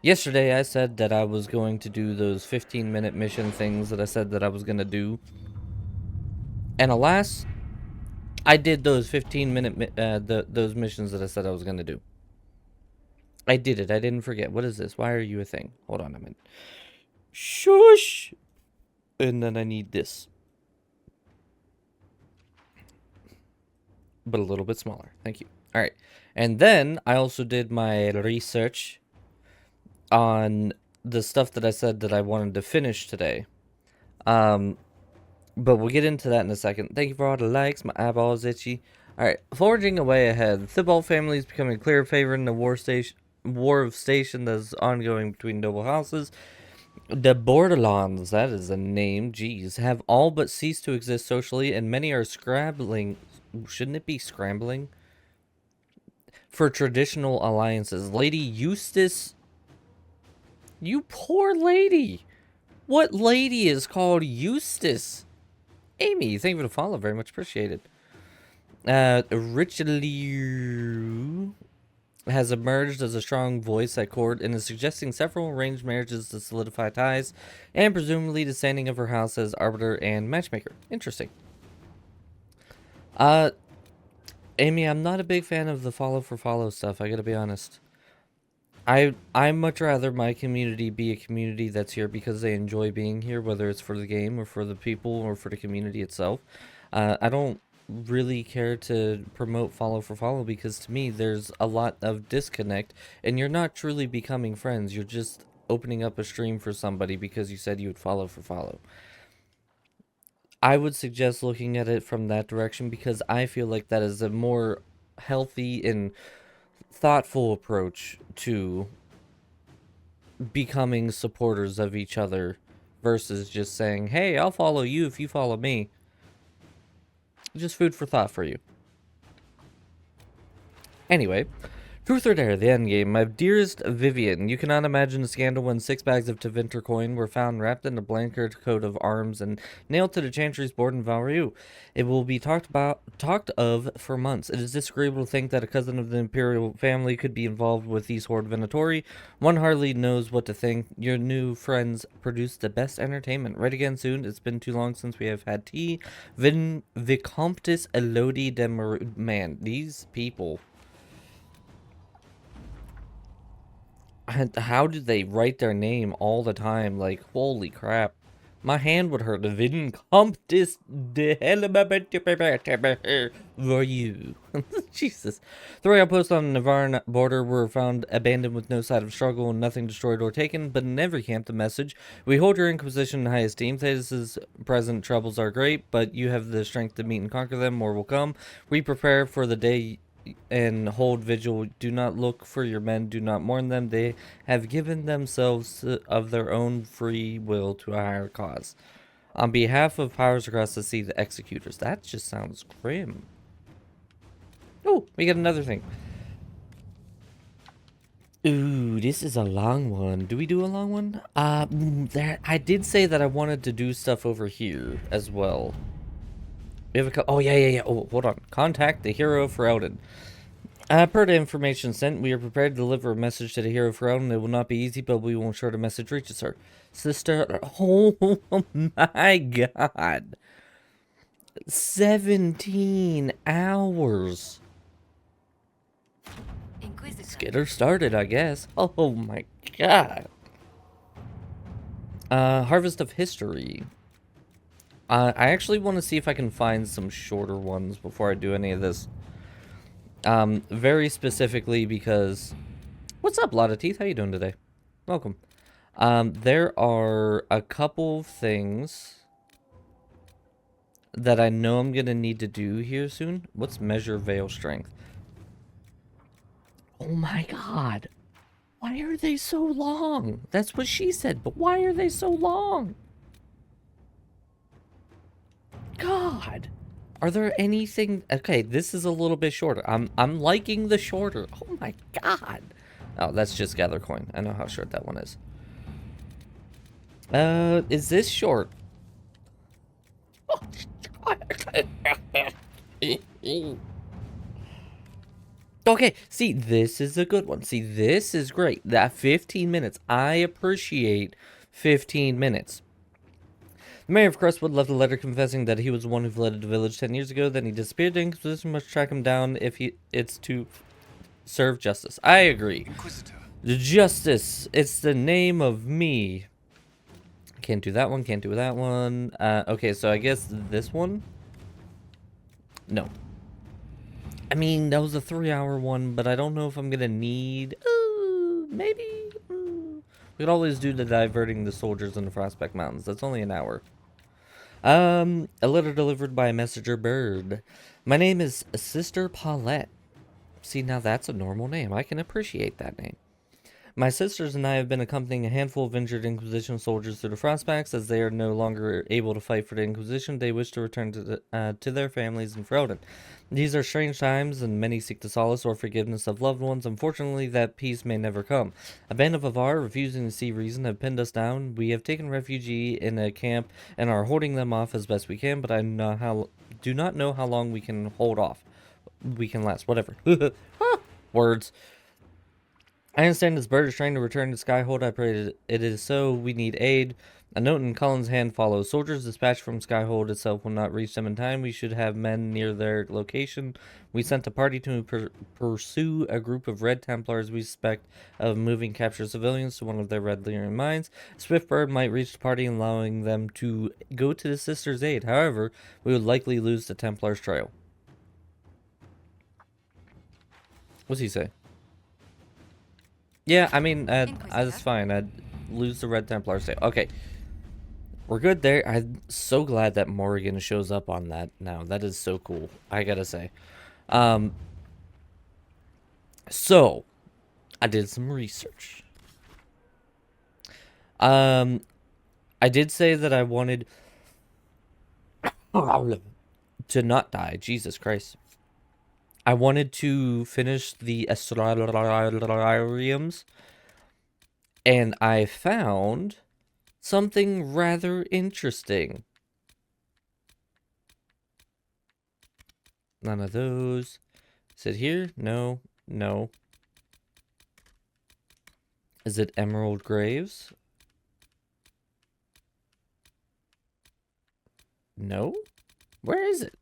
Yesterday I said that I was going to do those 15-minute mission things that I said that I was going to do. And alas, I did those 15-minute those missions that I said I was going to do. I did it. I didn't forget. What is this? Why are you a thing? Hold on a minute. Shush! And then I need this. But a little bit smaller. Thank you. All right. And then I also did my research on the stuff that I said that I wanted to finish today. But we'll get into that in a second. Thank you for all the likes. My eyeball's itchy. Alright, forging away ahead. The Thibault family is becoming a clear favorite in the war of station that is ongoing between noble houses. The Borderlands, that is a name, jeez, have all but ceased to exist socially, and many are scrabbling. Shouldn't it be scrambling? For traditional alliances. Lady Eustace. You poor lady. What lady is called Eustace? Amy, thank you for the follow. Very much appreciated. Richelieu has emerged as a strong voice at court and is suggesting several arranged marriages to solidify ties and presumably the standing of her house as arbiter and matchmaker. Interesting. Amy, I'm not a big fan of the follow for follow stuff, I gotta be honest. I much rather my community be a community that's here because they enjoy being here, whether it's for the game or for the people or for the community itself. I don't really care to promote follow for follow because to me there's a lot of disconnect and you're not truly becoming friends. You're just opening up a stream for somebody because you said you would follow for follow. I would suggest looking at it from that direction because I feel like that is a more healthy and thoughtful approach to becoming supporters of each other versus just saying, hey, I'll follow you if you follow me. Just food for thought for you. Anyway, truth or dare, the end game. My dearest Vivian, you cannot imagine the scandal when 6 bags of Tevinter coin were found wrapped in a blankered coat of arms and nailed to the Chantry's board in Valriu. It will be talked of for months. It is disagreeable to think that a cousin of the Imperial family could be involved with these Horde Venatori. One hardly knows what to think. Your new friends produce the best entertainment. Right again soon. It's been too long since we have had tea. Vicomtess Elodie de Man, these people. How did they write their name all the time? Like, holy crap. My hand would hurt. Vicomtess de were you? Jesus. 3 outposts on the Navarre border were found abandoned with no sign of struggle and nothing destroyed or taken, but in every camp the message, we hold your Inquisition in high esteem. Thetis' present troubles are great, but you have the strength to meet and conquer them. More will come. We prepare for the day and hold vigil. Do not look for your men, do not mourn them. They have given themselves of their own free will to a higher cause. On behalf of powers across the sea, the executors. That just sounds grim. Oh, we got another thing. Ooh, this is a long one. Do we do a long one? I did say that I wanted to do stuff over here as well. We have a oh, yeah. Oh, hold on. Contact the hero for Elden. Per the information sent, we are prepared to deliver a message to the hero for Elden. It will not be easy, but we will ensure the message reaches her. Sister, oh my god. 17 hours. Let's get her started, I guess. Oh my god. Harvest of History. I actually want to see if I can find some shorter ones before I do any of this. Very specifically because... What's up, Lot of Teeth? How you doing today? Welcome. There are a couple things that I know I'm going to need to do here soon. What's measure veil strength? Oh my god. Why are they so long? That's what she said, but why are they so long? God, are there anything? Okay, this is a little bit shorter. I'm liking the shorter. Oh my god. Oh, that's just gather coin. I know how short that one is. Is this short? Okay, see, this is a good one. See, this is great. That 15 minutes. I appreciate 15 minutes. The mayor of Crestwood left a letter confessing that he was the one who fled the village 10 years ago. Then he disappeared. The Inquisition must track him down if it's to serve justice. I agree. Inquisitor. Justice. It's the name of me. Can't do that one. Can't do that one. Okay, so I guess this one? No. I mean, that was a 3-hour one, but I don't know if I'm gonna need... maybe... we could always do the diverting the soldiers in the Frostback Mountains. That's only an hour. A letter delivered by a messenger bird. My name is Sister Paulette. See, now that's a normal name. I can appreciate that name. My sisters and I have been accompanying a handful of injured Inquisition soldiers through the Frostbacks. As they are no longer able to fight for the Inquisition, they wish to return to their families in Froden. These are strange times, and many seek the solace or forgiveness of loved ones. Unfortunately, that peace may never come. A band of Avar, refusing to see reason, have pinned us down. We have taken refuge in a camp and are holding them off as best we can, but I do not know how long we can hold off. We can last, whatever. Words. I understand this bird is trying to return to Skyhold. I pray it is so. We need aid. A note in Cullen's hand follows. Soldiers dispatched from Skyhold itself will not reach them in time. We should have men near their location. We sent a party to pursue a group of Red Templars we suspect of moving captured civilians to one of their Red Lyrian mines. A swift bird might reach the party, allowing them to go to the sisters' aid. However, we would likely lose the Templars' trail. What's he say? Yeah, I mean, that's fine. I'd lose the Red Templar sale. Okay. We're good there. I'm so glad that Morrigan shows up on that now. That is so cool, I gotta say. So, I did some research. I did say that I wanted to not die. Jesus Christ. I wanted to finish the Astralariums, and I found something rather interesting. None of those. Is it here? No. No. Is it Emerald Graves? No? Where is it?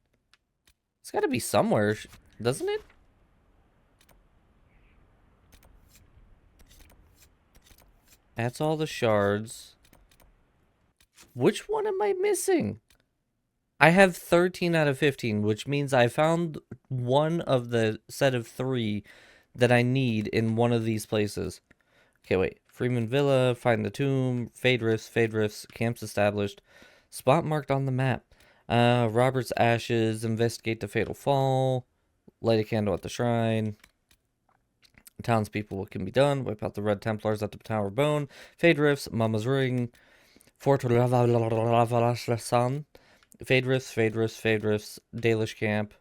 It's gotta be somewhere, doesn't it? That's all the shards. Which one am I missing? I have 13 out of 15, which means I found one of the set of 3 that I need in one of these places. Okay, wait. Freeman Villa, find the tomb, Fade Rifts, camps established, spot marked on the map. Robert's ashes, investigate the fatal fall, light a candle at the shrine. Townspeople, what can be done? Wipe out the Red Templars at the Tower Bone. Fade Rifts, Mama's Ring, Fort Lavalasan. Fade Rifts, Dalish Camp,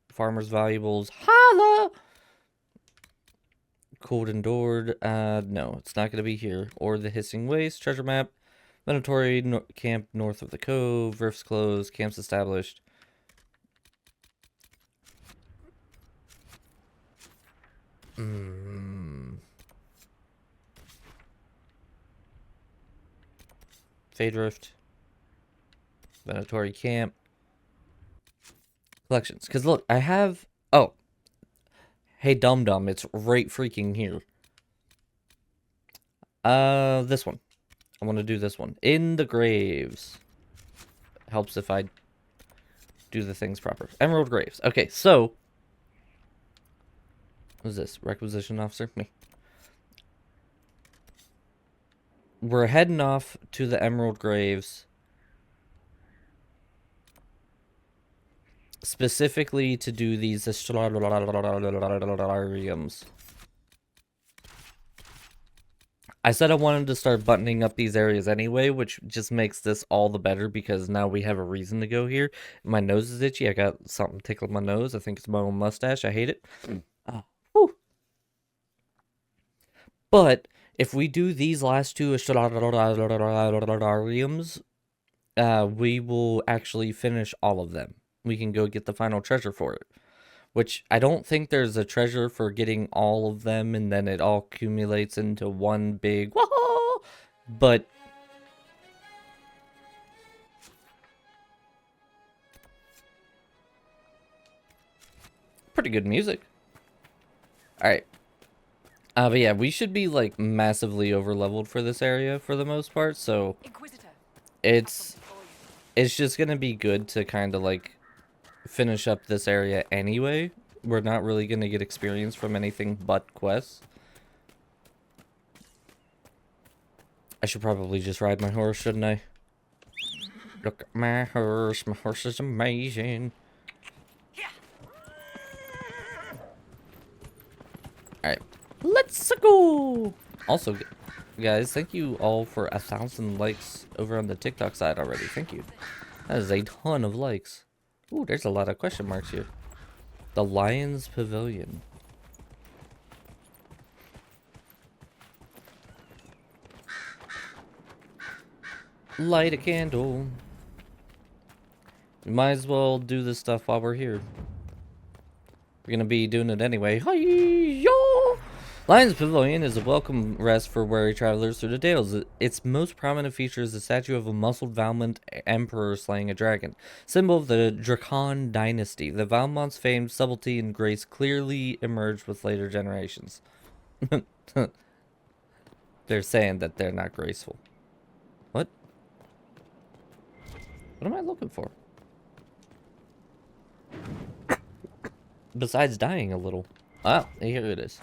Farmer's Valuables, Holla! Cold Endured, no, it's not going to be here. Or the Hissing Waste, Treasure Map, Mandatory Camp north of the Cove, Rifts closed, camps established. Fade Rift. Mandatory Camp. Collections. Because look, I have... Oh. Hey, Dum Dum, it's right freaking here. This one. I want to do this one. In the Graves. Helps if I do the things proper. Emerald Graves. Okay, so... What's this? Requisition Officer? Me. We're heading off to the Emerald Graves. Specifically to do these Astralariums. I said I wanted to start buttoning up these areas anyway, which just makes this all the better because now we have a reason to go here. My nose is itchy. I got something tickled my nose. I think it's my own mustache. I hate it. But if we do these last 2 Astralariums, we will actually finish all of them. We can go get the final treasure for it. which I don't think there's a treasure for getting all of them and then it all accumulates into one big whoa, but pretty good music. Alright. But yeah, we should be like massively over leveled for this area for the most part, so it's just gonna be good to kind of like finish up this area anyway. We're not really gonna get experience from anything but quests. I should probably just ride my horse, shouldn't I? Look at my horse is amazing. Alright, let's go! Also, guys, thank you all for 1,000 likes over on the TikTok side already. Thank you. That is a ton of likes. Ooh, there's a lot of question marks here. The Lion's Pavilion. Light a candle. We might as well do this stuff while we're here. We're gonna be doing it anyway. Hi-yo! Lion's Pavilion is a welcome rest for weary travelers through the dales. Its most prominent feature is the statue of a muscled Valmont emperor slaying a dragon, symbol of the Dracan dynasty. The Valmont's famed subtlety and grace clearly emerged with later generations. They're saying that they're not graceful. What? What am I looking for? Besides dying a little. Oh, here it is.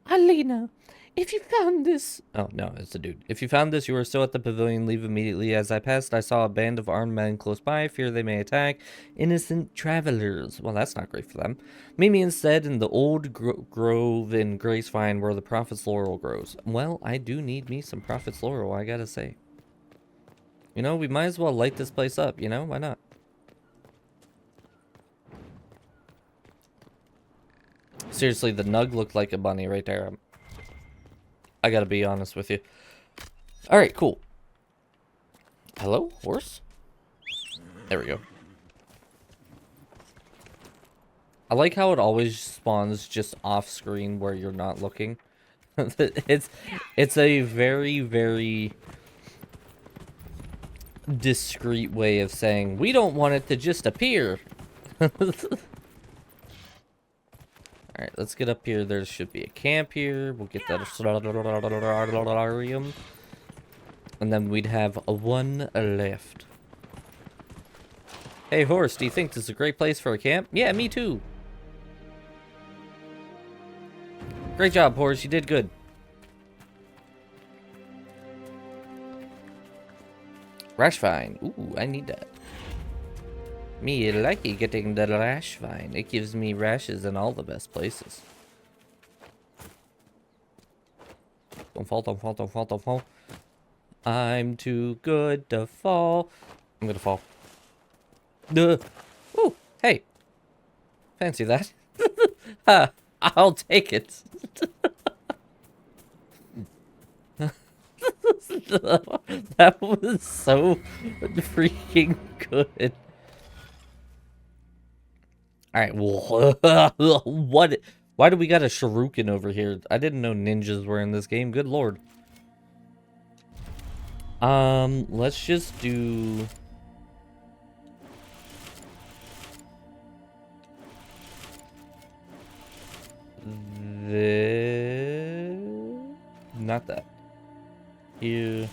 Alina, if you found this... Oh, no, it's a dude. If you found this, you are still at the pavilion, leave immediately. As I passed, I saw a band of armed men close by. I fear they may attack innocent travelers. Well, that's not great for them. Meet me instead in the old grove in Gracevine where the Prophet's Laurel grows. Well, I do need me some Prophet's Laurel, I gotta say. You know, we might as well light this place up, you know? Why not? Seriously, the nug looked like a bunny right there. I gotta be honest with you. Alright, cool. Hello, horse? There we go. I like how it always spawns just off screen where you're not looking. it's a very, very discreet way of saying we don't want it to just appear. Alright, let's get up here. There should be a camp here. We'll get that. And then we'd have a one left. Hey, horse, do you think this is a great place for a camp? Yeah, me too. Great job, horse. You did good. Rash vine. Ooh, I need that. Me like getting the rash vine. It gives me rashes in all the best places. Don't fall, don't fall, don't fall, don't fall. I'm too good to fall. I'm gonna fall. Ooh, hey. Fancy that. I'll take it. That was so freaking good. Alright, what? Why do we got a shuriken over here? I didn't know ninjas were in this game. Good lord. Let's just do... Not that. Here.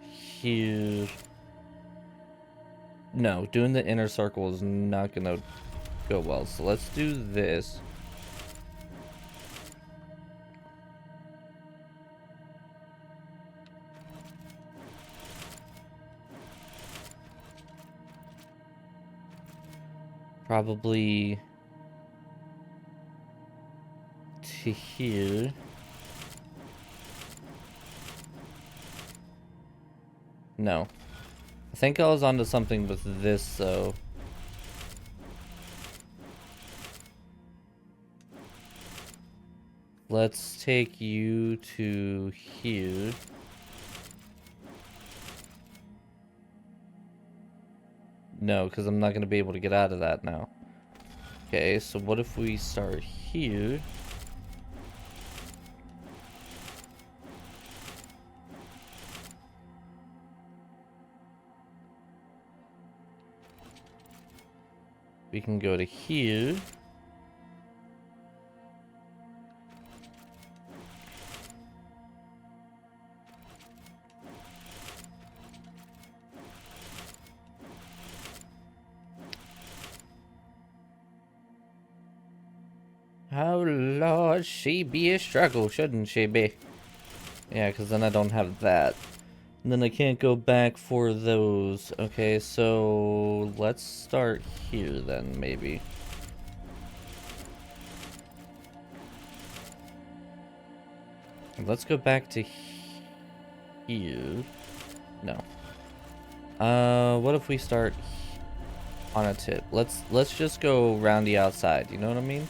Here. No, doing the inner circle is not gonna go well. So let's do this. Probably to here. No. I think I was onto something with this, though. Let's take you to here. No, because I'm not going to be able to get out of that now. Okay, so what if we start here? We can go to here. Oh Lord, she be a struggle, shouldn't she be? Yeah, because then I don't have that. And then I can't go back for those. Okay, so let's start here then, maybe. Let's go back to here. No. What if we start on a tip? Let's just go round the outside. You know what I mean?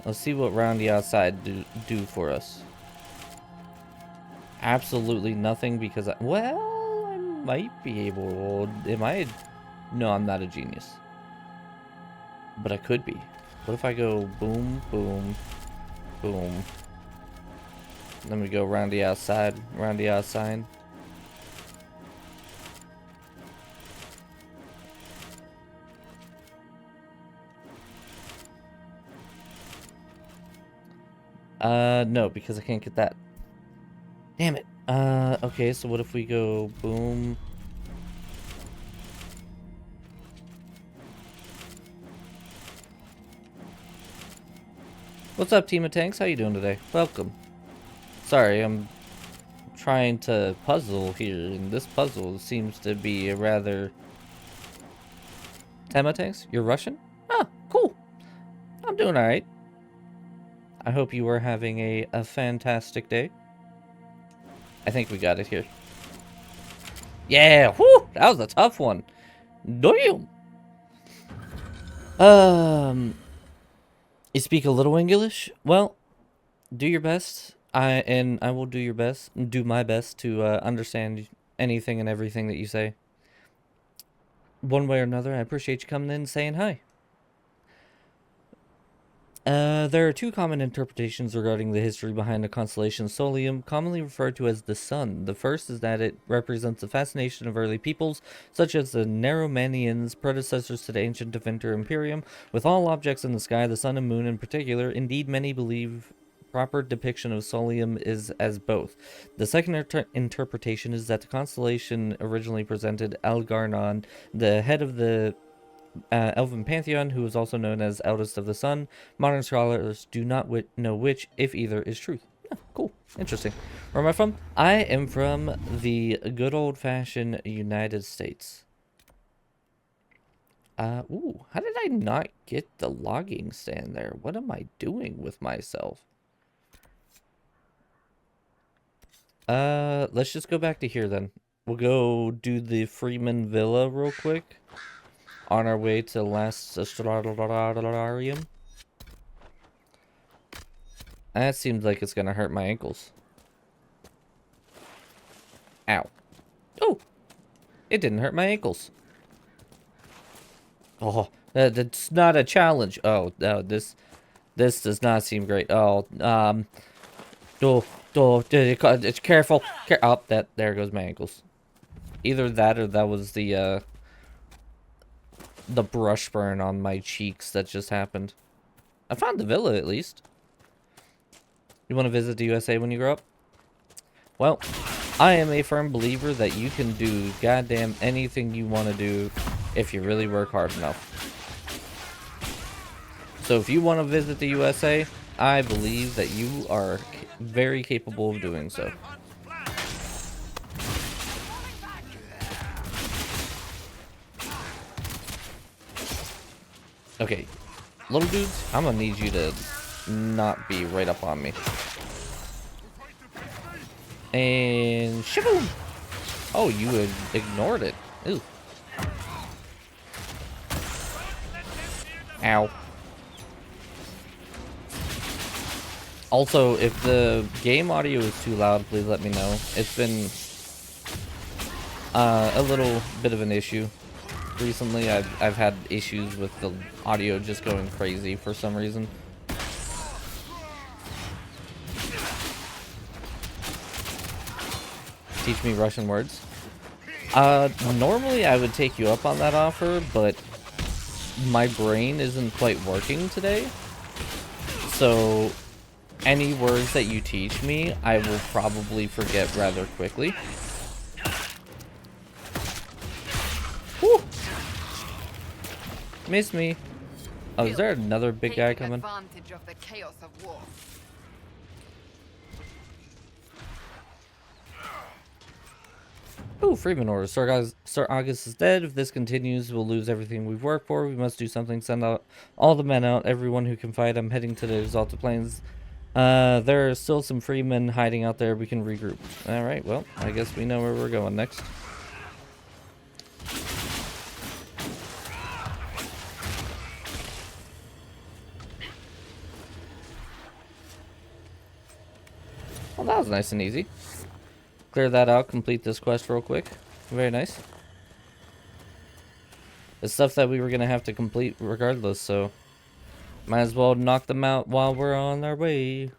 Let's see what round the outside do for us. Absolutely nothing because well, I might be able. Am I? No, I'm not a genius. But I could be. What if I go boom, boom, boom? Then we go round the outside, round the outside. No, because I can't get that. Damn it. Okay, so what if we go boom? What's up, team of tanks? How you doing today? Welcome. Sorry, I'm trying to puzzle here, and this puzzle seems to be a rather... Tema tanks? You're Russian? Oh, cool. I'm doing alright. I hope you are having a fantastic day. I think we got it here. Yeah, whew, that was a tough one. Damn. You speak a little English? Well, do your best. I will do my best to understand anything and everything that you say. One way or another, I appreciate you coming in and saying hi. There are two common interpretations regarding the history behind the constellation Solium, commonly referred to as the Sun. The first is that it represents the fascination of early peoples, such as the Naromanians, predecessors to the ancient Devinter Imperium, with all objects in the sky, the sun and moon in particular. Indeed, many believe proper depiction of Solium is as both. The second interpretation is that the constellation originally presented Algarnon, the head of the elven pantheon, who is also known as eldest of the sun. Modern scholars do not know which, if either, is truth. Yeah, cool. Interesting. Where am I from? I am from the good old-fashioned United States. Ooh, how did I not get the logging stand there? What am I doing with myself? Let's just go back to here then. We'll go do the Freeman Villa real quick. On our way to Last Astralarium. That seems like it's gonna hurt my ankles. Ow. Oh! It didn't hurt my ankles. Oh, that's not a challenge. Oh, no, this does not seem great. Oh, it's careful. Oh, there goes my ankles. Either that or that was the brush burn on my cheeks that just happened. I found the villa, at least. You want to visit the USA when you grow up? Well, I am a firm believer that you can do goddamn anything you want to do if you really work hard enough. So if you want to visit the USA, I believe that you are very capable of doing so. Okay, little dudes, I'm gonna need you to not be right up on me. And shaboom! Oh, you had ignored it. Ooh. Ow. Also, if the game audio is too loud, please let me know. It's been a little bit of an issue. recently. I've had issues with the audio just going crazy for some reason. Teach me Russian words. Normally I would take you up on that offer, but my brain isn't quite working today. So any words that you teach me, I will probably forget rather quickly. Woo! Missed me. Oh, is there another big guy coming? Ooh, Freeman orders. Sir August is dead. If this continues, we'll lose everything we've worked for. We must do something. Send out all the men out. Everyone who can fight. I'm heading to the Exalted Plains. There are still some freemen hiding out there. We can regroup. Alright, well, I guess we know where we're going next. Well, that was nice and easy. Clear that out, complete this quest real quick. Very nice. It's stuff that we were going to have to complete regardless, so might as well knock them out while we're on our way.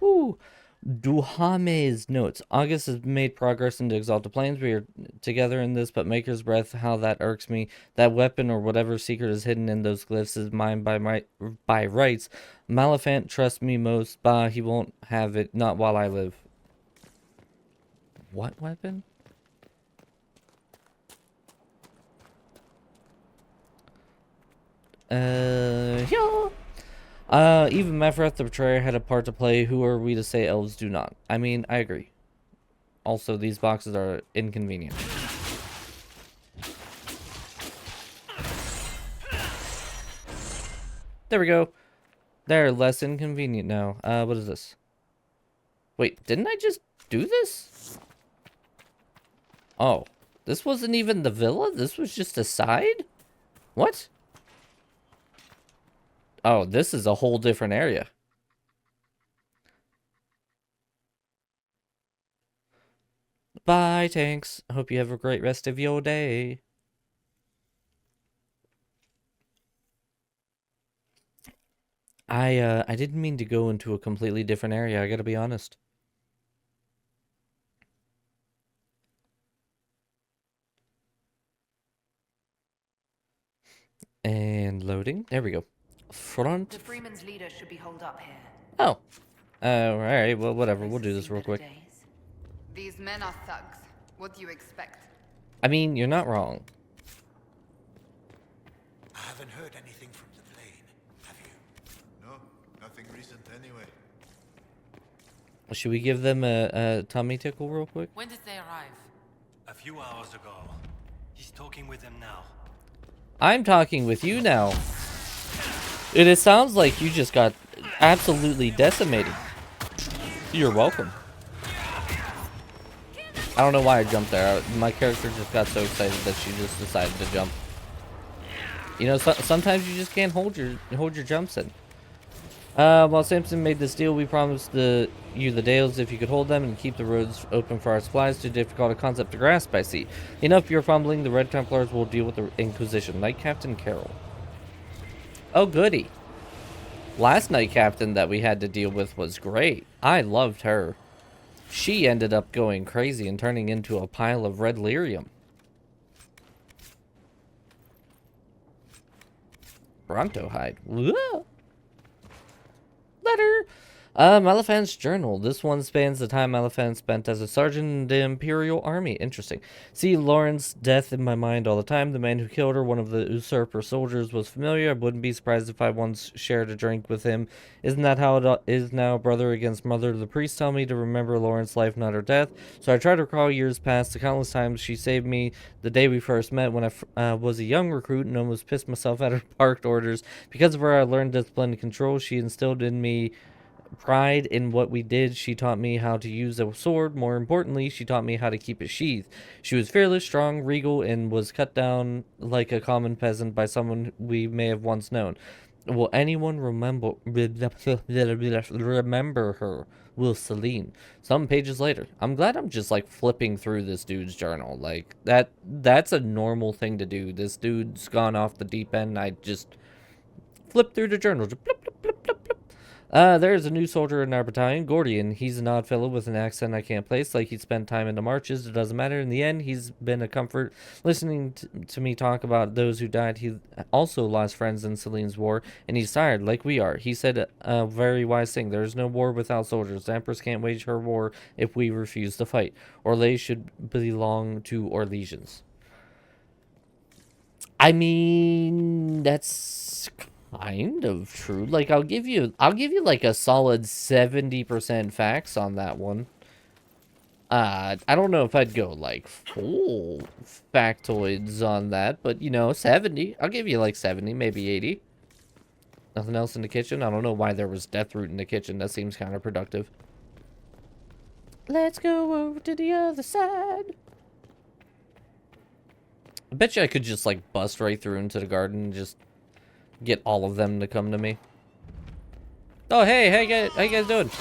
Ooh. Duhame's notes. August has made progress into Exalted Plains. We are together in this, but Maker's Breath, how that irks me. That weapon or whatever secret is hidden in those glyphs is mine by rights. Malefant trusts me most. Bah, he won't have it. Not while I live. What weapon? Yeah. Even Mephrath the Betrayer had a part to play. Who are we to say elves do not? I mean, I agree. Also, these boxes are inconvenient. There we go. They're less inconvenient now. What is this? Wait, didn't I just do this? Oh, this wasn't even the villa? This was just a side? What? Oh, this is a whole different area. Bye, tanks. I hope you have a great rest of your day. I didn't mean to go into a completely different area, I gotta be honest. And loading. There we go. Front. The Freeman's leader should be holed up here. Oh. Alright, well, whatever. We'll do this real quick. These men are thugs. What do you expect? I mean, you're not wrong. I haven't heard anything from the plane, have you? No, nothing recent anyway. Should we give them a tummy tickle real quick? When did they arrive? A few hours ago. He's talking with them now. I'm talking with you now. It sounds like you just got absolutely decimated. You're welcome. I don't know why I jumped there. My character just got so excited that she just decided to jump. You know, sometimes you just can't hold your jumps in. While Samson made this deal, we promised you the Dales if you could hold them and keep the roads open for our supplies. Too difficult a concept to grasp, I see. Enough you're fumbling. The Red Templars will deal with the Inquisition. Knight Captain Carol. Oh, goody. Last Knight Captain that we had to deal with was great. I loved her. She ended up going crazy and turning into a pile of red lyrium. Bronto hide. Whoa. Letter. Malefant's journal. This one spans the time Malefant spent as a sergeant in the Imperial Army. Interesting. See Lauren's death in my mind all the time. The man who killed her, one of the usurper soldiers, was familiar. I wouldn't be surprised if I once shared a drink with him. Isn't that how it is now? Brother against mother. The priest tell me to remember Lauren's life, not her death. So I try to recall years past, the countless times she saved me. The day we first met, when I was a young recruit and almost pissed myself at her parked orders. Because of her, I learned discipline and control. She instilled in me pride in what we did. She taught me how to use a sword. More importantly, she taught me how to keep it sheathed. She was fearless, strong, regal, and was cut down like a common peasant by someone we may have once known. Will anyone remember her? Will Celine? Some pages later. I'm glad I'm just like flipping through this dude's journal. Like that's a normal thing to do. This dude's gone off the deep end. I just flip through the journal. Just blip, blip, blip, blip, blip. There's a new soldier in our battalion, Gordian. He's an odd fellow with an accent I can't place, like he'd spent time in the marches. It doesn't matter. In the end, he's been a comfort. Listening to me talk about those who died, he also lost friends in Celine's war, and he's tired, like we are. He said a very wise thing. There is no war without soldiers. The Empress can't wage her war if we refuse to fight. Orlais should belong to Orlesians. I mean, that's kind of true. Like I'll give you like a solid 70% facts on that one. I don't know if I'd go like full factoids on that, but you know, 70. I'll give you like 70, maybe 80. Nothing else in the kitchen? I don't know why there was death root in the kitchen. That seems counterproductive. Let's go over to the other side. I bet you I could just like bust right through into the garden and just get all of them to come to me. Oh, hey, how you guys doing?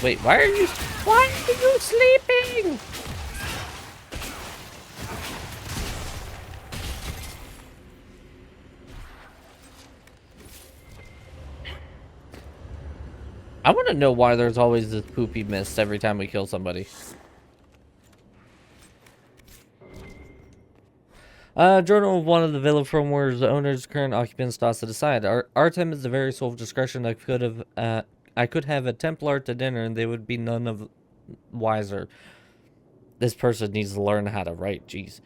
Wait, why are you sleeping? I want to know why there's always this poopy mist every time we kill somebody. Journal of one of the villa from where the owner's current occupants tossed it aside. Artem is the very soul of discretion. I could have a Templar to dinner and they would be none of wiser. This person needs to learn how to write, jeez.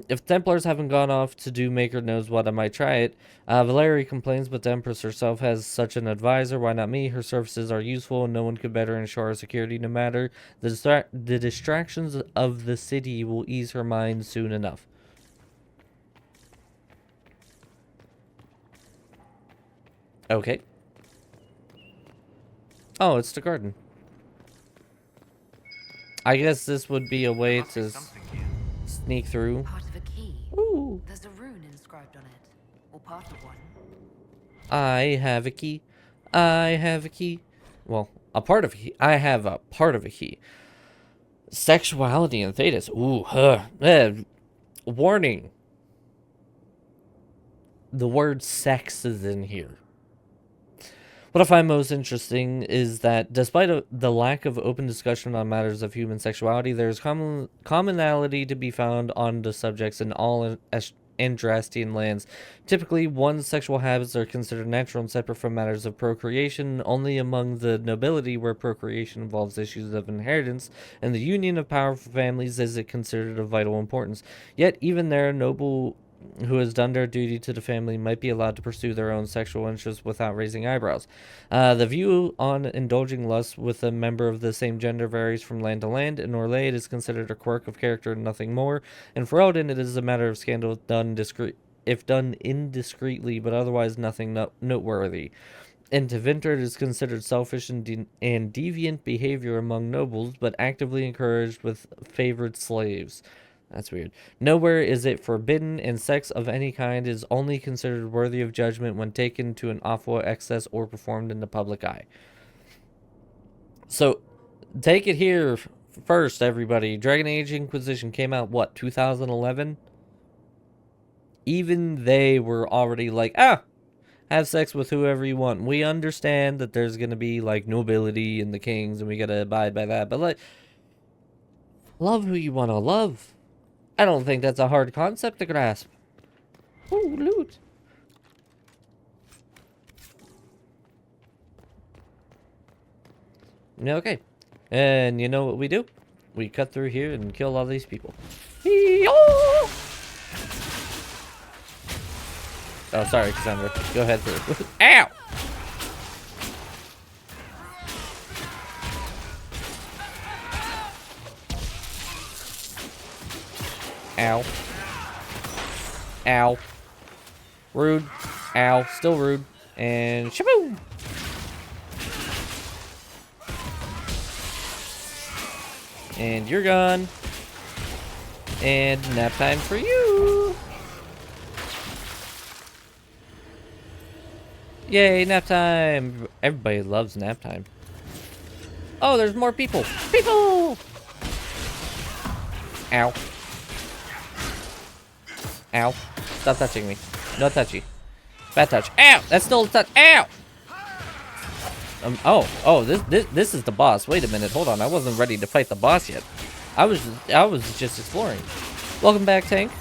If Templars haven't gone off to do Maker knows what, I might try it. Valerie complains, but the Empress herself has such an advisor. Why not me? Her services are useful, and no one could better ensure our security. No matter the distractions of the city will ease her mind soon enough. Okay. Oh, it's the garden. I guess this would be a way to sneak through. Part of a key. Ooh. There's a rune inscribed on it. Or part of one. I have a key. I have a key. Well, a part of a key. I have a part of a key. Sexuality and Thetis. Ooh, warning. The word sex is in here. What I find most interesting is that despite the lack of open discussion on matters of human sexuality, there is commonality to be found on the subjects in all Andrastian lands. Typically, one's sexual habits are considered natural and separate from matters of procreation. Only among the nobility, where procreation involves issues of inheritance and the union of powerful families, is it considered of vital importance. Yet, even there, noble who has done their duty to the family might be allowed to pursue their own sexual interests without raising eyebrows. The view on indulging lust with a member of the same gender varies from land to land. In Orlais, it is considered a quirk of character and nothing more. In Ferelden, it is a matter of scandal if done indiscreetly, but otherwise nothing noteworthy. In Tevinter, it is considered selfish and deviant behavior among nobles, but actively encouraged with favored slaves. That's weird. Nowhere is it forbidden, and sex of any kind is only considered worthy of judgment when taken to an awful excess or performed in the public eye. So, take it here first, everybody. Dragon Age Inquisition came out, what, 2011? Even they were already like, have sex with whoever you want. We understand that there's going to be, like, nobility and the kings, and we got to abide by that. But, like, love who you want to love. I don't think that's a hard concept to grasp. Ooh, loot. Okay. And you know what we do? We cut through here and kill all these people. Oh, sorry, Cassandra. Go ahead through. Ow! Ow. Ow. Rude. Ow. Still rude. And shaboom! And you're gone. And nap time for you. Yay, nap time. Everybody loves nap time. Oh, there's more people. People! Ow. Ow. Stop touching me. No touchy. Bad touch. Ow! That's still a touch. Ow! This is the boss. Wait a minute. Hold on. I wasn't ready to fight the boss yet. I was just exploring. Welcome back, Tank.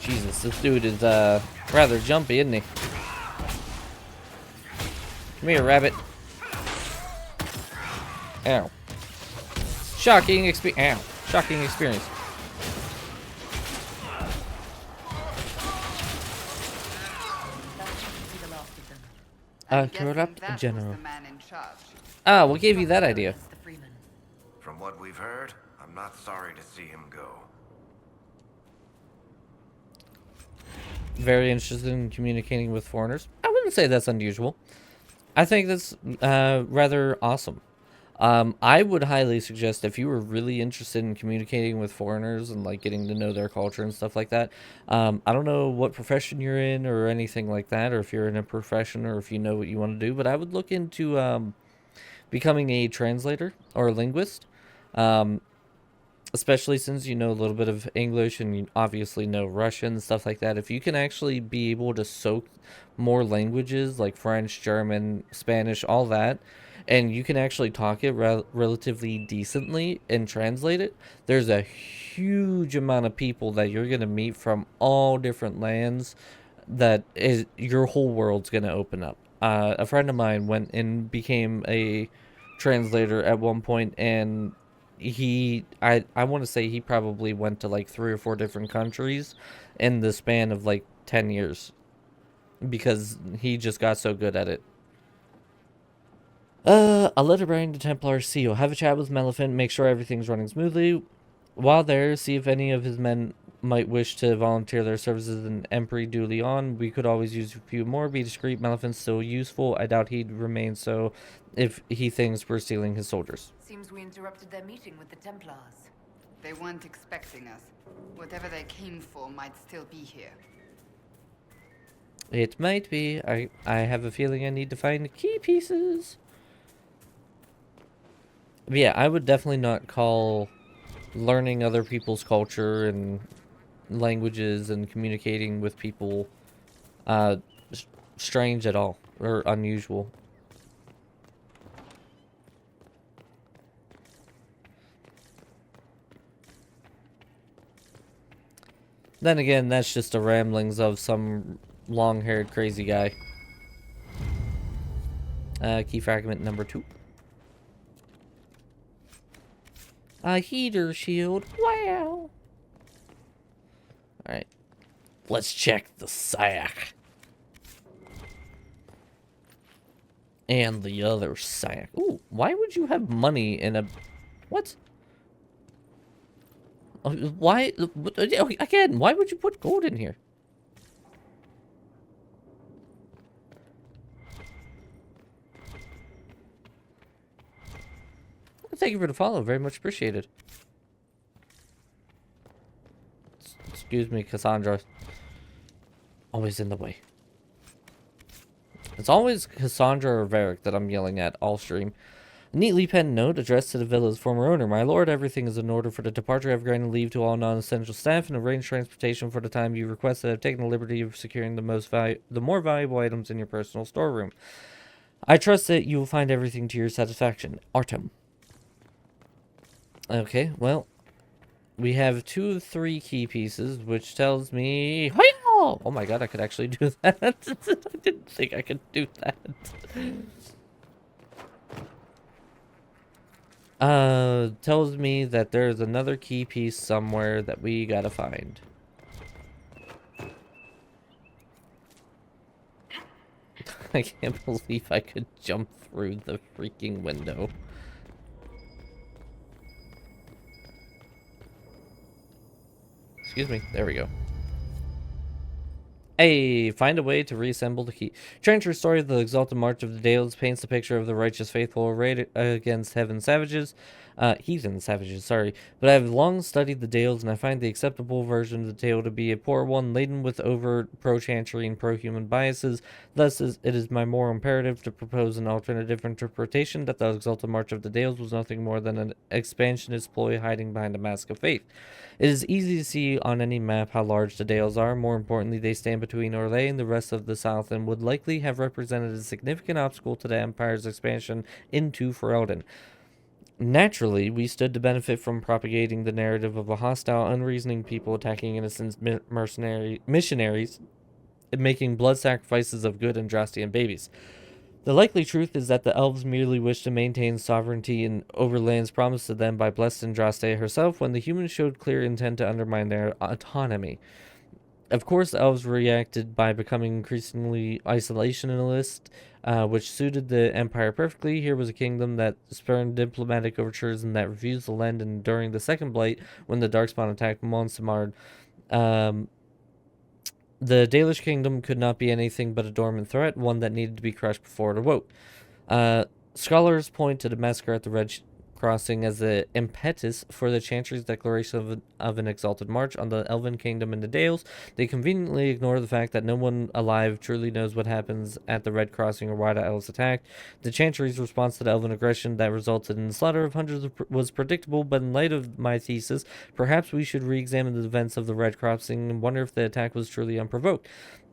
Jesus, this dude is rather jumpy, isn't he? Come here, rabbit. Ow. Shocking experience. Ow. Shocking experience. Corrupt That was general. the man in charge. Ah, what gave you that idea? It's the Freeman. From what we've heard, I'm not sorry to see him go. Very interested in communicating with foreigners. I wouldn't say that's unusual. I think that's rather awesome. I would highly suggest if you were really interested in communicating with foreigners and like getting to know their culture and stuff like that. I don't know what profession you're in or anything like that, or if you're in a profession or if you know what you want to do, but I would look into becoming a translator or a linguist. Especially since you know a little bit of English and you obviously know Russian, stuff like that. If you can actually be able to soak more languages like French, German, Spanish, all that, and you can actually talk it relatively decently and translate it, there's a huge amount of people that you're going to meet from all different lands that is your whole world's going to open up. A friend of mine went and became a translator at one point, and I want to say he probably went to like 3 or 4 different countries in the span of like 10 years because he just got so good at it. A letter bearing the Templar seal. Have a chat with Maleficent, make sure everything's running smoothly. While there, see if any of his men might wish to volunteer their services in Emperor du Leon. We could always use a few more. Be discreet. Maleficent's still useful. I doubt he'd remain so if he thinks we're stealing his soldiers. Seems we interrupted their meeting with the Templars. They weren't expecting us. Whatever they came for might still be here. It might be. I have a feeling I need to find the key pieces. But yeah, I would definitely not call learning other people's culture and languages and communicating with people strange at all or unusual. Then again, that's just the ramblings of some long-haired crazy guy. Key fragment number 2. A heater shield. Wow. Alright. Let's check the sack. And the other sack. Ooh, why would you have money in a... What? Why? Again, why would you put gold in here? Thank you for the follow. Very much appreciated. Excuse me, Cassandra. Always in the way. It's always Cassandra or Varric that I'm yelling at all stream. A neatly penned note addressed to the villa's former owner. My lord, everything is in order for the departure. I've granted leave to all non-essential staff and arranged transportation for the time you requested. I've taken the liberty of securing the more valuable items in your personal storeroom. I trust that you will find everything to your satisfaction. Artem. Okay, well, we have 2 of 3 key pieces, which tells me... Oh my god, I could actually do that. I didn't think I could do that. Tells me that there's another key piece somewhere that we gotta find. I can't believe I could jump through the freaking window. Excuse me. There we go. Hey, find a way to reassemble the key. Trying to restore the exalted march of the Dales paints a picture of the righteous faithful arrayed against heathen savages, sorry. But I have long studied the Dales, and I find the acceptable version of the tale to be a poor one, laden with overt pro-chantry and pro-human biases. Thus, it is my moral imperative to propose an alternative interpretation that the exalted march of the Dales was nothing more than an expansionist ploy hiding behind a mask of faith. It is easy to see on any map how large the Dales are. More importantly, they stand between Orlais and the rest of the south and would likely have represented a significant obstacle to the Empire's expansion into Ferelden. Naturally, we stood to benefit from propagating the narrative of a hostile, unreasoning people attacking innocent missionaries and making blood sacrifices of good Andrastian babies. The likely truth is that the elves merely wish to maintain sovereignty in over lands promised to them by blessed Andraste herself when the humans showed clear intent to undermine their autonomy. Of course, the elves reacted by becoming increasingly isolationist, which suited the Empire perfectly. Here was a kingdom that spurned diplomatic overtures and that refused to lend, and during the Second Blight, when the Darkspawn attacked Montsemard, the Dalish kingdom could not be anything but a dormant threat, one that needed to be crushed before it awoke. Scholars point to the massacre at the Red Crossing as the impetus for the Chantry's declaration of an exalted march on the Elven kingdom in the Dales. They conveniently ignore the fact that no one alive truly knows what happens at the Red Crossing or why the elves attacked. The Chantry's response to the Elven aggression that resulted in the slaughter of hundreds was predictable, but in light of my thesis, perhaps we should re-examine the events of the Red Crossing and wonder if the attack was truly unprovoked,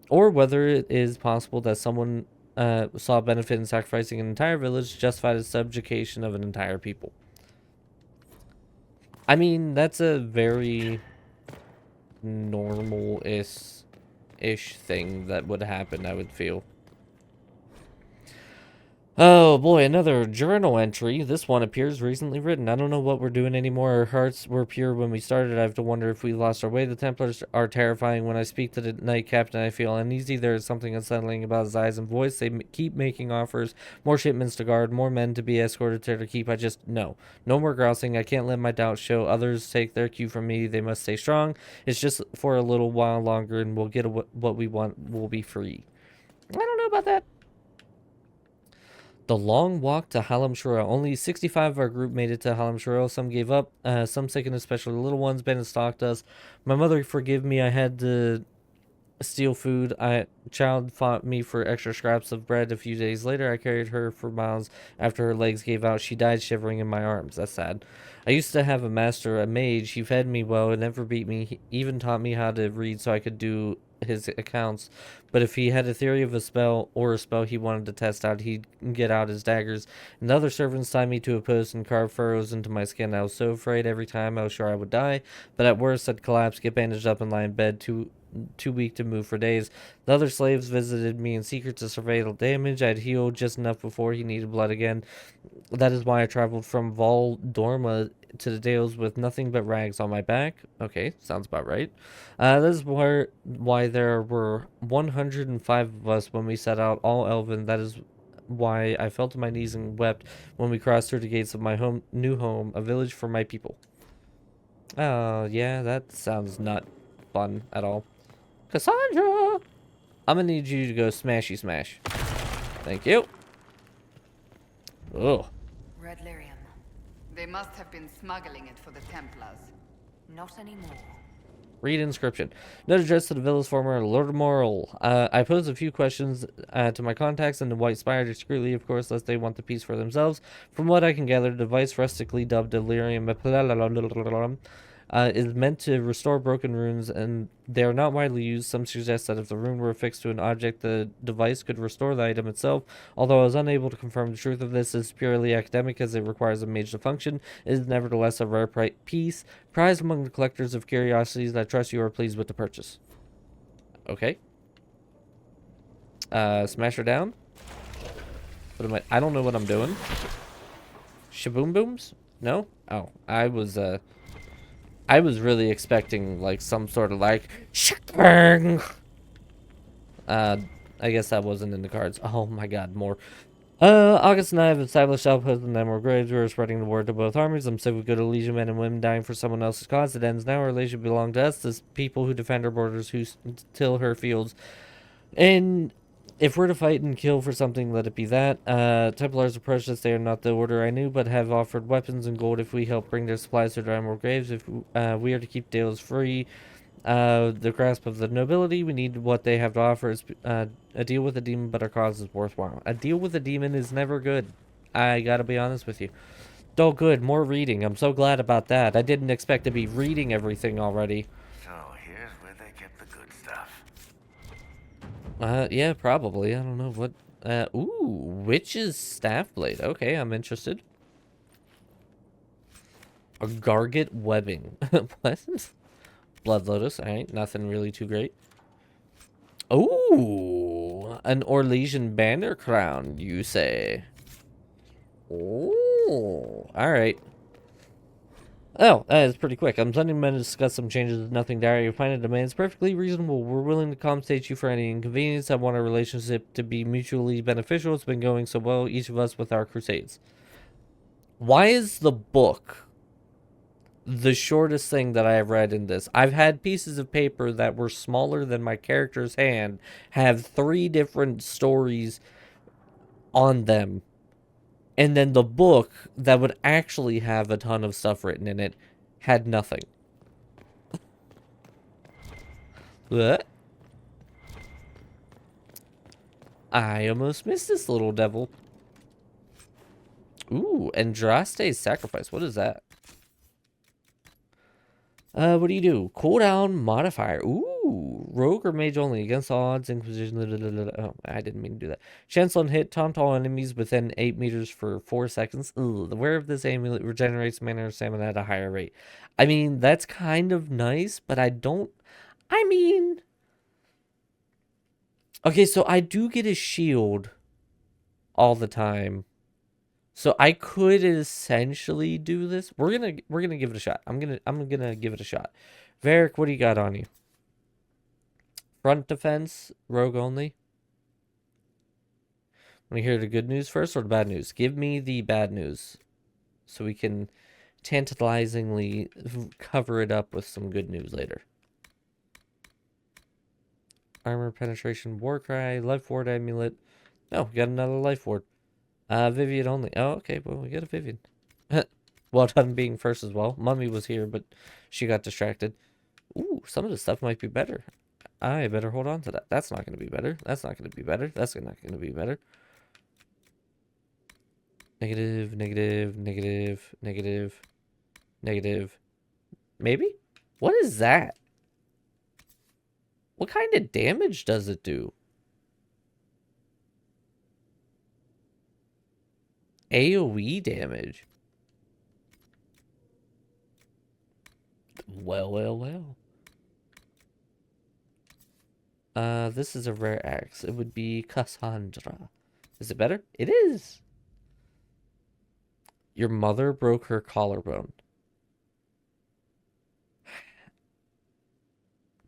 or whether it is possible that someone saw benefit in sacrificing an entire village to justify the subjugation of an entire people. I mean, that's a very normal-ish thing that would happen, I would feel. Oh boy, another journal entry. This one appears recently written. I don't know what we're doing anymore. Our hearts were pure when we started. I have to wonder if we lost our way. The Templars are terrifying. When I speak to the Knight Captain, I feel uneasy. There is something unsettling about his eyes and voice. They keep making offers. More shipments to guard. More men to be escorted to their keep. I just, no. No more grousing. I can't let my doubts show. Others take their cue from me. They must stay strong. It's just for a little while longer and we'll get what we want. We'll be free. I don't know about that. The long walk to Hallam Shurel. Only 65 of our group made it to Hallam Shurel. Some gave up. Some sickened, especially the little ones. Ben stalked us. My mother forgive me. I had to steal food. Child fought me for extra scraps of bread. A few days later, I carried her for miles. After her legs gave out, she died shivering in my arms. That's sad. I used to have a master, a mage. He fed me well and never beat me. He even taught me how to read so I could do his accounts, but if he had a theory of a spell he wanted to test out, he'd get out his daggers. And the other servants tied me to a post and carved furrows into my skin. I was so afraid every time. I was sure I would die, but at worst I'd collapse, get bandaged up, and lie in bed too weak to move for days. The other slaves visited me in secret to survey the damage. I'd healed just enough before he needed blood again. That is why I traveled from Val Dorma to the Dales with nothing but rags on my back. Okay, sounds about right. That is why there were 105 of us when we set out, all elven. That is why I fell to my knees and wept when we crossed through the gates of my new home, a village for my people. Oh, yeah, that sounds not fun at all. Cassandra! I'm gonna need you to go smashy smash. Thank you. Ugh. Red lyrium. They must have been smuggling it for the Templars. Not anymore. Read inscription. Note addressed to the villa's former Lord Moral. I posed a few questions to my contacts in the White Spire discreetly, of course, lest they want the peace for themselves. From what I can gather, the device, rustically dubbed Delirium, is meant to restore broken runes, and they are not widely used. Some suggest that if the rune were affixed to an object, the device could restore the item itself. Although I was unable to confirm the truth of this, it's purely academic as it requires a mage to function. It is nevertheless a rare piece, prized among the collectors of curiosities. I trust you are pleased with the purchase. Okay. Smash her down. What am I don't know what I'm doing. Shaboom booms? No? Oh, I was really expecting, like, some sort of, like, shang. I guess that wasn't in the cards. Oh my god, more. August and I have established outposts in Emerald Graves. We are spreading the word to both armies. I'm sick of good Elysian men and women dying for someone else's cause. It ends now. Our relationship belong to us, the people who defend our borders, who till her fields. And if we're to fight and kill for something, let it be that. Templars are precious. They are not the order I knew, but have offered weapons and gold if we help bring their supplies to the Emerald Graves. If we are to keep Dales free, the grasp of the nobility, we need what they have to offer is a deal with a demon, but our cause is worthwhile. A deal with a demon is never good. I gotta be honest with you. Oh, good. More reading. I'm so glad about that. I didn't expect to be reading everything already. So here's where they get the good stuff. Yeah, probably. I don't know what. Ooh, Witch's Staff Blade. Okay, I'm interested. A Garget Webbing. What? Blood Lotus. Alright, nothing really too great. Ooh, an Orlesian Banner Crown, you say? Oh, alright. Oh, that is pretty quick. I'm sending men to discuss some changes. Nothing dire. You find a demand is perfectly reasonable. We're willing to compensate you for any inconvenience. I want our relationship to be mutually beneficial. It's been going so well, each of us with our crusades. Why is the book the shortest thing that I have read in this? I've had pieces of paper that were smaller than my character's hand have 3 different stories on them. And then the book that would actually have a ton of stuff written in it had nothing. What? I almost missed this little devil. Ooh, Andraste's Sacrifice. What is that? What do you do? Cooldown modifier. Ooh, rogue or mage only against all odds. Inquisition. Oh, I didn't mean to do that. Chance on hit. Taunt all enemies within 8 meters for 4 seconds. Ooh, the wearer of this amulet regenerates mana or stamina at a higher rate. I mean, that's kind of nice, but I don't. I mean, okay, so I do get a shield all the time. So I could essentially do this. We're gonna give it a shot. I'm gonna give it a shot. Varric, what do you got on you? Front defense, rogue only. Want to hear the good news first or the bad news? Give me the bad news, so we can tantalizingly cover it up with some good news later. Armor penetration, war cry, life ward amulet. No, we got another life ward. Vivian only. Oh, okay. Well, we got a Vivian. Well done being first as well. Mummy was here, but she got distracted. Ooh, some of the stuff might be better. I better hold on to that. That's not going to be better. That's not going to be better. That's not going to be better. Negative, negative, negative, negative, negative. Maybe? What is that? What kind of damage does it do? AoE damage. Well, well, well. This is a rare axe. It would be Cassandra. Is it better? It is. Your mother broke her collarbone.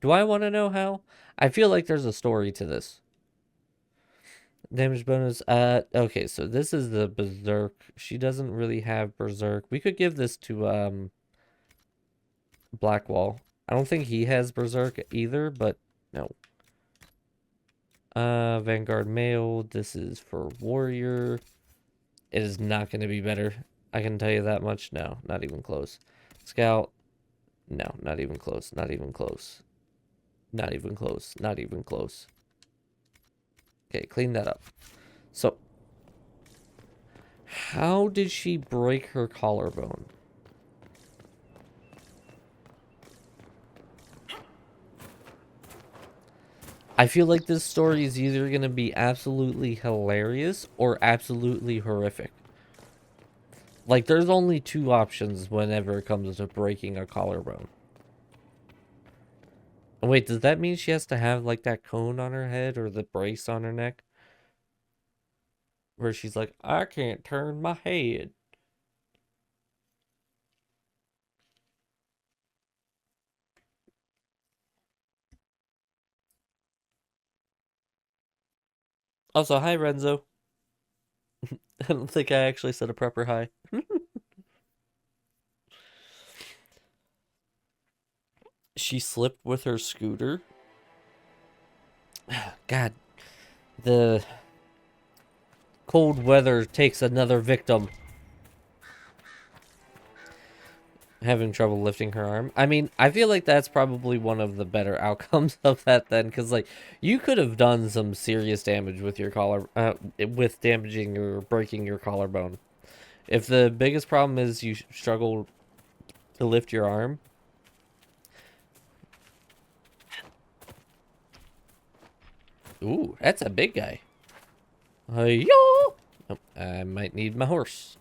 Do I want to know how? I feel like there's a story to this. Damage bonus. Okay, so this is the Berserk. She doesn't really have Berserk. We could give this to, Blackwall. I don't think he has Berserk either, but no. Vanguard Male. This is for Warrior. It is not going to be better. I can tell you that much. No, not even close. Scout. No, not even close. Not even close. Not even close. Not even close. Okay, clean that up. So, how did she break her collarbone? I feel like this story is either going to be absolutely hilarious or absolutely horrific. Like, there's only 2 options whenever it comes to breaking a collarbone. Wait, does that mean she has to have, like, that cone on her head or the brace on her neck? Where she's like, I can't turn my head. Also, hi, Renzo. I don't think I actually said a prepper high. She slipped with her scooter. God, the cold weather takes another victim. Having trouble lifting her arm. I mean, I feel like that's probably one of the better outcomes of that then, because like you could have done some serious damage with your collar, with damaging or breaking your collarbone. If the biggest problem is you struggle to lift your arm. Ooh, that's a big guy. Hey-yo! Oh, I might need my horse.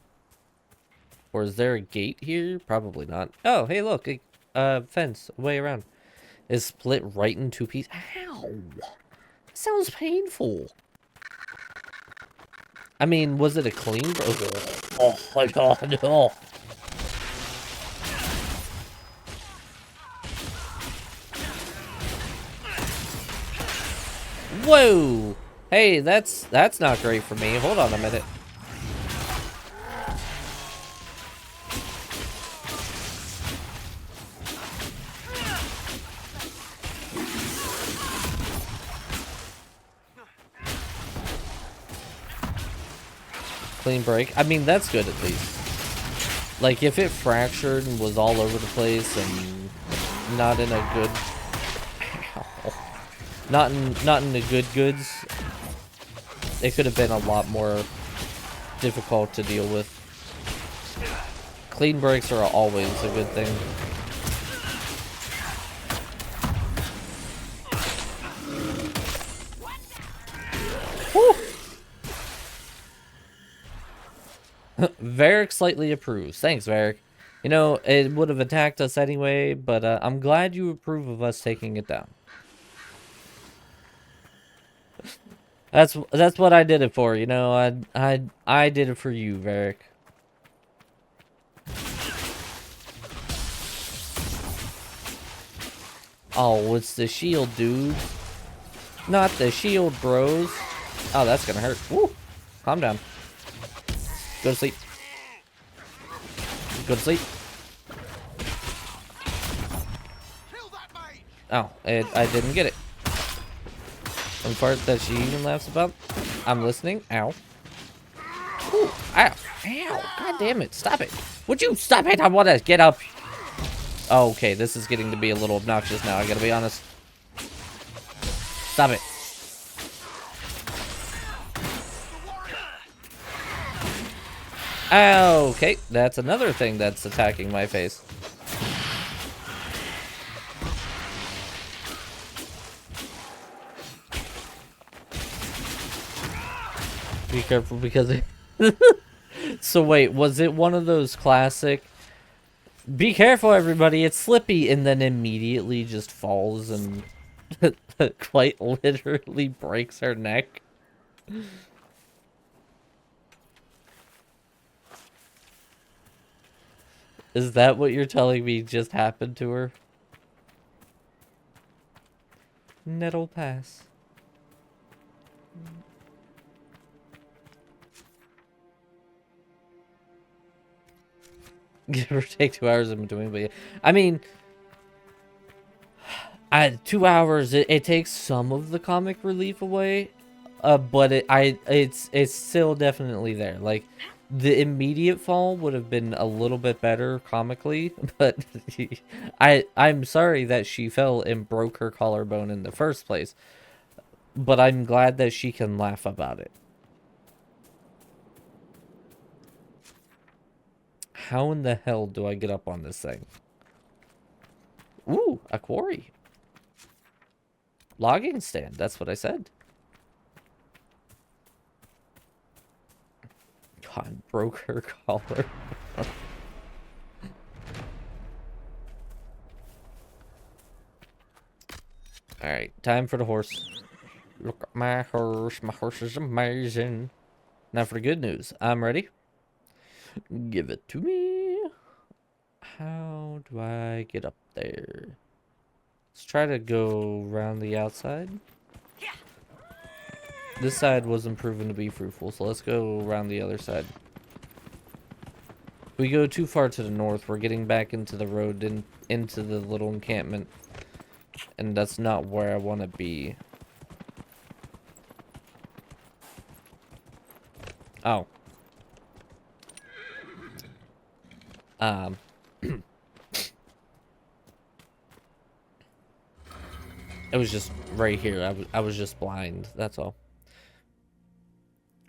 Or is there a gate here? Probably not. Oh, hey, look. A fence way around. Is split right in two pieces. Ow! Sounds painful. I mean, was it a clean... Oh my god, no. Whoa! Hey, that's not great for me. Hold on a minute. Clean break. I mean, that's good at least. Like, if it fractured and was all over the place and not in a good... Not in the good goods, it could have been a lot more difficult to deal with. Clean breaks are always a good thing. Woo! Varric slightly approves. Thanks, Varric. You know, it would have attacked us anyway, but I'm glad you approve of us taking it down. That's what I did it for, you know. I did it for you, Varric. Oh, it's the shield, dude. Not the shield, bros. Oh, that's gonna hurt. Woo! Calm down. Go to sleep. Go to sleep. Oh, I didn't get it. One part that she even laughs about. I'm listening. Ow. Ooh, ow. Ow. God damn it. Stop it. Would you stop it? I want to get up. Oh, okay, this is getting to be a little obnoxious now. I gotta be honest. Stop it. Okay, that's another thing that's attacking my face. Be careful because it... So wait, was it one of those classic... Be careful, everybody, it's slippy, and then immediately just falls and quite literally breaks her neck? Is that what you're telling me just happened to her? Nettle pass. Give or take 2 hours in between, but yeah. I mean, 2 hours, it takes some of the comic relief away, but it's still definitely there. Like, the immediate fall would have been a little bit better comically, but I'm sorry that she fell and broke her collarbone in the first place, but I'm glad that she can laugh about it. How in the hell do I get up on this thing? Ooh, a quarry. Logging stand, that's what I said. God, broke her collar. Alright, time for the horse. Look at my horse. My horse is amazing. Now for the good news. I'm ready. Give it to me. How do I get up there? Let's try to go around the outside. This side wasn't proven to be fruitful, so let's go around the other side. If we go too far to the north, we're getting back into the road and into the little encampment. And that's not where I want to be. Oh. It was just right here. I was just blind. That's all.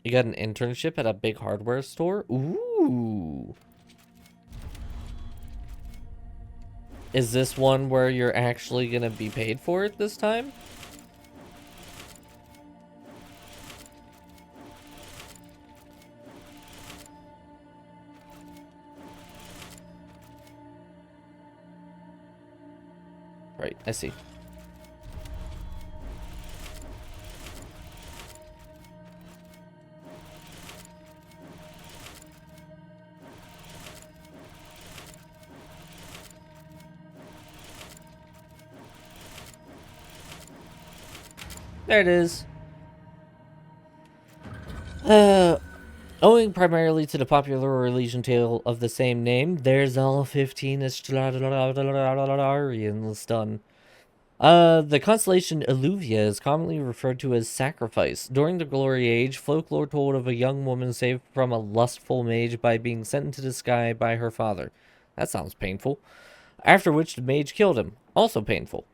You got an internship at a big hardware store? Ooh. Is this one where you're actually gonna be paid for it this time? Right, I see. There it is. Owing primarily to the popular Elysian tale of the same name, there's all 15 Astradarians done. The constellation Illuvia is commonly referred to as Sacrifice. During the Glory Age, folklore told of a young woman saved from a lustful mage by being sent into the sky by her father. That sounds painful. After which the mage killed him. Also painful.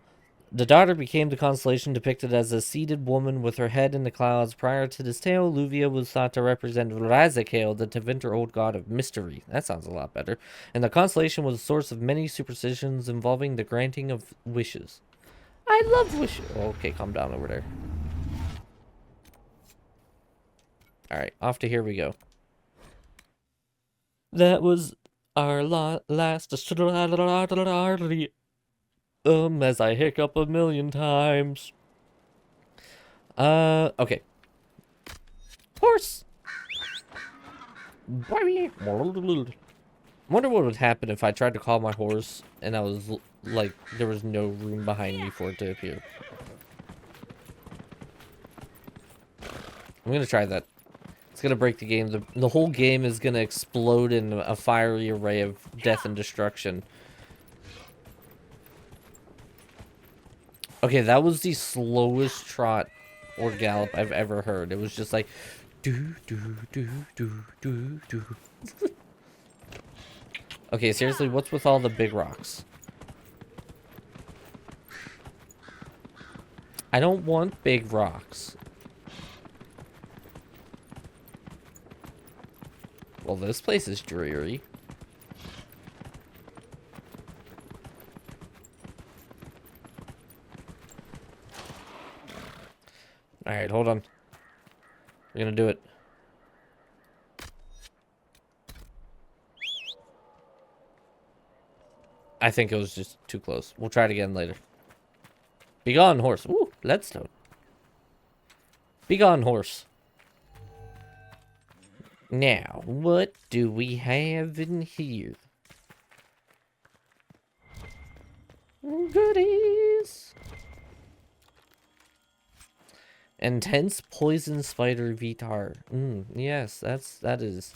The daughter became the constellation depicted as a seated woman with her head in the clouds. Prior to this tale, Luvia was thought to represent Razakael, the Tevinter old god of mystery. That sounds a lot better. And the constellation was a source of many superstitions involving the granting of wishes. I love wishes. Okay, calm down over there. Alright, off to here we go. That was our last as I hiccup a million times. Okay. Horse! Wonder what would happen if I tried to call my horse and I was, like, there was no room behind me for it to appear. I'm gonna try that. It's gonna break the game. The whole game is gonna explode in a fiery array of death and destruction. Okay, that was the slowest trot or gallop I've ever heard. It was just like do do do do do do. Okay, seriously, what's with all the big rocks? I don't want big rocks. Well, this place is dreary. Alright, hold on. We're gonna do it. I think it was just too close. We'll try it again later. Be gone, horse. Ooh, leadstone. Be gone, horse. Now, what do we have in here? Goodies. Intense poison spider Vitar. Yes, that is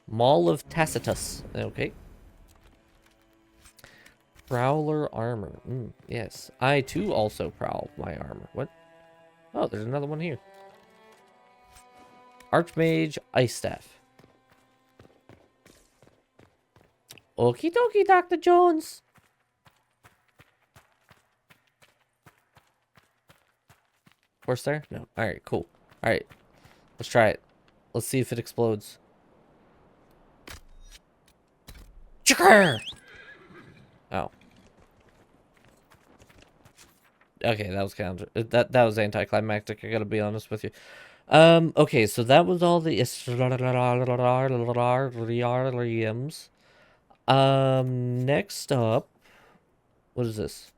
Maul of Tacitus. Okay. Prowler armor. Yes. I too also prowl my armor. What? Oh, there's another one here. Archmage Ice Staff. Okie dokie, Dr. Jones. Horse there? No. Alright, cool. Alright. Let's try it. Let's see if it explodes. Chikr! Oh. Okay, that was kind of that was anticlimactic, I gotta be honest with you. Okay, so that was all the Istrariums. Next up, what is this?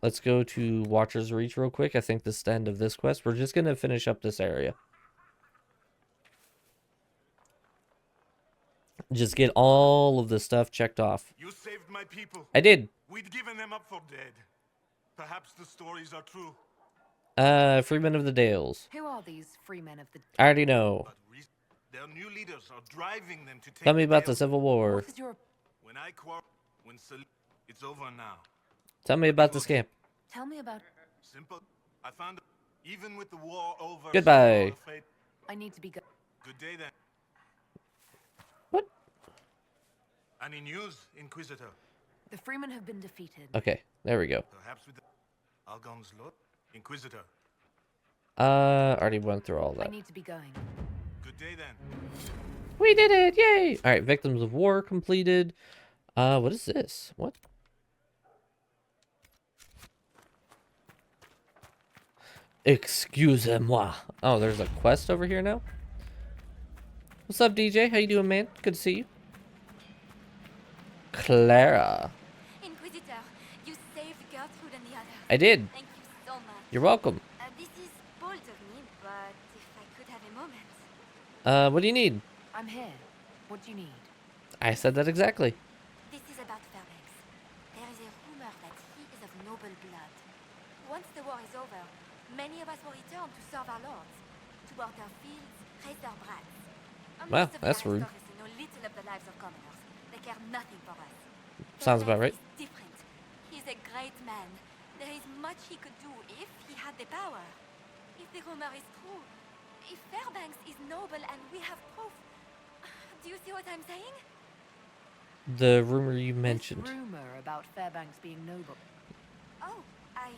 Let's go to Watcher's Reach real quick. I think this is the end of this quest. We're just gonna finish up this area. Just get all of the stuff checked off. You saved my people. I did. We'd given them up for dead. Perhaps the stories are true. Freeman of the Dales. Who are these free men of the... I already know. But their new leaders are driving them to take Tell me about the Dales. Civil War. What is your... When I quarrel, it's over now. Tell me about the scamp. Tell me about... Simple. I found even with the war over. Goodbye. some are afraid- I need to be... Good day then. What? Any news, Inquisitor? The freemen have been defeated. Okay, there we go. Perhaps with the Algon's Lord? Inquisitor. Already went through all I that. need to be going. Good day then. We did it! Yay! Alright, Victims of War completed. What is this? What? Excusez-moi. Oh, there's a quest over here now? What's up, DJ? How you doing, man? Good to see you. Clara. Inquisitor, you saved Gertrude and the others. I did. Thank you so much. You're welcome. This is bold of me, but if I could have a moment. What do you need? I'm here. What do you need? I said that exactly. This is about Fairbanks. There is a rumor that he is of noble blood. Once the war is over, many of us will return to serve our lords, to work their fields, raise their brats. Well, Most of that's the rude. aristocracy know little of the lives of commoners. They care nothing for us. Sounds about right. Fairbanks is different. He's a great man. There is much he could do if he had the power. If the rumor is true, if Fairbanks is noble and we have proof, do you see what I'm saying? The rumor you mentioned. This rumor about Fairbanks being noble. Oh, I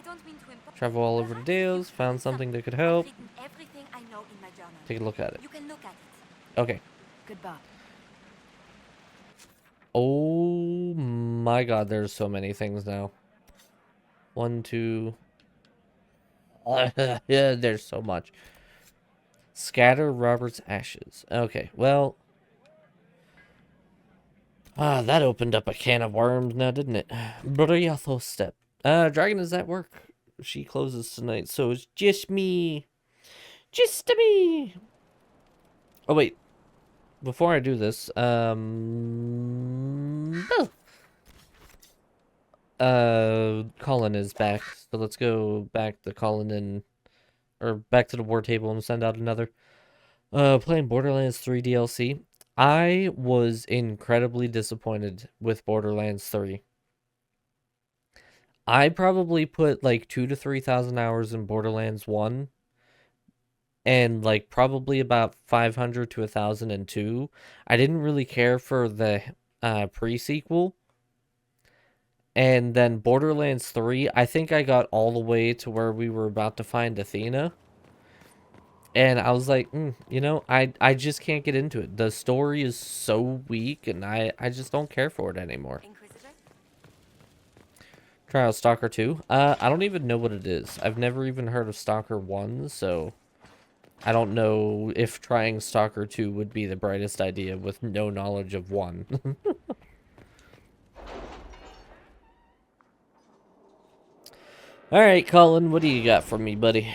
don't mean to impose. Travel all over the Perhaps Dales, you've found read something that could I've help. written everything I know in my journal. Take a look at it. You can look at it. Okay. Goodbye. Oh my god, there's so many things now. 1, 2. Yeah, there's so much. Scatter Robert's ashes. Okay, well. That opened up a can of worms now, didn't it? Briatho step. Dragon is at work. She closes tonight, so it's just me. Just me. Oh, wait. Before I do this, Colin is back, so let's go back to Colin and, or back to the war table and send out another. Playing Borderlands 3 DLC. I was incredibly disappointed with Borderlands 3. I probably put like 2,000 to 3,000 hours in Borderlands 1. And like probably about 500 to 1,002. I didn't really care for the pre-sequel. And then Borderlands 3, I think I got all the way to where we were about to find Athena. And I was like, you know, I just can't get into it. The story is so weak, and I just don't care for it anymore. Inquisitor? Try out Stalker 2. I don't even know what it is. I've never even heard of Stalker 1, so I don't know if trying Stalker 2 would be the brightest idea with no knowledge of 1. Alright, Colin, what do you got for me, buddy?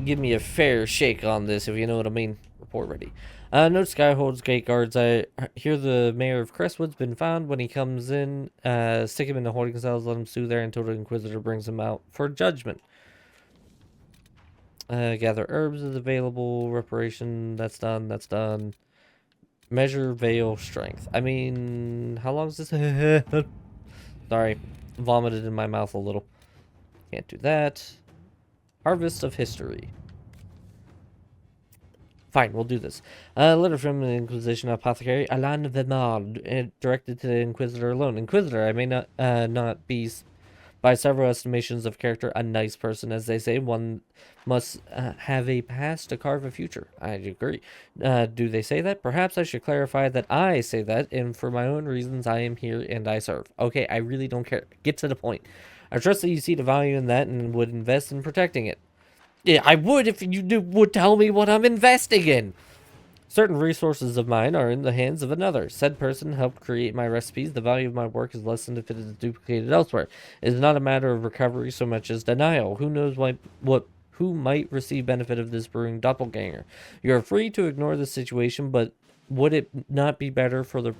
Give me a fair shake on this, if you know what I mean. Report ready. Note Skyhold's gate guards. I hear the mayor of Crestwood's been found. When he comes in, stick him in the holding cells, let him stew there until the Inquisitor brings him out for judgment. Gather herbs is available. Reparation, that's done, that's done. Measure veil strength. I mean, how long is this? Sorry, vomited in my mouth a little. Can't do that. Harvest of History. Fine, we'll do this. Letter from the Inquisition Apothecary, Alain Vimard, directed to the Inquisitor alone. Inquisitor, I may not be, by several estimations of character, a nice person, as they say. One must have a past to carve a future. I agree. Do they say that? Perhaps I should clarify that I say that, and for my own reasons, I am here and I serve. Okay, I really don't care. Get to the point. I trust that you see the value in that and would invest in protecting it. Yeah, I would if you would tell me what I'm investing in. Certain resources of mine are in the hands of another. Said person helped create my recipes. The value of my work is lessened if it is duplicated elsewhere. It is not a matter of recovery so much as denial. Who knows who might receive benefit of this brewing doppelganger? You are free to ignore the situation, but would it not be better for the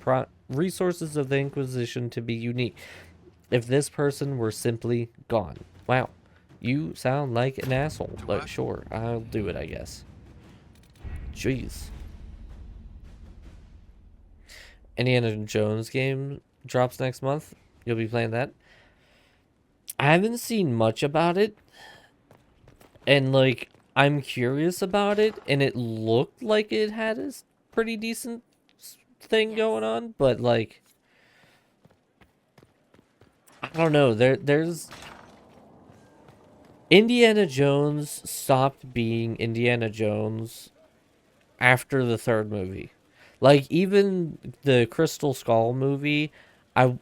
resources of the Inquisition to be unique? if this person were simply gone. Wow. You sound like an asshole, To but work? sure, I'll do it, I guess. Jeez. Indiana Jones game drops next month. You'll be playing that. I haven't seen much about it. And, like, I'm curious about it. And it looked like it had a pretty decent thing going on. But, like, I don't know. There's... Indiana Jones stopped being Indiana Jones after the third movie. Like, even the Crystal Skull movie, I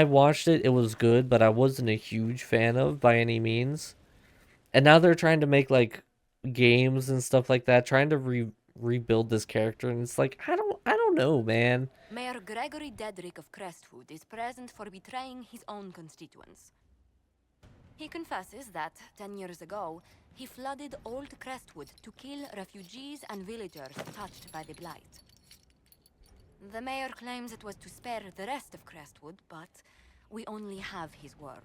watched it, it was good, but I wasn't a huge fan of by any means. And now they're trying to make like games and stuff like that, trying to rebuild this character, and it's like I don't know, man. Mayor Gregory Dedrick of Crestwood is present for betraying his own constituents. He confesses that, 10 years ago, he flooded Old Crestwood to kill refugees and villagers touched by the Blight. The mayor claims it was to spare the rest of Crestwood, but we only have his word.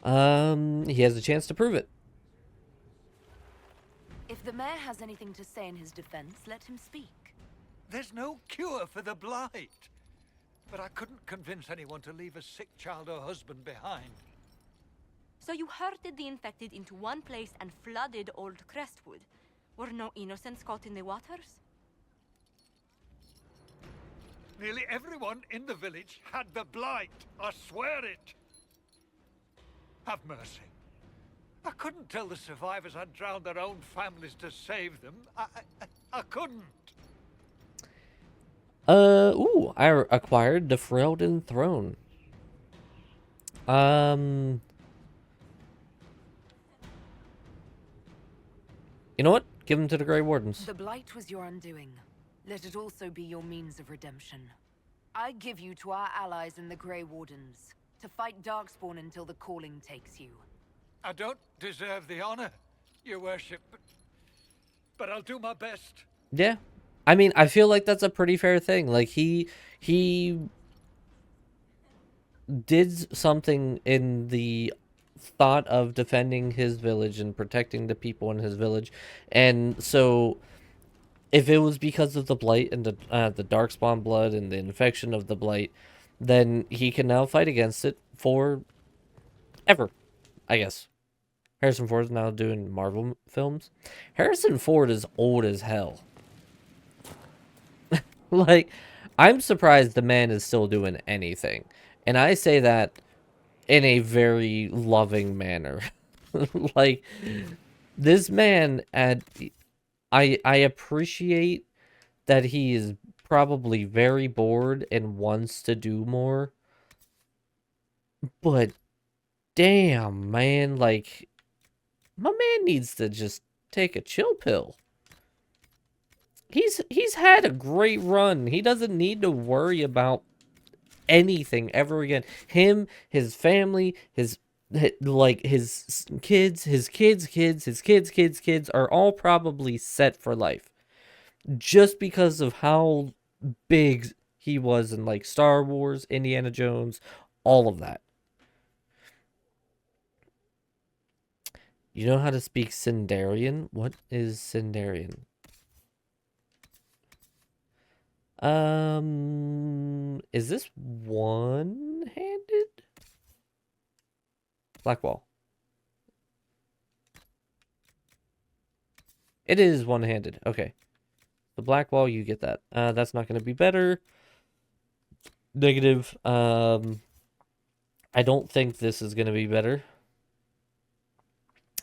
He has a chance to prove it. If the mayor has anything to say in his defense, let him speak. There's no cure for the blight. But I couldn't convince anyone to leave a sick child or husband behind. So you herded the infected into one place and flooded Old Crestwood. Were no innocents caught in the waters? Nearly everyone in the village had the blight. I swear it. Have mercy. I couldn't tell the survivors I'd drowned their own families to save them. I couldn't. Ooh, I acquired the Ferelden Throne. You know what? Give them to the Grey Wardens. The Blight was your undoing. Let it also be your means of redemption. I give you to our allies in the Grey Wardens, to fight Darkspawn until the calling takes you. I don't deserve the honor, your worship, but I'll do my best. Yeah. I mean, I feel like that's a pretty fair thing. Like, he did something in the thought of defending his village and protecting the people in his village. And so, if it was because of the Blight and the Darkspawn blood and the infection of the Blight, then he can now fight against it for ever, I guess. Harrison Ford is now doing Marvel films. Harrison Ford is old as hell. Like, I'm surprised the man is still doing anything. And I say that in a very loving manner. Like, this man, I appreciate that he is probably very bored and wants to do more. But, damn, man, like, my man needs to just take a chill pill. He's had a great run. He doesn't need to worry about anything ever again. Him, his family, his kids, his kids are all probably set for life. Just because of how big he was in like Star Wars, Indiana Jones, all of that. You know how to speak Sindarian? What is Sindarian? Is this one-handed? Blackwall. It is one-handed. Okay. The Blackwall, you get that. That's not going to be better. Negative. I don't think this is going to be better.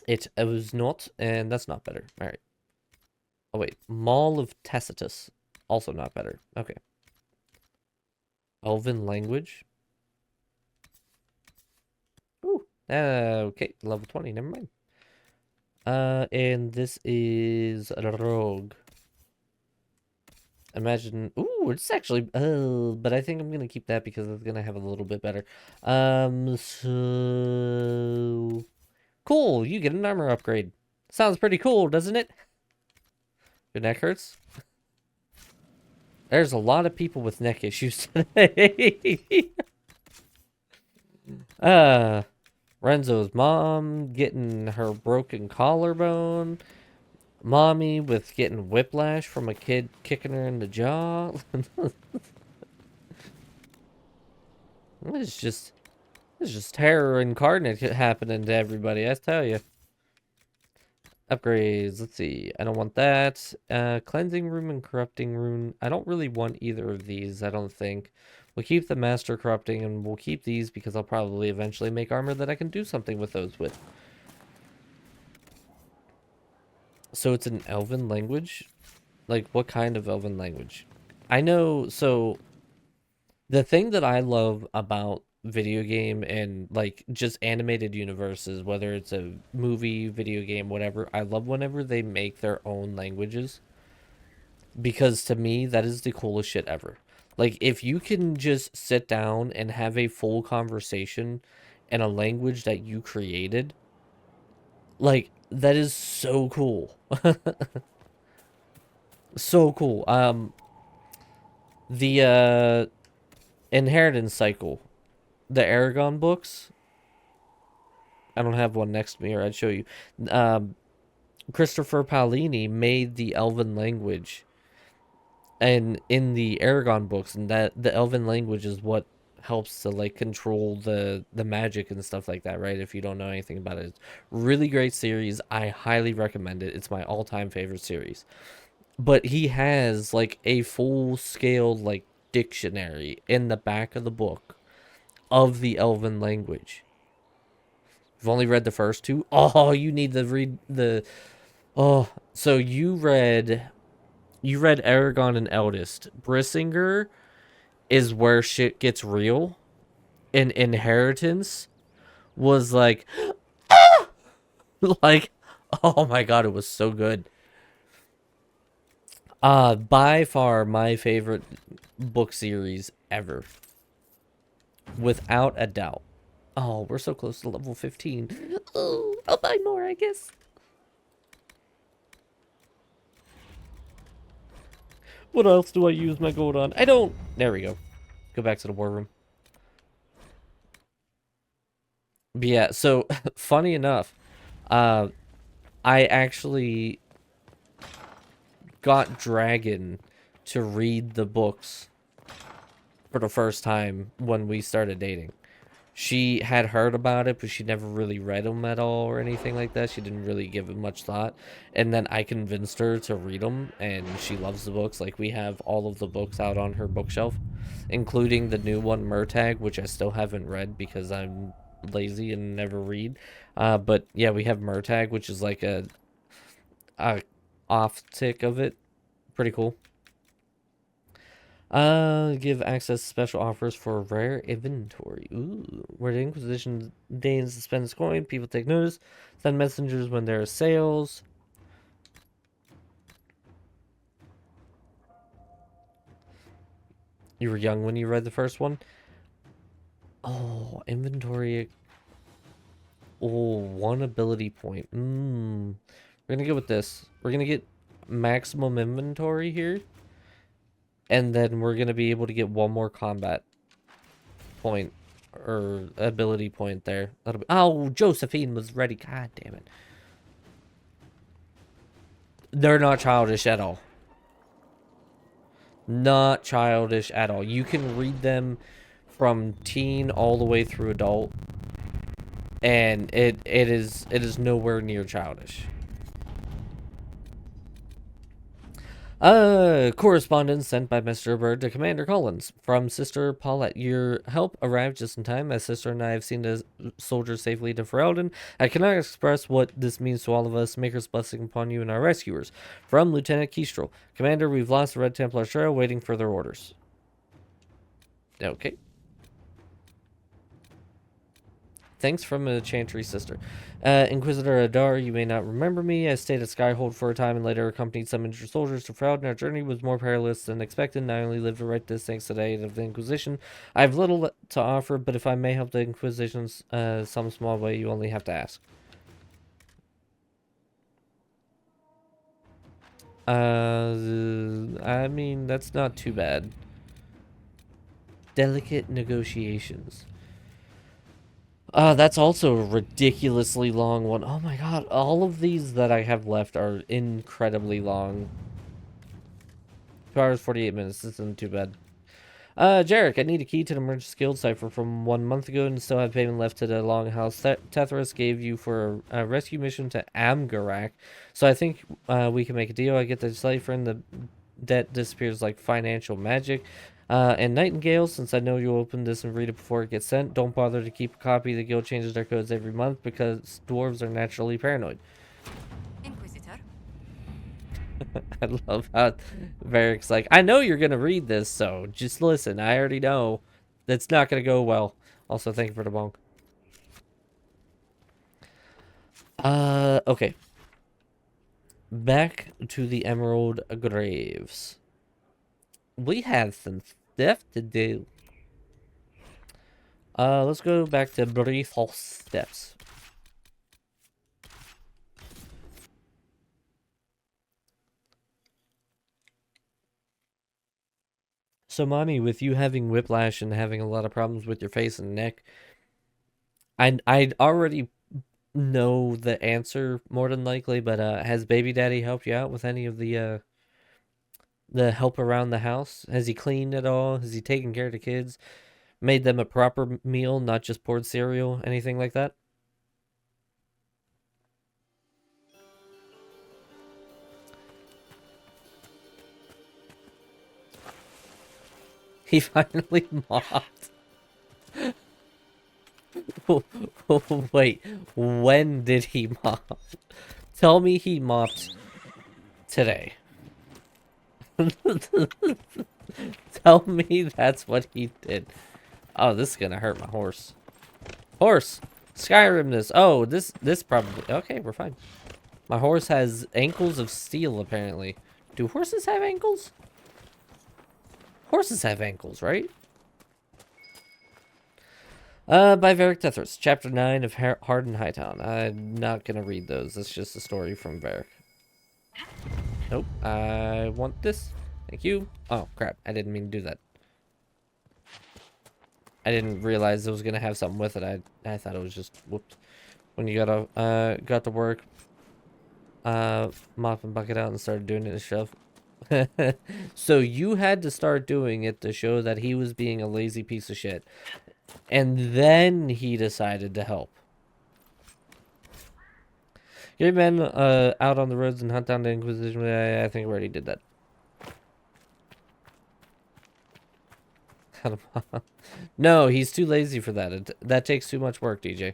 It was not, and that's not better. All right. Oh, wait. Maul of Tacitus. Also not better. Okay. Elven language. Ooh. Okay. Level 20. Never mind. And this is Rogue. Imagine. Ooh, it's actually. But I think I'm gonna keep that because it's gonna have a little bit better. So cool. You get an armor upgrade. Sounds pretty cool, doesn't it? Your neck hurts. There's a lot of people with neck issues today. Renzo's mom getting her broken collarbone. Mommy with getting whiplash from a kid kicking her in the jaw. It's just terror incarnate happening to everybody, I tell you. Upgrades, let's see. I don't want that. Cleansing room and corrupting room. I don't really want either of these, I don't think. We'll keep the master corrupting and we'll keep these because I'll probably eventually make armor that I can do something with those with. So it's an elven language? Like, what kind of elven language? I know, so the thing that I love about video game and like just animated universes, whether it's a movie, video game, whatever, I love whenever they make their own languages, because to me that is the coolest shit ever. Like if you can just sit down and have a full conversation in a language that you created, like that is so cool. So cool. The inheritance cycle, the Aragon books. I don't have one next to me, or I'd show you. Christopher Paolini made the Elven language, and in the Aragon books, and that the Elven language is what helps to like control the magic and stuff like that, right? If you don't know anything about it, it's really great series. I highly recommend it. It's my all-time favorite series. But he has like a full-scale like dictionary in the back of the book of the Elven language. You've only read the first two. Oh, you need to read the. Oh, so you read Aragon and Eldest. Brissinger is where shit gets real. And Inheritance was like, like, oh my god, it was so good. By far my favorite book series ever. Without a doubt. Oh, we're so close to level 15. Oh, I'll buy more, I guess. What else do I use my gold on? I don't... There we go. Go back to the war room. But yeah, so, funny enough, I actually got Dragon to read the books for the first time when we started dating. She had heard about it, but she never really read them at all or anything like that. She didn't really give it much thought. And then I convinced her to read them, and she loves the books. Like, we have all of the books out on her bookshelf, including the new one, Murtagh, which I still haven't read because I'm lazy and never read. But yeah, we have Murtagh, which is like a off tick of it. Pretty cool. Give access to special offers for rare inventory. Ooh, where the Inquisition deigns to spend its coin, people take notice. Send messengers when there are sales. You were young when you read the first one? Oh, inventory. Oh, one ability point. We're gonna go with this. We're gonna get maximum inventory here. And then we're going to be able to get one more combat point or ability point there. That'll be... Oh, Josephine was ready. God damn it. They're not childish at all. Not childish at all. You can read them from teen all the way through adult. And it is nowhere near childish. Correspondence sent by Mr. Bird to Commander Collins from Sister Paulette. Your help arrived just in time, as Sister and I have seen the soldiers safely to Ferelden. I cannot express what this means to all of us. Maker's blessing upon you and our rescuers. From Lieutenant Kestrel. Commander, we've lost the Red Templar trail, waiting for their orders. Okay. Thanks from a Chantry sister. Inquisitor Adar, you may not remember me. I stayed at Skyhold for a time and later accompanied some injured soldiers to Ferelden. Our journey was more perilous than expected, and I only lived to write this thanks to the aid of the Inquisition. I have little to offer, but if I may help the Inquisition some small way, you only have to ask. I mean, that's not too bad. Delicate negotiations. That's also a ridiculously long one. Oh my god, all of these that I have left are incredibly long. 2 hours, 48 minutes. This isn't too bad. Jarek, I need a key to the merchant's guild cipher from 1 month ago and still have payment left to the longhouse Tethras gave you for a rescue mission to Amgarak. So I think we can make a deal. I get the cipher and the debt disappears like financial magic. And Nightingale, since I know you'll open this and read it before it gets sent, don't bother to keep a copy. The guild changes their codes every month because dwarves are naturally paranoid. Inquisitor? I love how Varric's like, I know you're going to read this, so just listen. I already know that's not going to go well. Also, thank you for the bonk. Okay. Back to the Emerald Graves. We have some stuff to do. Let's go back to Brief Steps. So, Mommy, with you having whiplash and having a lot of problems with your face and neck, I'd already know the answer more than likely, but has Baby Daddy helped you out with any of the help around the house? Has he cleaned at all? Has he taken care of the kids? Made them a proper meal, not just poured cereal? Anything like that? He finally mopped. Wait, when did he mop? Tell me he mopped today. Tell me that's what he did. Oh, this is gonna hurt my horse. Horse! Skyrim this. Oh, this probably... Okay, we're fine. My horse has ankles of steel, apparently. Do horses have ankles? Horses have ankles, right? By Varric Tethras, Chapter 9 of Hardened Hightown. I'm not gonna read those. That's just a story from Varric. Nope. I want this. Thank you. Oh, crap. I didn't mean to do that. I didn't realize it was gonna have something with it. I thought it was just whooped. When you got to work, mop and bucket out and started doing it and stuff. So you had to start doing it to show that he was being a lazy piece of shit. And then he decided to help. Get men out on the roads and hunt down the Inquisition. I think we already did that. No, he's too lazy for that. That takes too much work, DJ.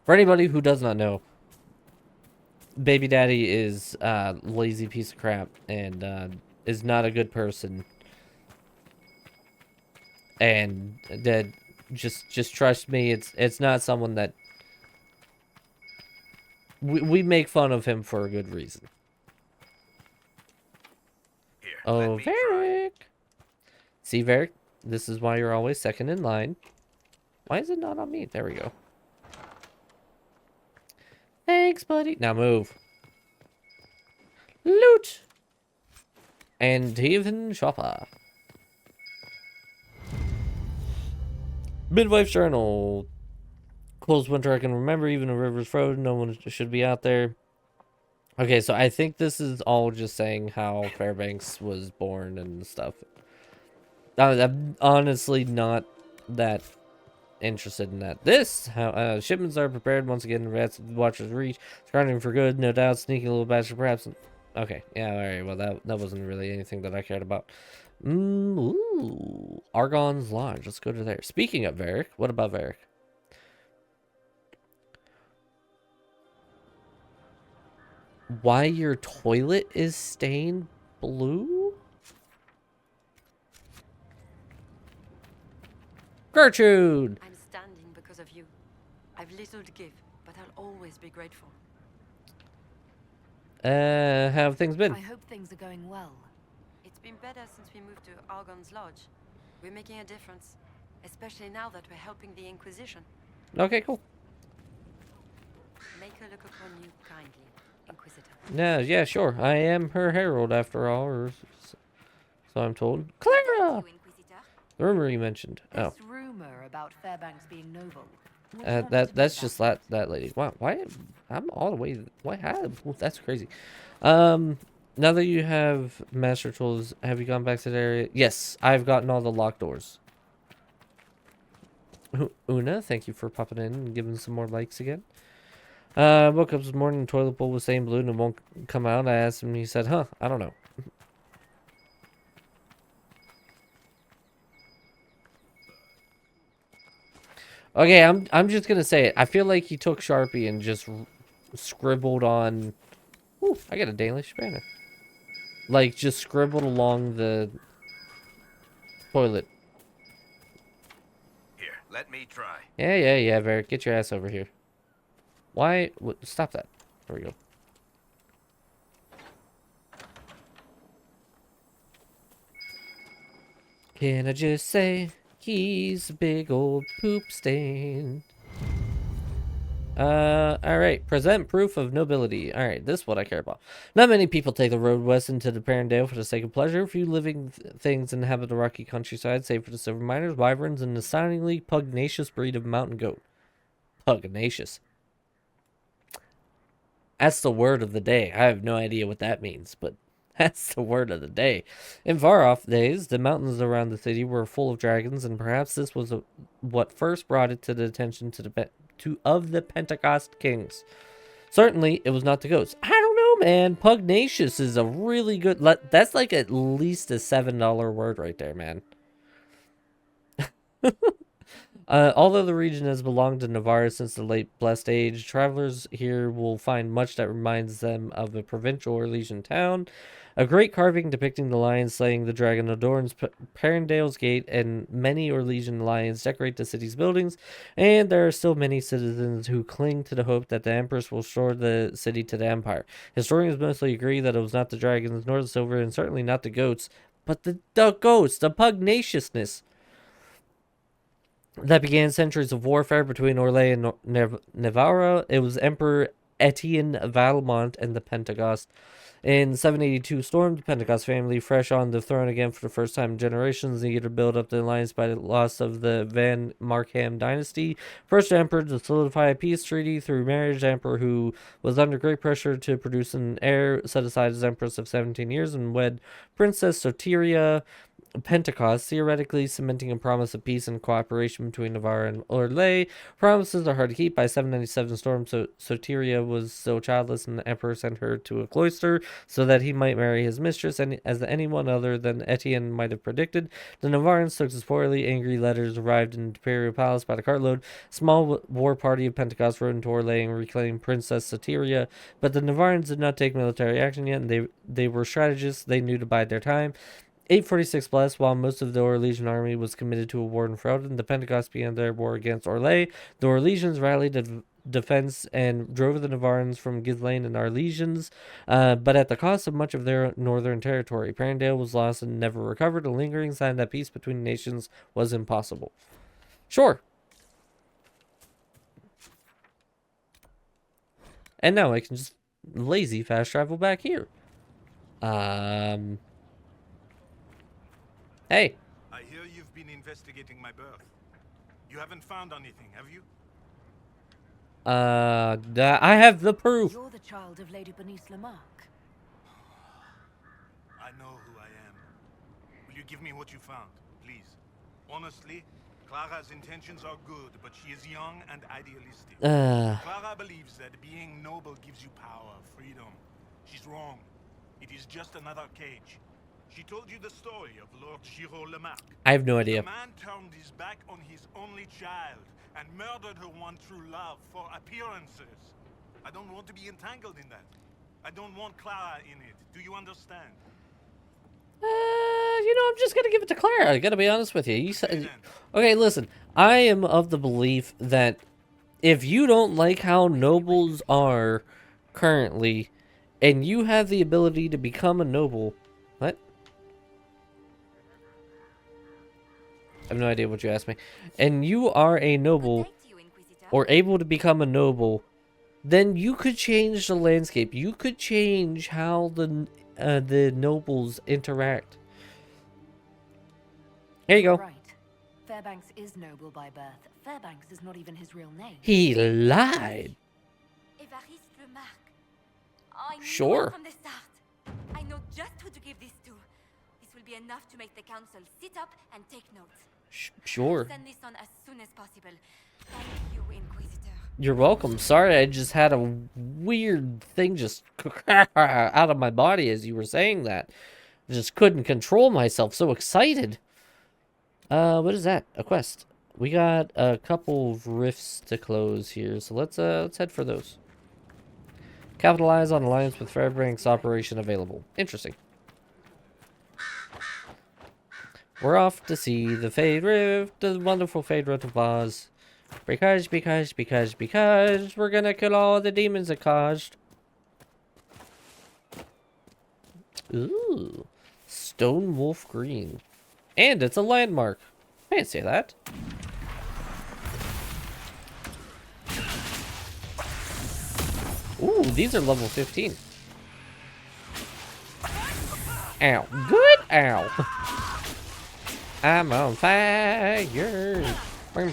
For anybody who does not know, Baby Daddy is a lazy piece of crap and is not a good person. And that just trust me, it's not someone that we make fun of him for a good reason. Here, Oh, let me try. Varric. See, Varric, this is why you're always second in line. Why is it not on me? There we go. Thanks, buddy. Now move. Loot. And even shopper. Midwife's journal. Coldest winter I can remember, even a river's frozen. No one should be out there. Okay, so I think this is all just saying how Fairbanks was born and stuff. I'm honestly not that interested in that. This, how shipments are prepared once again. Rats watchers reach, scrounging for good, no doubt. Sneaky little bastard, perhaps. Okay, yeah, all right. Well, that wasn't really anything that I cared about. Ooh, Argon's Lodge. Let's go to there. Speaking of Varric, what about Varric? Why your toilet is stained blue? Gertrude! I'm standing because of you. I've little to give, but I'll always be grateful. How have things been? I hope things are going well. It's been better since we moved to Argon's Lodge. We're making a difference, especially now that we're helping the Inquisition. Okay, cool. Make her look upon you kindly, Inquisitor. Yeah, sure. I am her herald after all, or so I'm told. Clara! You, Inquisitor. The rumor you mentioned. This Oh. rumor about Fairbanks being noble. That's just that lady. Wow, why? I'm all the way. Why? That's crazy. Now that you have master tools, have you gone back to the area? Yes, I've gotten all the locked doors. Una, thank you for popping in and giving some more likes again. Woke up this morning, the toilet bowl was saying blue and it won't come out. I asked him, he said, huh, I don't know. Okay, I'm just gonna say it. I feel like he took Sharpie and just scribbled on. Ooh, I got a Danish banner. Like just scribbled along the toilet. Here, let me try. Yeah, Varric, get your ass over here. Why? Stop that. There we go. Can I just say he's a big old poop stain? Alright. Present proof of nobility. Alright, this is what I care about. Not many people take the road west into the Parendale for the sake of pleasure. Few living things inhabit the rocky countryside, save for the silver miners, wyverns, and an astoundingly pugnacious breed of mountain goat. Pugnacious. That's the word of the day. I have no idea what that means, but that's the word of the day. In far-off days, the mountains around the city were full of dragons, and perhaps this was what first brought it to the attention of the Pentecost kings. Certainly, it was not the goats. I don't know, man. Pugnacious is a really good... That's like at least a $7 word right there, man. Although the region has belonged to Navarre since the late Blessed Age, travelers here will find much that reminds them of a provincial Orlesian town. A great carving depicting the lion slaying the dragon adorns Parendale's gate, and many Orlesian lions decorate the city's buildings, and there are still many citizens who cling to the hope that the Empress will restore the city to the Empire. Historians mostly agree that it was not the dragons, nor the silver, and certainly not the goats, but the goats, the pugnaciousness that began centuries of warfare between Orlais and Navarra. It was Emperor Etienne Valmont and the Pentecost. In 782 storm, the Pentecost family, fresh on the throne again for the first time in generations, needed to build up the alliance by the loss of the Van Markham dynasty. First emperor to solidify a peace treaty through marriage. The emperor, who was under great pressure to produce an heir, set aside his empress of 17 years and wed Princess Soteria. Pentecost, theoretically cementing a promise of peace and cooperation between Navarre and Orlais. Promises are hard to keep. By 797 storm, Soteria was still childless, and the emperor sent her to a cloister so that he might marry his mistress, and as anyone other than Etienne might have predicted. The Navarrans took this poorly. Angry letters arrived in the imperial palace by the cartload. Small war party of Pentecost rode into Orlais and reclaimed Princess Soteria, but the Navarrans did not take military action yet, and they were strategists. They knew to bide their time. 846 plus, while most of the Orlesian army was committed to a war in Freldon, the Pentecost began their war against Orlais. The Orlesians rallied to defense and drove the Navarrans from Ghislaine and Arlesians, but at the cost of much of their northern territory. Parendale was lost and never recovered, a lingering sign that peace between nations was impossible. Sure. And now I can just lazy fast travel back here. Hey. I hear you've been investigating my birth. You haven't found anything, have you? I have the proof. You're the child of Lady Bernice Lamarck. I know who I am. Will you give me what you found, please? Honestly, Clara's intentions are good, but she is young and idealistic. Clara believes that being noble gives you power, freedom. She's wrong. It is just another cage. She told you the story of Lord Giraud Lamarck. I have no idea. The man turned his back on his only child and murdered her one true love for appearances. I don't want to be entangled in that. I don't want Clara in it. Do you understand? I'm just gonna give it to Clara. I gotta be honest with you. You said, okay, listen. I am of the belief that if you don't like how nobles are currently, and you have the ability to become a noble, what? I have no idea what you asked me. And you are a noble, or able to become a noble, then you could change the landscape. You could change how the nobles interact. Here you go. Right. Fairbanks is noble by birth. Fairbanks is not even his real name. He lied. Évariste Remarque. I knew Sure. it from the start. I know just who to give this to. This will be enough to make the council sit up and take notes. Sure. Send this on as soon as possible. Thank you, Inquisitor. You're welcome. Sorry, I just had a weird thing just out of my body as you were saying that. I just couldn't control myself. So excited. What is that? A quest. We got a couple of rifts to close here, so let's head for those. Capitalize on alliance with Fairbanks operation available. Interesting. We're off to see the Fade Rift, the wonderful Fade Rift of Oz. Because we're gonna kill all the demons that caused. Ooh. Stone Wolf Green. And it's a landmark. I didn't say that. Ooh, these are level 15. Ow. Good. Ow. I'm on fire. Where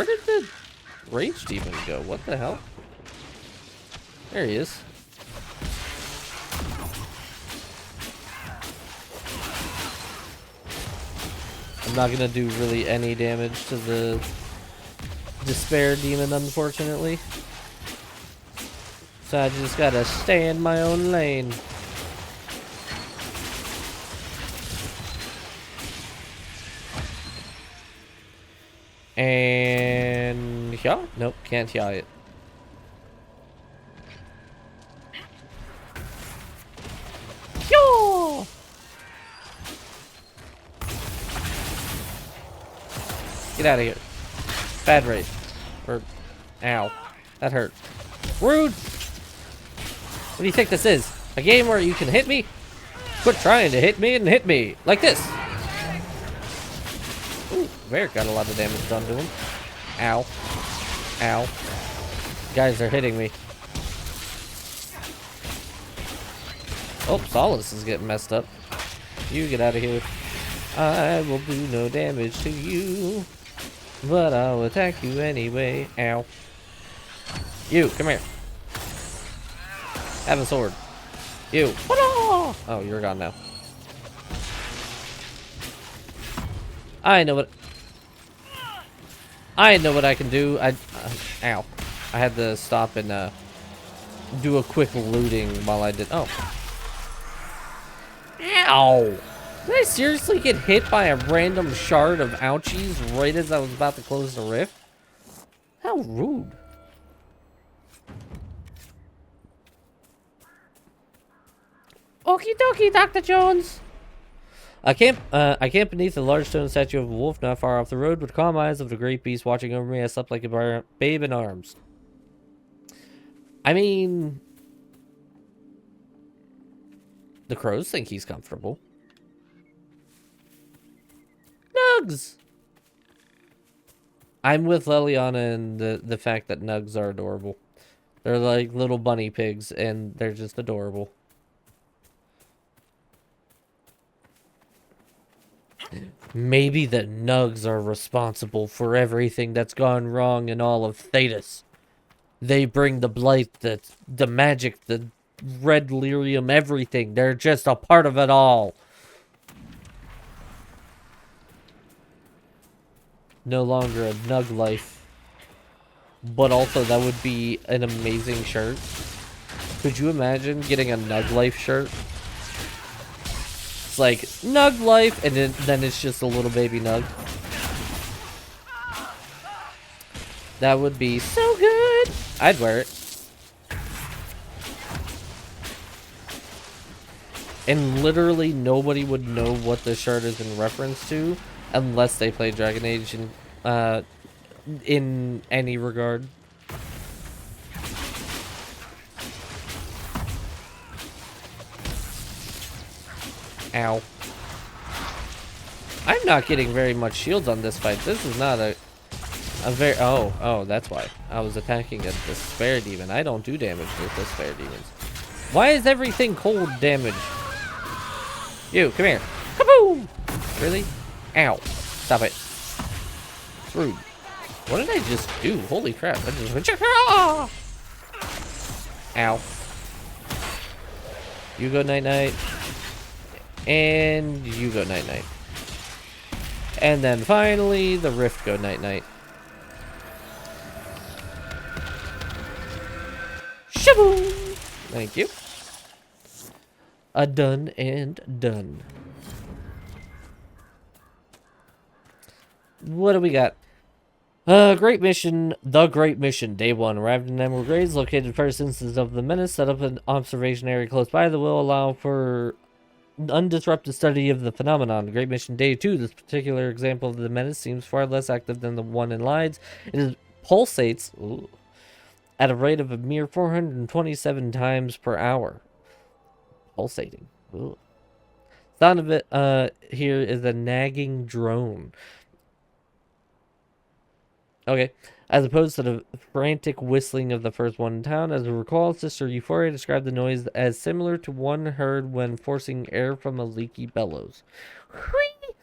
did the rage demon go? What the hell? There he is. I'm not gonna do really any damage to the despair demon, unfortunately. So I just gotta stay in my own lane. And yeah, nope, can't yeah it. Yo! Get out of here. Bad rate. Or ow. That hurt. Rude! What do you think this is? A game where you can hit me? Quit trying to hit me and hit me. Like this. Ooh, Bear got a lot of damage done to him. Ow. Ow. Guys are hitting me. Oh, Solace is getting messed up. You get out of here. I will do no damage to you, but I'll attack you anyway. Ow. You, come here. Have a sword. You. Oh, you're gone now. I know what I can do. Ow. I had to stop and do a quick looting while I did. Oh. Ow. Did I seriously get hit by a random shard of ouchies right as I was about to close the rift? How rude. Okie dokie, Dr. Jones. I camp beneath a large stone statue of a wolf not far off the road with calm eyes of the great beast watching over me. I slept like a babe in arms. I mean, the crows think he's comfortable. Nugs! I'm with Leliana and the fact that Nugs are adorable. They're like little bunny pigs, and they're just adorable. Maybe the Nugs are responsible for everything that's gone wrong in all of Thetis. They bring the blight, the magic, the red lyrium, everything. They're just a part of it all. No longer a Nug life. But also, that would be an amazing shirt. Could you imagine getting a Nug life shirt? It's like, Nug life, and then it's just a little baby Nug. That would be so good! I'd wear it. And literally nobody would know what the shirt is in reference to unless they play Dragon Age in any regard. Ow. I'm not getting very much shields on this fight. This is not a very... Oh, that's why. I was attacking a despair demon. I don't do damage with despair demons. Why is everything cold damage? You, come here. Kaboom! Really? Ow. Stop it. It's rude. What did I just do? Holy crap. I just... Ow. You go night-night. And you go night-night. And then finally, the Rift go night-night. Shaboom! Thank you. Done and done. What do we got? Great Mission. The Great Mission. Day 1. Arrived in Emerald Graves, located first instance of the menace. Set up an observation area close by that will allow for undisrupted study of the phenomenon. Great Mission Day 2. This particular example of the menace seems far less active than the one in Lides. It pulsates at a rate of a mere 427 times per hour. Pulsating. Ooh. Sound of it here is a nagging drone. Okay. As opposed to the frantic whistling of the first one in town. As I recall, Sister Euphoria described the noise as similar to one heard when forcing air from a leaky bellows. Whee!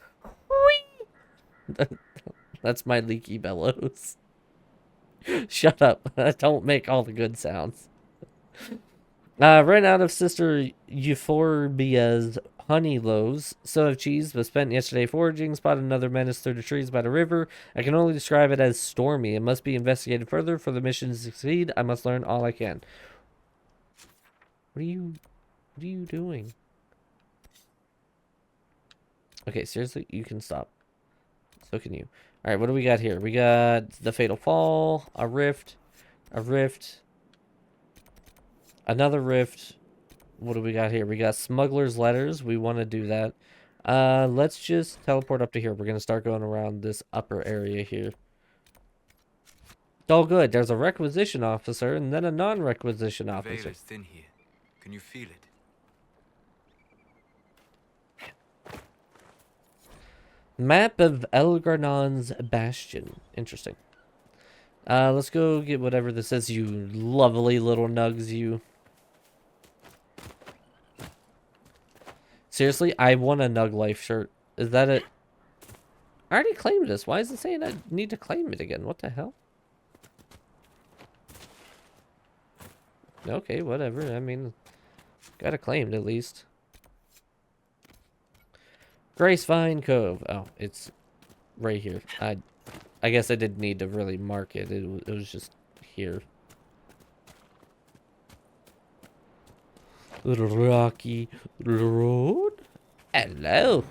Whee! That's my leaky bellows. Shut up. Don't make all the good sounds. Ran out of Sister Euphorbia's honey loaves. So have cheese, but spent yesterday foraging. Spotted another menace through the trees by the river. I can only describe it as stormy. It must be investigated further for the mission to succeed. I must learn all I can. What are you doing? Okay, seriously, you can stop. So can you. Alright, what do we got here? We got the Fatal Fall, a rift, another rift. What do we got here? We got Smuggler's Letters. We want to do that. Let's just teleport up to here. We're going to start going around this upper area here. Oh, good. There's a requisition officer and then a non-requisition officer. Veil is thin here. Can you feel it? Map of Elgarnon's Bastion. Interesting. Let's go get whatever this is, you lovely little nugs, you. Seriously, I want a Nug Life shirt. Is that it? I already claimed this. Why is it saying I need to claim it again? What the hell? Okay, whatever. I mean, got it claimed at least. Gracevine Cove. Oh, it's right here. I guess I didn't need to really mark it. It was just here. Little rocky road. Hello.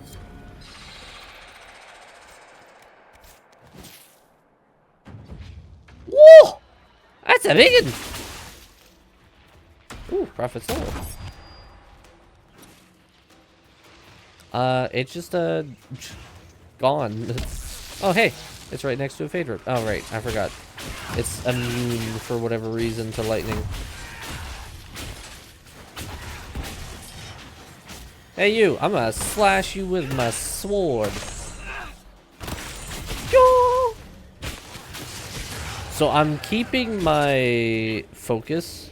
Whoa! That's a big one. Ooh, Prophet Soul. It's just gone. Oh hey, it's right next to a Fade Rip. Oh right, I forgot. It's immune for whatever reason to lightning. Hey you, I'm gonna slash you with my sword. Yo! So I'm keeping my focus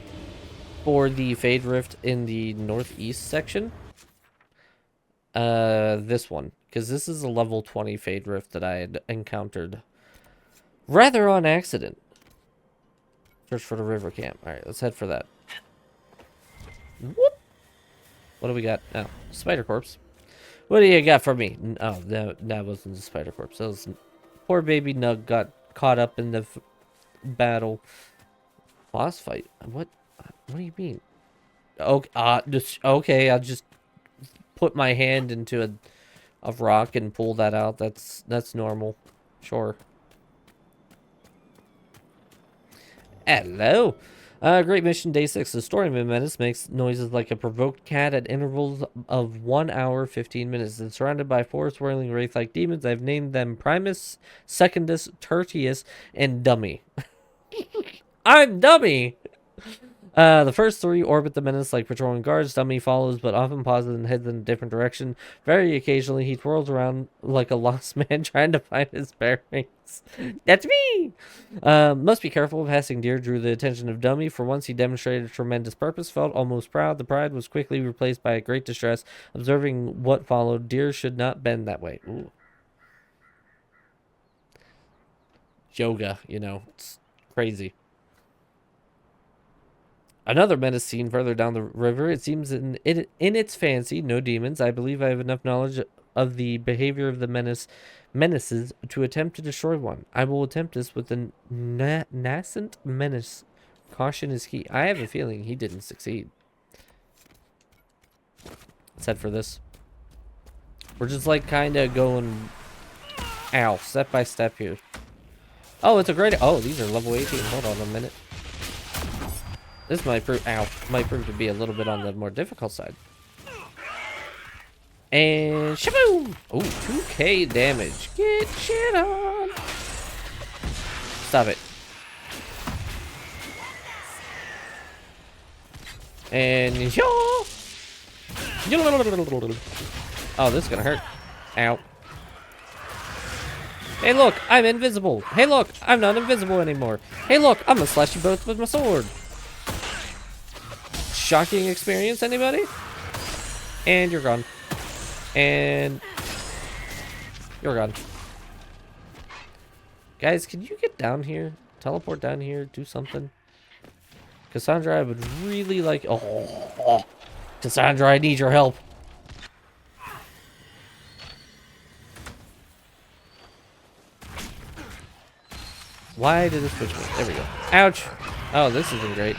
for the Fade Rift in the northeast section. This one. Because this is a level 20 Fade Rift that I had encountered rather on accident. Search for the river camp. Alright, let's head for that. Whoop! What do we got? Oh, Spider Corpse. What do you got for me? Oh, that wasn't the Spider Corpse. That was... Poor baby Nug got caught up in the battle. Boss fight? What do you mean? Okay, okay, I'll just put my hand into a rock and pull that out. That's normal. Sure. Hello. Great Mission Day 6. The story of Menace makes noises like a provoked cat at intervals of 1 hour, 15 minutes. It's surrounded by 4 swirling wraith-like demons. I've named them Primus, Secundus, Tertius, and Dummy. I'm Dummy! The first three orbit the menace like patrolling guards. Dummy follows, but often pauses and heads in a different direction. Very occasionally, he twirls around like a lost man trying to find his bearings. That's me! Must be careful. Passing deer drew the attention of Dummy. For once, he demonstrated a tremendous purpose, felt almost proud. The pride was quickly replaced by a great distress. Observing what followed, deer should not bend that way. Ooh. Yoga, you know, it's crazy. Another menace seen further down the river. It seems in its fancy, no demons. I believe I have enough knowledge of the behavior of the menaces to attempt to destroy one. I will attempt this with a nascent menace. Caution is key. I have a feeling he didn't succeed. Let's head for this. We're just like kind of going, ow, step by step here. Oh, it's a great. Oh, these are level 18. Hold on a minute. This might prove, might prove to be a little bit on the more difficult side. And shaboom! Oh, 2k damage. Get shit on. Stop it. And oh, this is gonna hurt. Ow. Hey look, I'm invisible. Hey look, I'm not invisible anymore. Hey look, I'm gonna slash you both with my sword. Shocking experience, anybody? And you're gone. And you're gone. Guys, can you get down here? Teleport down here, do something. Cassandra, I would really like... Oh, Cassandra, I need your help. Why did it switch me? There we go. Ouch. Oh, this isn't great.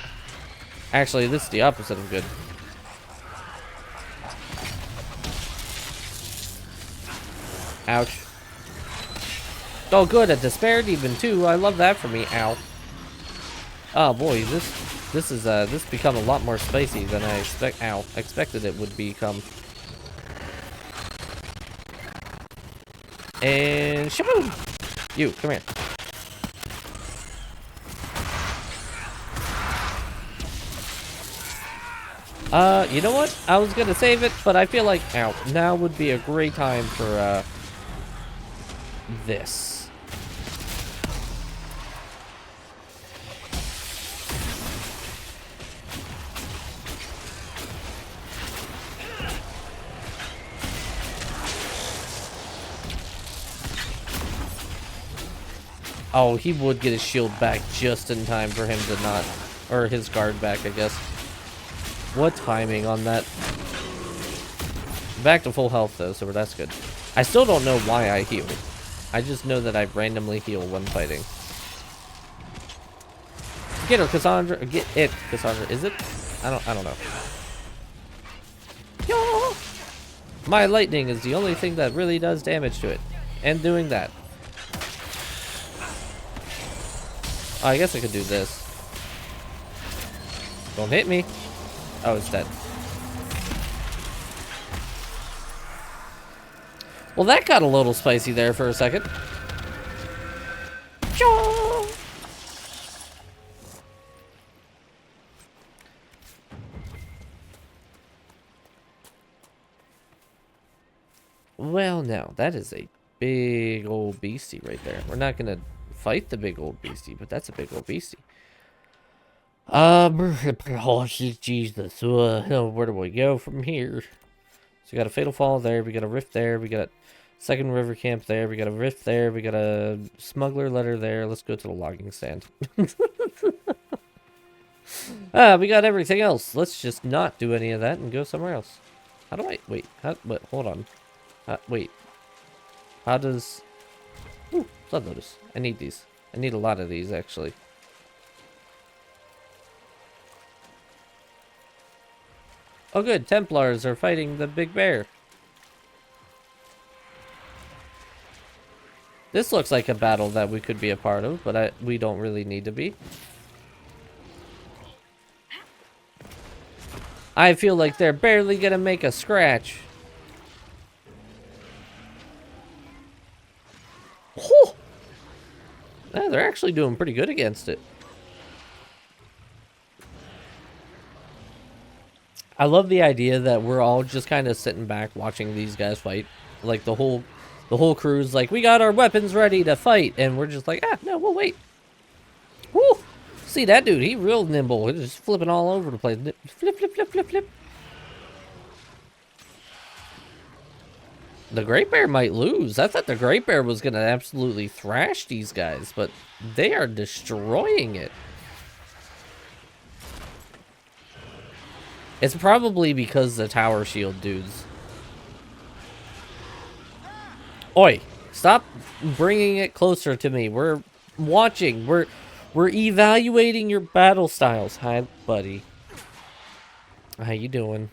Actually, this is the opposite of good. Ouch. Oh, good. A despair demon too. I love that for me. Ow. Oh boy, this become a lot more spicy than I expected it would become. And shaboom! You, come here. You know what? I was gonna save it, but I feel like, now would be a great time for, this. Oh, he would get his shield back just in time for him to not, or his guard back, I guess. What timing on that? Back to full health though, so that's good. I still don't know why I heal. I just know that I randomly heal when fighting. Get her, Cassandra. Get it, Cassandra. Is it? I don't know. Yo! My lightning is the only thing that really does damage to it. And doing that. Oh, I guess I could do this. Don't hit me. Oh, it's dead. Well, that got a little spicy there for a second. Well, now, that is a big old beastie right there. We're not going to fight the big old beastie, but that's a big old beastie. Oh, Jesus. Where do we go from here? So we got a Fatal Fall there. We got a Rift there. We got Second River Camp there. We got a Rift there. We got a Smuggler Letter there. Let's go to the logging stand. We got everything else. Let's just not do any of that and go somewhere else. How do I... Wait. Wait, hold on. Wait. How does... Ooh, Blood Lotus. I need these. I need a lot of these, actually. Oh good, Templars are fighting the big bear. This looks like a battle that we could be a part of, but we don't really need to be. I feel like they're barely gonna make a scratch. Whew. Yeah, they're actually doing pretty good against it. I love the idea that we're all just kind of sitting back watching these guys fight. Like the whole crew's like, we got our weapons ready to fight, and we're just like, no, we'll wait. Woo! See that dude? He real nimble. He's just flipping all over the place. Flip, flip, flip, flip, flip. The Great Bear might lose. I thought the Great Bear was gonna absolutely thrash these guys, but they are destroying it. It's probably because the tower shield dudes. Oi, stop bringing it closer to me. We're watching. We're evaluating your battle styles. Hi, buddy. How you doing?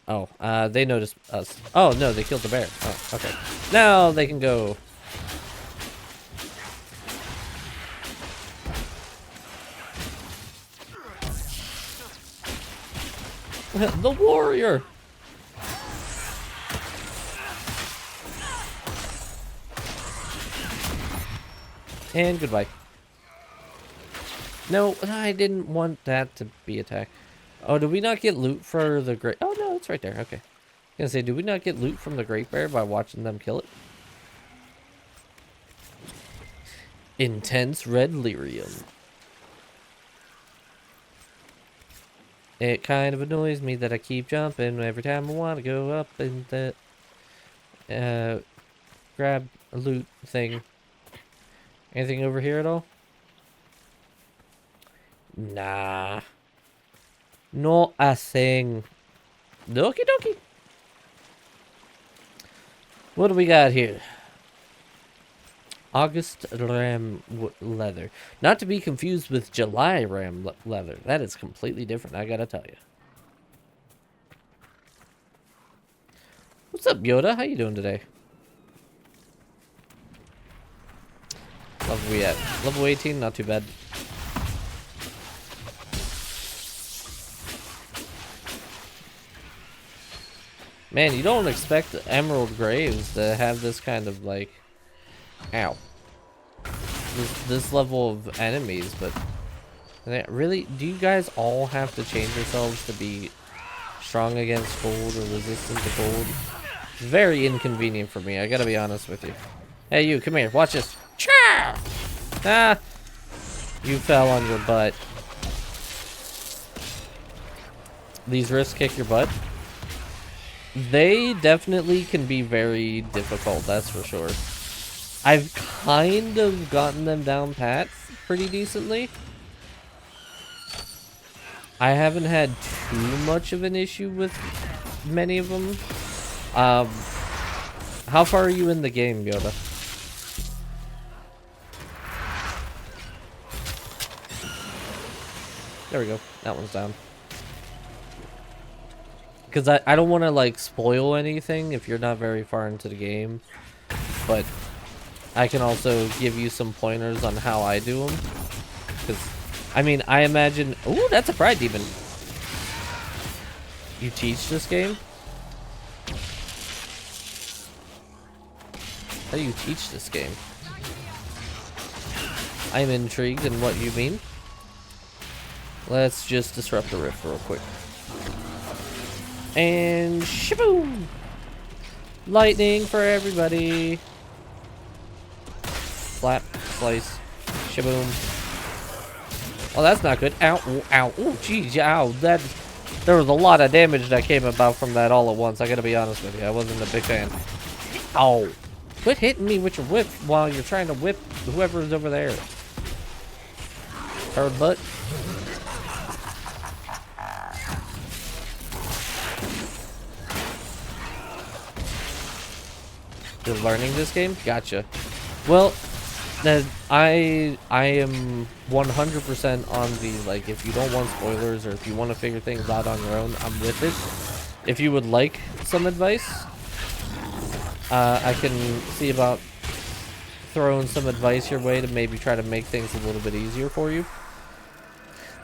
Oh, they noticed us. Oh, no, they killed the bear. Oh, okay. Now they can go. The warrior. And goodbye. No, I didn't want that to be attacked. Oh, did we not get loot for the great... Oh, no, it's right there. Okay. I was gonna say, did we not get loot from the Great Bear by watching them kill it? Intense red lyrium. It kind of annoys me that I keep jumping every time I want to go up and grab a loot thing. Anything over here at all? Nah. Not a thing. Okie dokie. What do we got here? August ram leather. Not to be confused with July ram leather. That is completely different, I gotta tell you. What's up, Yoda? How you doing today? Level we at? Level 18, not too bad. Man, you don't expect Emerald Graves to have this kind of, like... Ow. This level of enemies, but... Really? Do you guys all have to change yourselves to be strong against cold or resistant to cold? It's very inconvenient for me, I gotta be honest with you. Hey, you, come here, watch this. Cha! Ah! You fell on your butt. These risks kick your butt? They definitely can be very difficult, that's for sure. I've kind of gotten them down pat pretty decently. I haven't had too much of an issue with many of them. How far are you in the game, Yoda? There we go. That one's down. Because I don't want to, like, spoil anything if you're not very far into the game. But I can also give you some pointers on how I do them. Because, I mean, I imagine... Ooh, that's a pride demon. You teach this game? How do you teach this game? I'm intrigued in what you mean. Let's just disrupt the rift real quick. And shaboom! Lightning for everybody. Slap, slice, shaboom. Oh, that's not good. Ow, ooh, ow, oh, jeez, ow. There was a lot of damage that came about from that all at once. I gotta be honest with you. I wasn't a big fan. Ow. Quit hitting me with your whip while you're trying to whip whoever's over there. Hard butt. You're learning this game? Gotcha. Well, I am 100% on the, like, if you don't want spoilers or if you want to figure things out on your own, I'm with it. If you would like some advice, I can see about throwing some advice your way to maybe try to make things a little bit easier for you.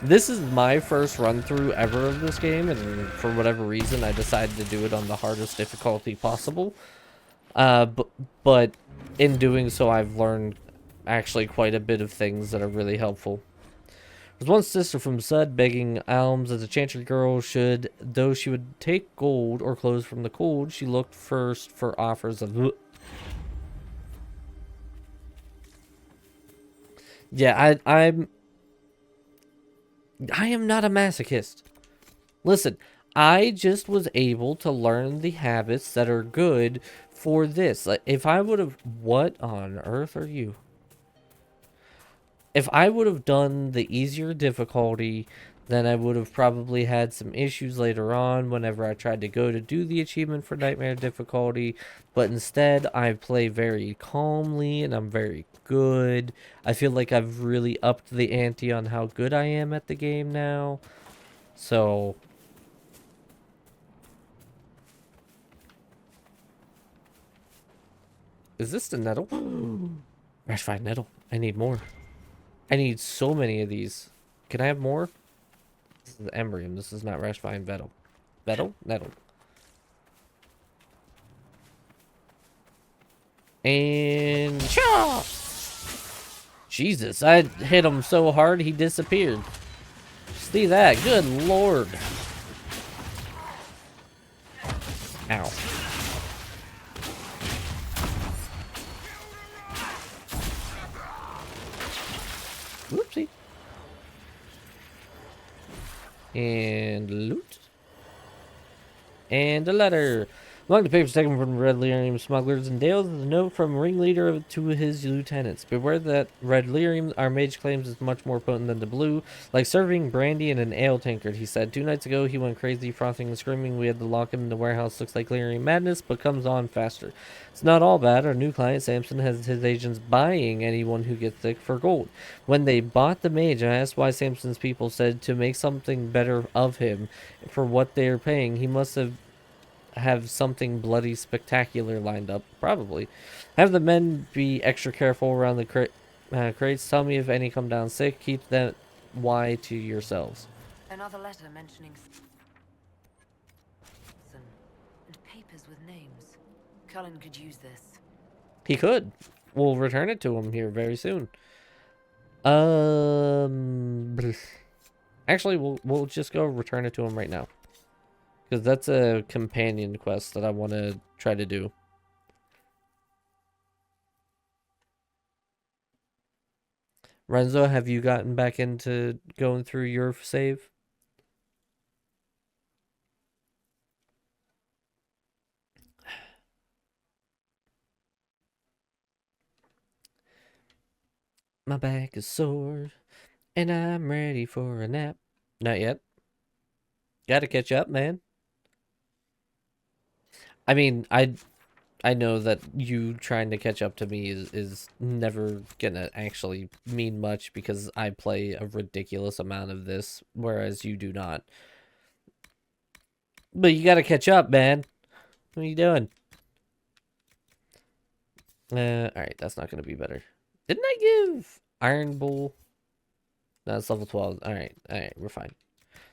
This is my first run through ever of this game, and for whatever reason I decided to do it on the hardest difficulty possible. But in doing so, I've learned actually quite a bit of things that are really helpful. There's one sister from Sud begging alms as a Chantry girl should, though she would take gold or clothes from the cold, she looked first for offers of... Yeah, I am not a masochist. Listen, I just was able to learn the habits that are good for this. Like, if I would have... What on earth are you? If I would have done the easier difficulty, then I would have probably had some issues later on whenever I tried to go to do the achievement for Nightmare difficulty. But instead, I play very calmly and I'm very good. I feel like I've really upped the ante on how good I am at the game now. So... Is this the nettle? Rashfire nettle. I need more. I need so many of these. Can I have more? This is Embrium. This is not Rashfire Vettel. Vettel? Nettle. And... Shaw! Jesus, I hit him so hard he disappeared. See that? Good lord. Ow. Whoopsie. And loot. And a letter. Among the papers taken from Red Lyrium smugglers in Dales is a note from ringleader to his lieutenants. Beware that Red Lyrium, our mage claims, is much more potent than the blue. Like serving brandy in an ale tankard, he said. 2 nights ago, he went crazy, frothing and screaming. We had to lock him in the warehouse. Looks like Lyrium madness, but comes on faster. It's not all bad. Our new client, Samson, has his agents buying anyone who gets sick for gold. When they bought the mage, I asked why Samson's people said to make something better of him for what they are paying. He must have something bloody spectacular lined up. Probably. Have the men be extra careful around the crates. Tell me if any come down sick. Keep that why to yourselves. Another letter mentioning and papers with names. Cullen could use this. He could. We'll return it to him here very soon. Actually, we'll just go return it to him right now. Because that's a companion quest that I want to try to do. Renzo, have you gotten back into going through your save? My back is sore, and I'm ready for a nap. Not yet. Gotta catch up, man. I mean, I know that you trying to catch up to me is never gonna actually mean much because I play a ridiculous amount of this, whereas you do not. But you gotta catch up, man. What are you doing? Alright, that's not gonna be better. Didn't I give Iron Bull? No, it's level 12. Alright, we're fine.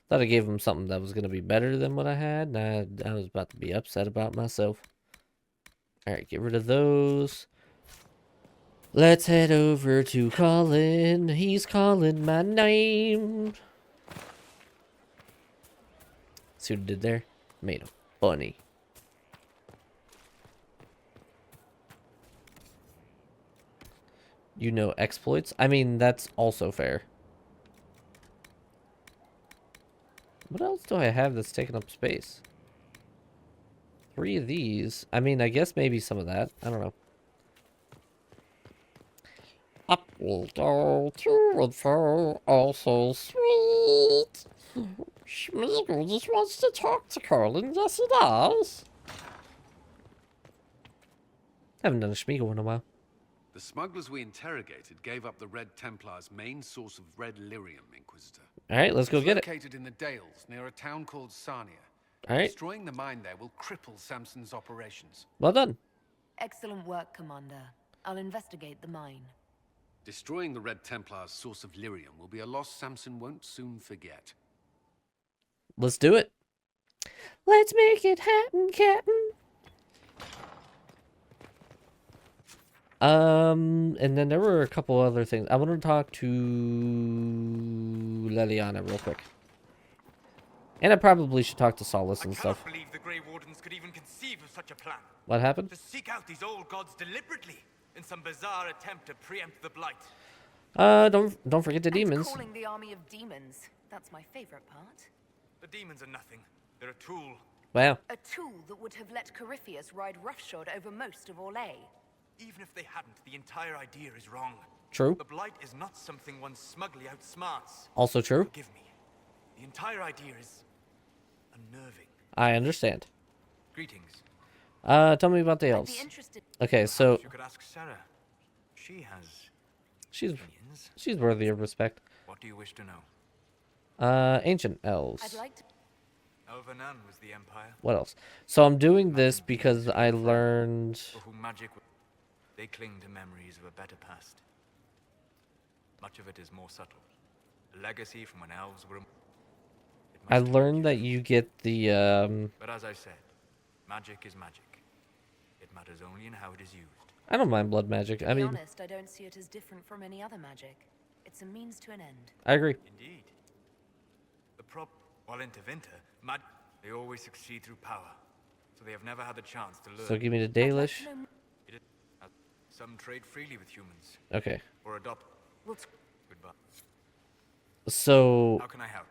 Thought I gave him something that was gonna be better than what I had. And I was about to be upset about myself. Alright, get rid of those. Let's head over to Colin. He's calling my name. See what I did there? Made him funny. You know exploits? I mean, that's also fair. What else do I have that's taking up space? 3 of these. I mean, I guess maybe some of that. I don't know. Up we go to and fro, all so sweet. Schmeagol just wants to talk to Carlin. Yes, he does. Haven't done a Schmeagol in a while. The smugglers we interrogated gave up the Red Templar's main source of red lyrium, Inquisitor. Alright, let's go get it. Located in the Dales, near a town called Sarnia. Alright. Destroying the mine there will cripple Samson's operations. Well done. Excellent work, Commander. I'll investigate the mine. Destroying the Red Templar's source of lyrium will be a loss Samson won't soon forget. Let's do it. Let's make it happen, Captain. And then there were a couple other things. I want to talk to Leliana real quick. And I probably should talk to Solace and I stuff. cannot believe the Grey Wardens could even conceive of such a plan. What happened? To seek out these old gods deliberately in some bizarre attempt to preempt the Blight. Don't forget the demons. Calling the army of demons. That's my favorite part. The demons are nothing. They're a tool. Wow. A tool that would have let Corypheus ride roughshod over most of Orlais. Even if they hadn't, the entire idea is wrong. True. The Blight is not something one smugly outsmarts. Also true. Forgive me. The entire idea is unnerving. I understand. Greetings. Tell me about the elves. Okay, so You could ask Sarah. She has she's worthy of respect. What do you wish to know? Ancient elves. I'd like to. Elvenan was the Empire. What else? So I'm doing this because I learned. For whom magic, they cling to memories of a better past. Much of it is more subtle. A legacy from when elves were. I learned that you get the. But as I said, magic is magic. It matters only in how it is used. I don't mind blood magic. I To be mean, honest, I don't see it as different from any other magic. It's a means to an end. I agree. Indeed. The while into Winter, they always succeed through power. So they have never had the chance to learn. So give me the Dalish. Some trade freely with humans. Okay. Or adopt. Goodbye. So. How can I help?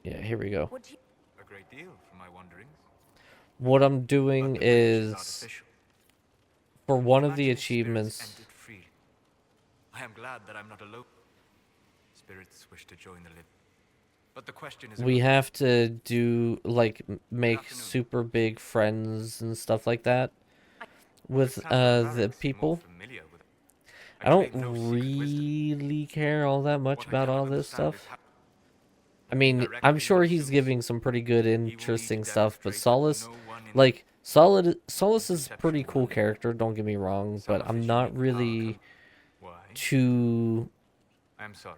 Yeah, here we go. A great deal for my wanderings. What I'm doing is for one of the achievements. I am glad that I'm not alone. Spirits wish to join the living. But the question is, We have to do like make super big friends and stuff like that with the people. I don't really care all that much about all this stuff. I mean, I'm sure he's giving some pretty good, interesting stuff, but Solace, like, Solace is a pretty cool character, don't get me wrong, but I'm not really too I'm sorry.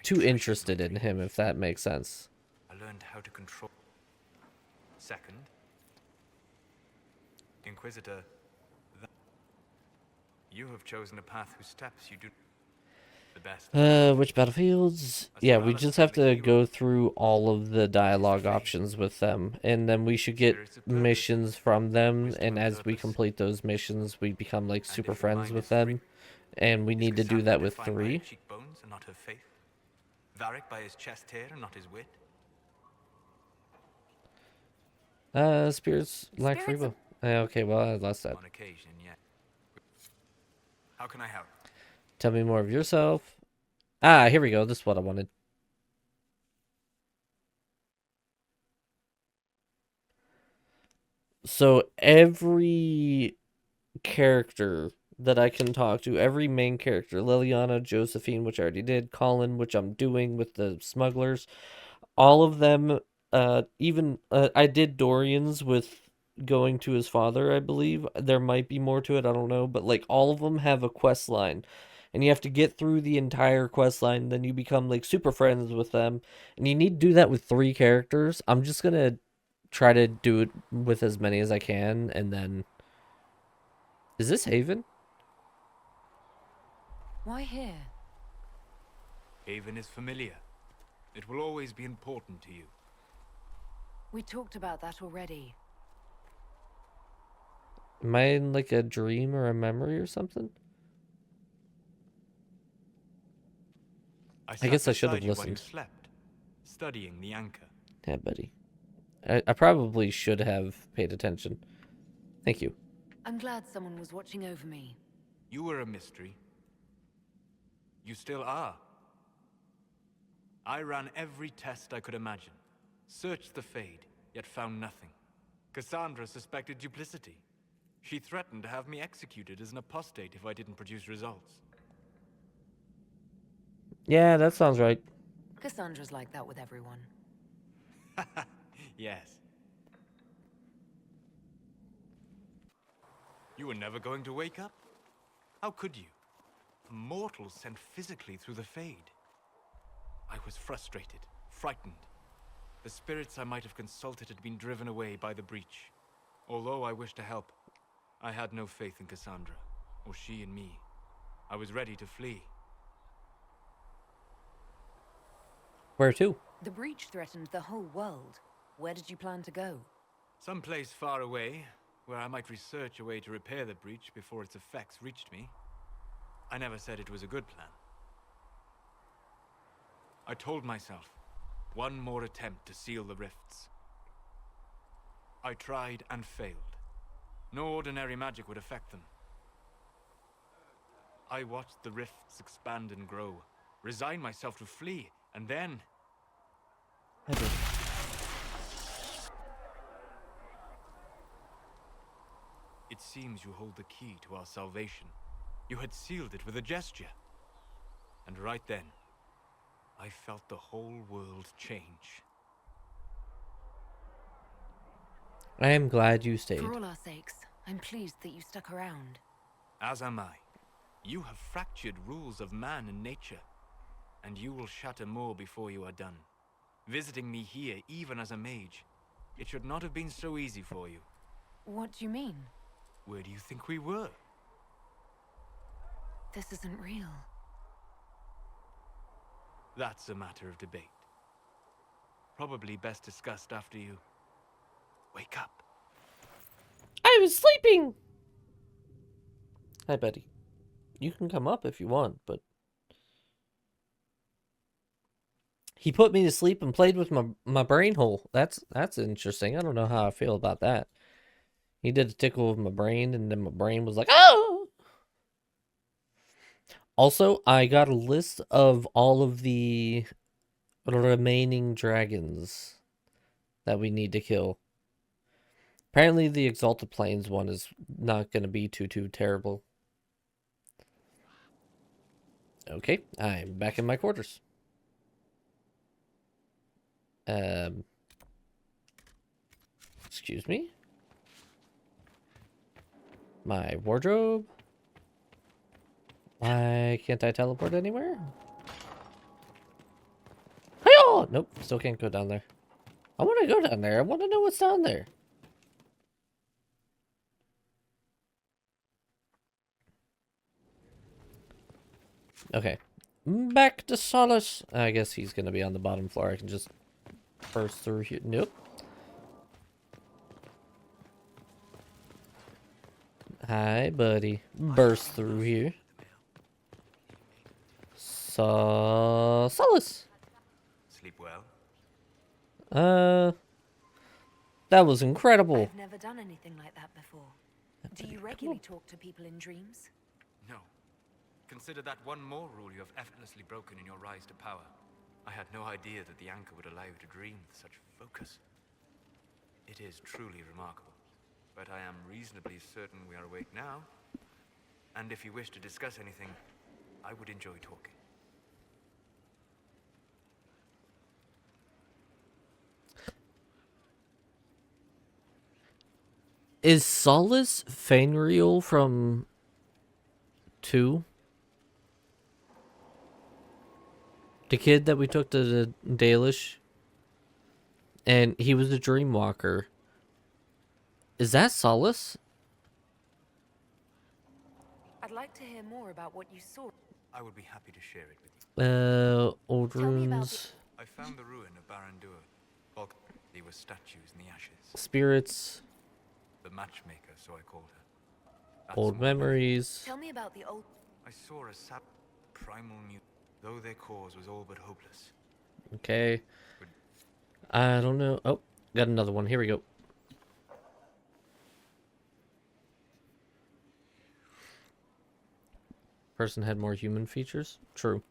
too interested in him, if that makes sense. I learned how to control. Second, Inquisitor, you have chosen a path whose steps you do the best. Which battlefields? Yeah, we just have to go through all of the dialogue options with them, and then we should get missions from them, and as we complete those missions, we become like super friends with them, and we need to do that with 3. Cheekbones and not her faith. Varric by his chest hair and not his wit. Spirits lack free will. Okay, well, I lost that. On occasion, yeah. How can I help? Tell me more of yourself. Ah, here we go. This is what I wanted. So every character that I can talk to, every main character, Liliana, Josephine, which I already did, Colin, which I'm doing with the smugglers, all of them, even, I did Dorian's with going to his father, I believe. There might be more to it, I don't know, but like all of them have a quest line. And you have to get through the entire quest line, then you become like super friends with them. And you need to do that with 3 characters. I'm just gonna try to do it with as many as I can, and then... Is this Haven? Why here? Haven is familiar. It will always be important to you. We talked about that already. Am I in like a dream or a memory or something? I guess I should have listened. Slept, studying the anchor. Yeah, buddy. I probably should have paid attention. Thank you. I'm glad someone was watching over me. You were a mystery. You still are. I ran every test I could imagine. Searched the Fade, yet found nothing. Cassandra suspected duplicity. She threatened to have me executed as an apostate if I didn't produce results. Yeah, that sounds right. Cassandra's like that with everyone. Yes. You were never going to wake up? How could you? A mortal sent physically through the Fade. I was frustrated, frightened. The spirits I might have consulted had been driven away by the breach. Although I wished to help, I had no faith in Cassandra, or she in me. I was ready to flee. Where to? The breach threatened the whole world. Where did you plan to go? Someplace far away, where I might research a way to repair the breach before its effects reached me. I never said it was a good plan. I told myself, one more attempt to seal the rifts. I tried and failed. No ordinary magic would affect them. I watched the rifts expand and grow, resigned myself to flee, and then... It seems you hold the key to our salvation. You had sealed it with a gesture. And right then, I felt the whole world change. I am glad you stayed. For all our sakes, I'm pleased that you stuck around. As am I. You have fractured rules of man and nature, and you will shatter more before you are done. Visiting me here, even as a mage, it should not have been so easy for you. What do you mean? Where do you think we were? This isn't real. That's a matter of debate. Probably best discussed after you wake up. I was sleeping! Hi, buddy. You can come up if you want, but... He put me to sleep and played with my brain hole. That's interesting. I don't know how I feel about that. He did a tickle with my brain, and then my brain was like, oh! Also, I got a list of all of the remaining dragons that we need to kill. Apparently, the Exalted Plains one is not going to be too terrible. Okay, I'm back in my quarters. Excuse me? My wardrobe? Why can't I teleport anywhere? Hi-yo! Nope, still can't go down there. I want to go down there. I want to know what's down there. Okay. Back to Solace. I guess he's going to be on the bottom floor. I can just burst through here. Nope. Hi, buddy. Burst through here. Solace. Sleep well? That was incredible. I've never done anything like that before. Do you regularly talk to people in dreams? No. Consider that one more rule you have effortlessly broken in your rise to power. I had no idea that the anchor would allow you to dream with such focus. It is truly remarkable. But I am reasonably certain we are awake now. And if you wish to discuss anything, I would enjoy talking. Is Solace Fenriel from 2? The kid that we took to the Dalish? And he was a Dreamwalker. Is that Solace? I'd like to hear more about what you saw. I would be happy to share it with you. Old runes. I found the ruin of Barandur. There were statues in the ashes. Spirits. The matchmaker, so I called her. That's Old memories. Tell me about the old... I saw a sap primal mute, though their cause was all but hopeless. Okay. I don't know. Oh, got another one. Here we go. Person had more human features? True.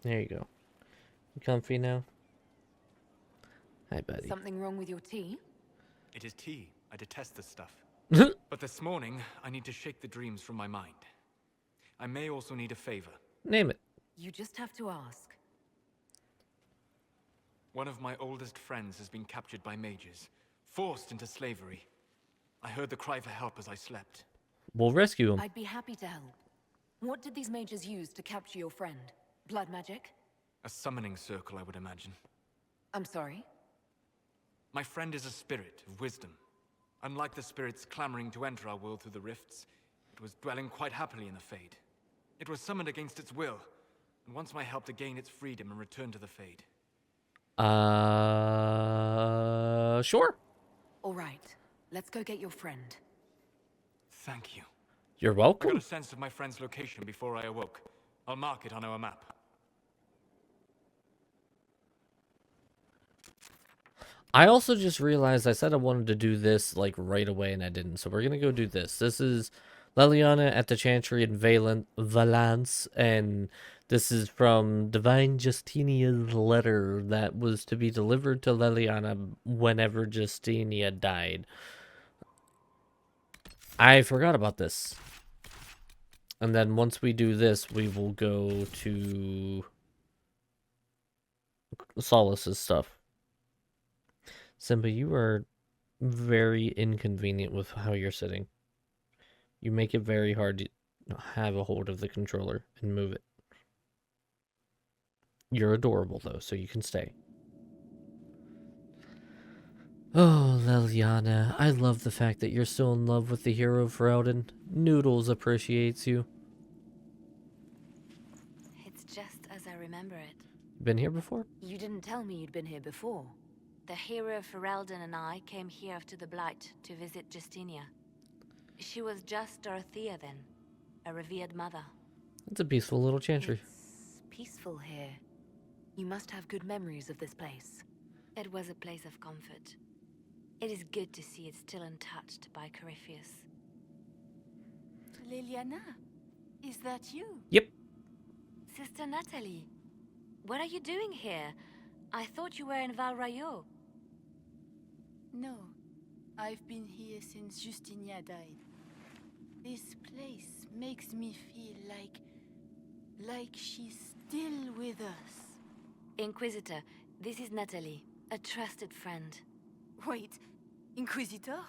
There you go. You comfy now? Hi, buddy. Something wrong with your tea? It is tea. I detest this stuff. But this morning, I need to shake the dreams from my mind. I may also need a favor. Name it. You just have to ask. One of my oldest friends has been captured by mages, forced into slavery. I heard the cry for help as I slept. We'll rescue him. I'd be happy to help. What did these mages use to capture your friend? Blood magic? A summoning circle, I would imagine. I'm sorry? My friend is a spirit of wisdom. Unlike the spirits clamoring to enter our world through the rifts, it was dwelling quite happily in the Fade. It was summoned against its will, and wants my help to gain its freedom and return to the Fade. Sure. All right, let's go get your friend. Thank you. You're I got welcome. a sense of my friend's location before I awoke. I'll mark it on our map. I also just realized I said I wanted to do this like right away and I didn't. So we're gonna go do this. This is Leliana at the Chantry in Valence, and this is from Divine Justinia's letter that was to be delivered to Leliana whenever Justinia died. I forgot about this. And then once we do this, we will go to Solace's stuff. Simba, you are very inconvenient with how you're sitting. You make it very hard to have a hold of the controller and move it. You're adorable, though, so you can stay. Oh, Leliana, I love the fact that you're still in love with the hero Ferelden. Noodles appreciates you. It's just as I remember it. Been here before? You didn't tell me you'd been here before. The hero Ferelden and I came here after the Blight to visit Justinia. She was just Dorothea then, a revered mother. It's a peaceful little chantry. It's peaceful here. You must have good memories of this place. It was a place of comfort. It is good to see it still untouched by Corypheus. Leliana, is that you? Yep. Sister Natalie, what are you doing here? I thought you were in Val Rayo. No, I've been here since Justinia died. This place makes me feel like she's still with us. Inquisitor, this is Natalie, a trusted friend. Wait, Inquisitor?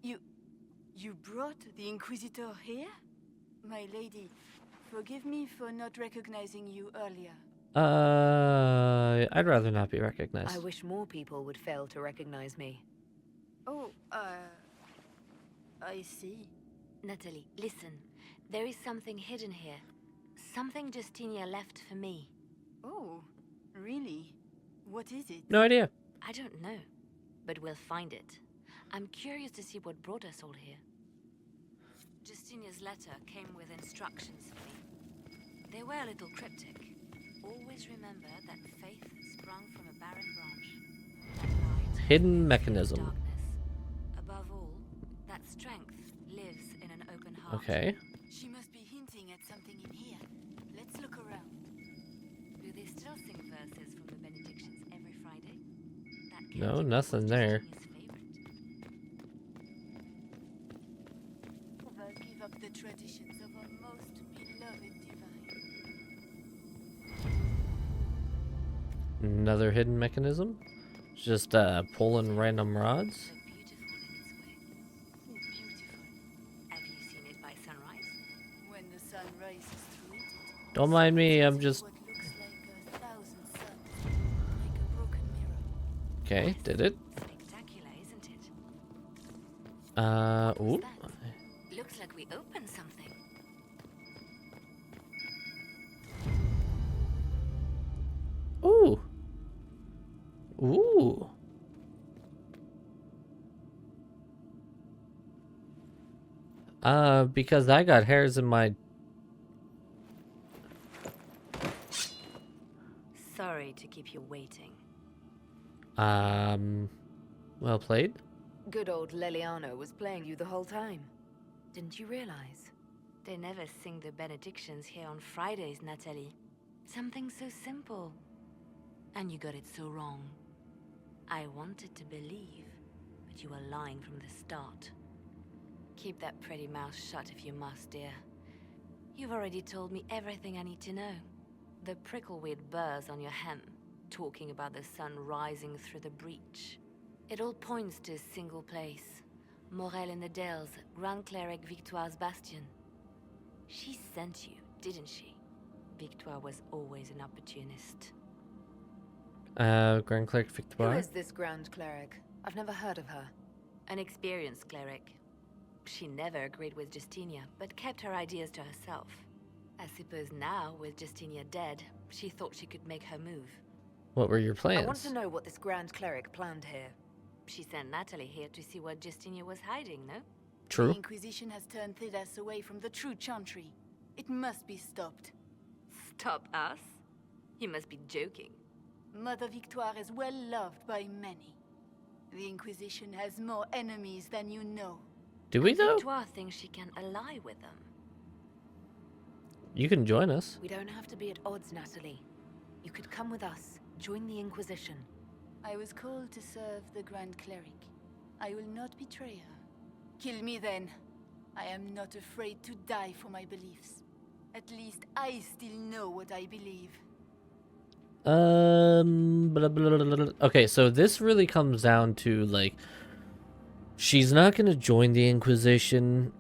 You brought the Inquisitor here? My lady, forgive me for not recognizing you earlier. I'd rather not be recognized. I wish more people would fail to recognize me. Oh, I see. Natalie, listen. There is something hidden here. Something Justinia left for me. Oh, really? What is it? No idea. I don't know, but we'll find it. I'm curious to see what brought us all here. Justinia's letter came with instructions for me. They were a little cryptic. Always remember that faith sprung from a barren branch. That light Hidden mechanism. darkness. Above all, that strength lives in an open heart. Okay. She must be hinting at something in here. Let's look around. Do they still sing verses from the benedictions every Friday? That No, can't nothing be there. Justinia's favorite. Never give up the traditions of our most beloved divine. Another hidden mechanism. Just pulling random rods. So beautiful in its way. Beautiful. Have you seen it by sunrise? When the sun rises through it, Don't mind me, I'm it's just... what looks like 1,000 suns, like a broken mirror. Okay, did it. Spectacular, isn't it? Ooh. That? Looks like we opened something. Ooh. Ooh. Because I got hairs in my... Sorry to keep you waiting. Well played. Good old Leliana was playing you the whole time. Didn't you realize? They never sing the benedictions here on Fridays, Natalie. Something so simple. And you got it so wrong. I wanted to believe, but you were lying from the start. Keep that pretty mouth shut if you must, dear. You've already told me everything I need to know. The prickleweed burrs on your hem, talking about the sun rising through the breach. It all points to a single place. Morel in the Dales, Grand Cleric Victoire's bastion. She sent you, didn't she? Victoire was always an opportunist. Grand Cleric Who Victoire. is this Grand Cleric? I've never heard of her. An experienced cleric. She never agreed with Justinia, but kept her ideas to herself. I suppose now, with Justinia dead, she thought she could make her move. What were your plans? I want to know what this Grand Cleric planned here. She sent Natalie here to see what Justinia was hiding, no? True. The Inquisition has turned Thedas away from the true Chantry. It must be stopped. Stop us? You must be joking. Mother Victoire is well loved by many. The Inquisition has more enemies than you know. Do we though? Victoire thinks she can ally with them. You can join us. We don't have to be at odds, Natalie. You could come with us, join the Inquisition. I was called to serve the Grand Cleric. I will not betray her. Kill me then. I am not afraid to die for my beliefs. At least I still know what I believe. Blah, blah, blah, blah. Okay, so this really comes down to, like, she's not going to join the Inquisition,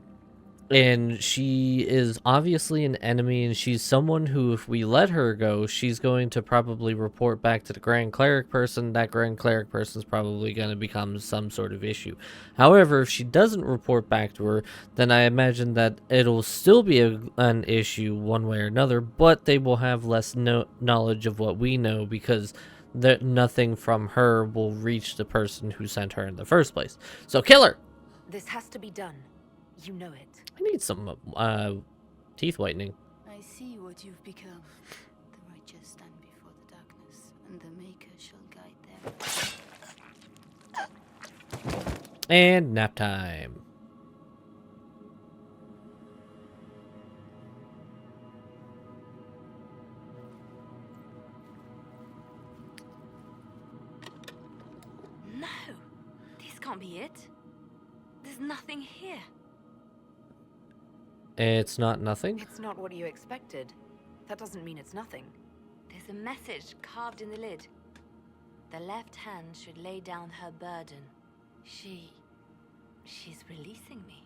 and she is obviously an enemy, and she's someone who, if we let her go, she's going to probably report back to the Grand Cleric person. That Grand Cleric person's probably going to become some sort of issue. However, if she doesn't report back to her, then I imagine that it'll still be an issue one way or another, but they will have less knowledge of what we know, because nothing from her will reach the person who sent her in the first place. So kill her! This has to be done. You know it. I need some teeth whitening. I see what you've become. The righteous stand before the darkness, and the Maker shall guide them. And nap time. No! This can't be it. There's nothing here. It's not nothing? It's not what you expected. That doesn't mean it's nothing. There's a message carved in the lid. The left hand should lay down her burden. She's releasing me.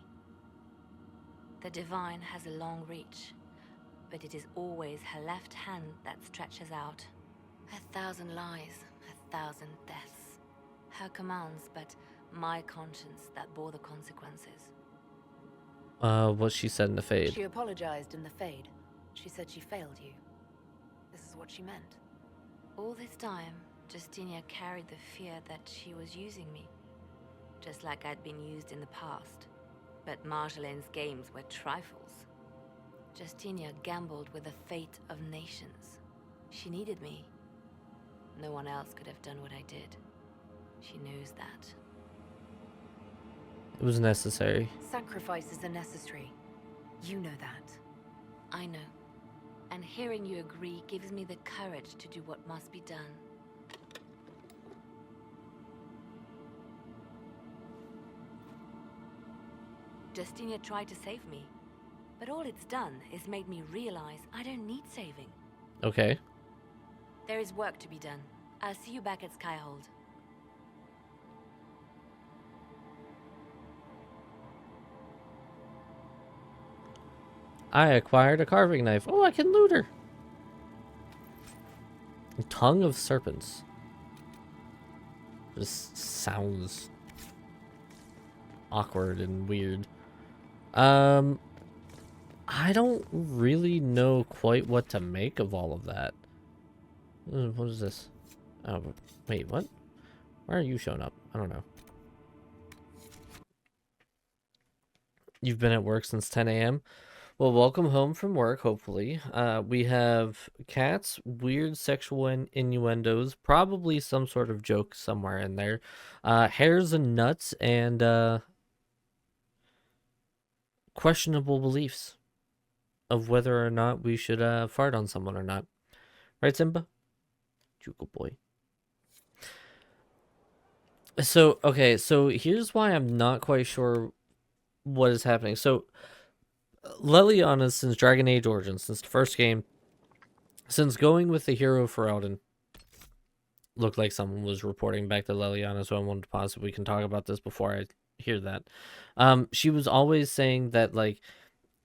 The divine has a long reach, but it is always her left hand that stretches out. 1,000 lies, 1,000 deaths. Her commands, but my conscience that bore the consequences. What she said in the fade. She apologized in the fade. She said she failed you. This is what she meant. All this time, Justinia carried the fear that she was using me, just like I'd been used in the past. But Marjolaine's games were trifles. Justinia gambled with the fate of nations. She needed me. No one else could have done what I did. She knows that. It was necessary. Sacrifices are necessary. You know that. I know. And hearing you agree gives me the courage to do what must be done. Justinia tried to save me, but all it's done is made me realize I don't need saving. Okay. There is work to be done. I'll see you back at Skyhold. I acquired a carving knife. Oh, I can loot her. Tongue of serpents. This sounds awkward and weird. I don't really know quite what to make of all of that. What is this? Oh, wait, what? Why are you showing up? I don't know. You've been at work since 10 a.m.? Well, welcome home from work, hopefully. We have cats, weird sexual innuendos, probably some sort of joke somewhere in there, hairs and nuts, and questionable beliefs of whether or not we should fart on someone or not. Right, Simba? Good boy. So, okay, so here's why I'm not quite sure what is happening. So, Leliana, since Dragon Age Origins, since the first game, since going with the hero for Elden, looked like someone was reporting back to Leliana, so I wanted to pause so we can talk about this before I hear that. She was always saying that, like,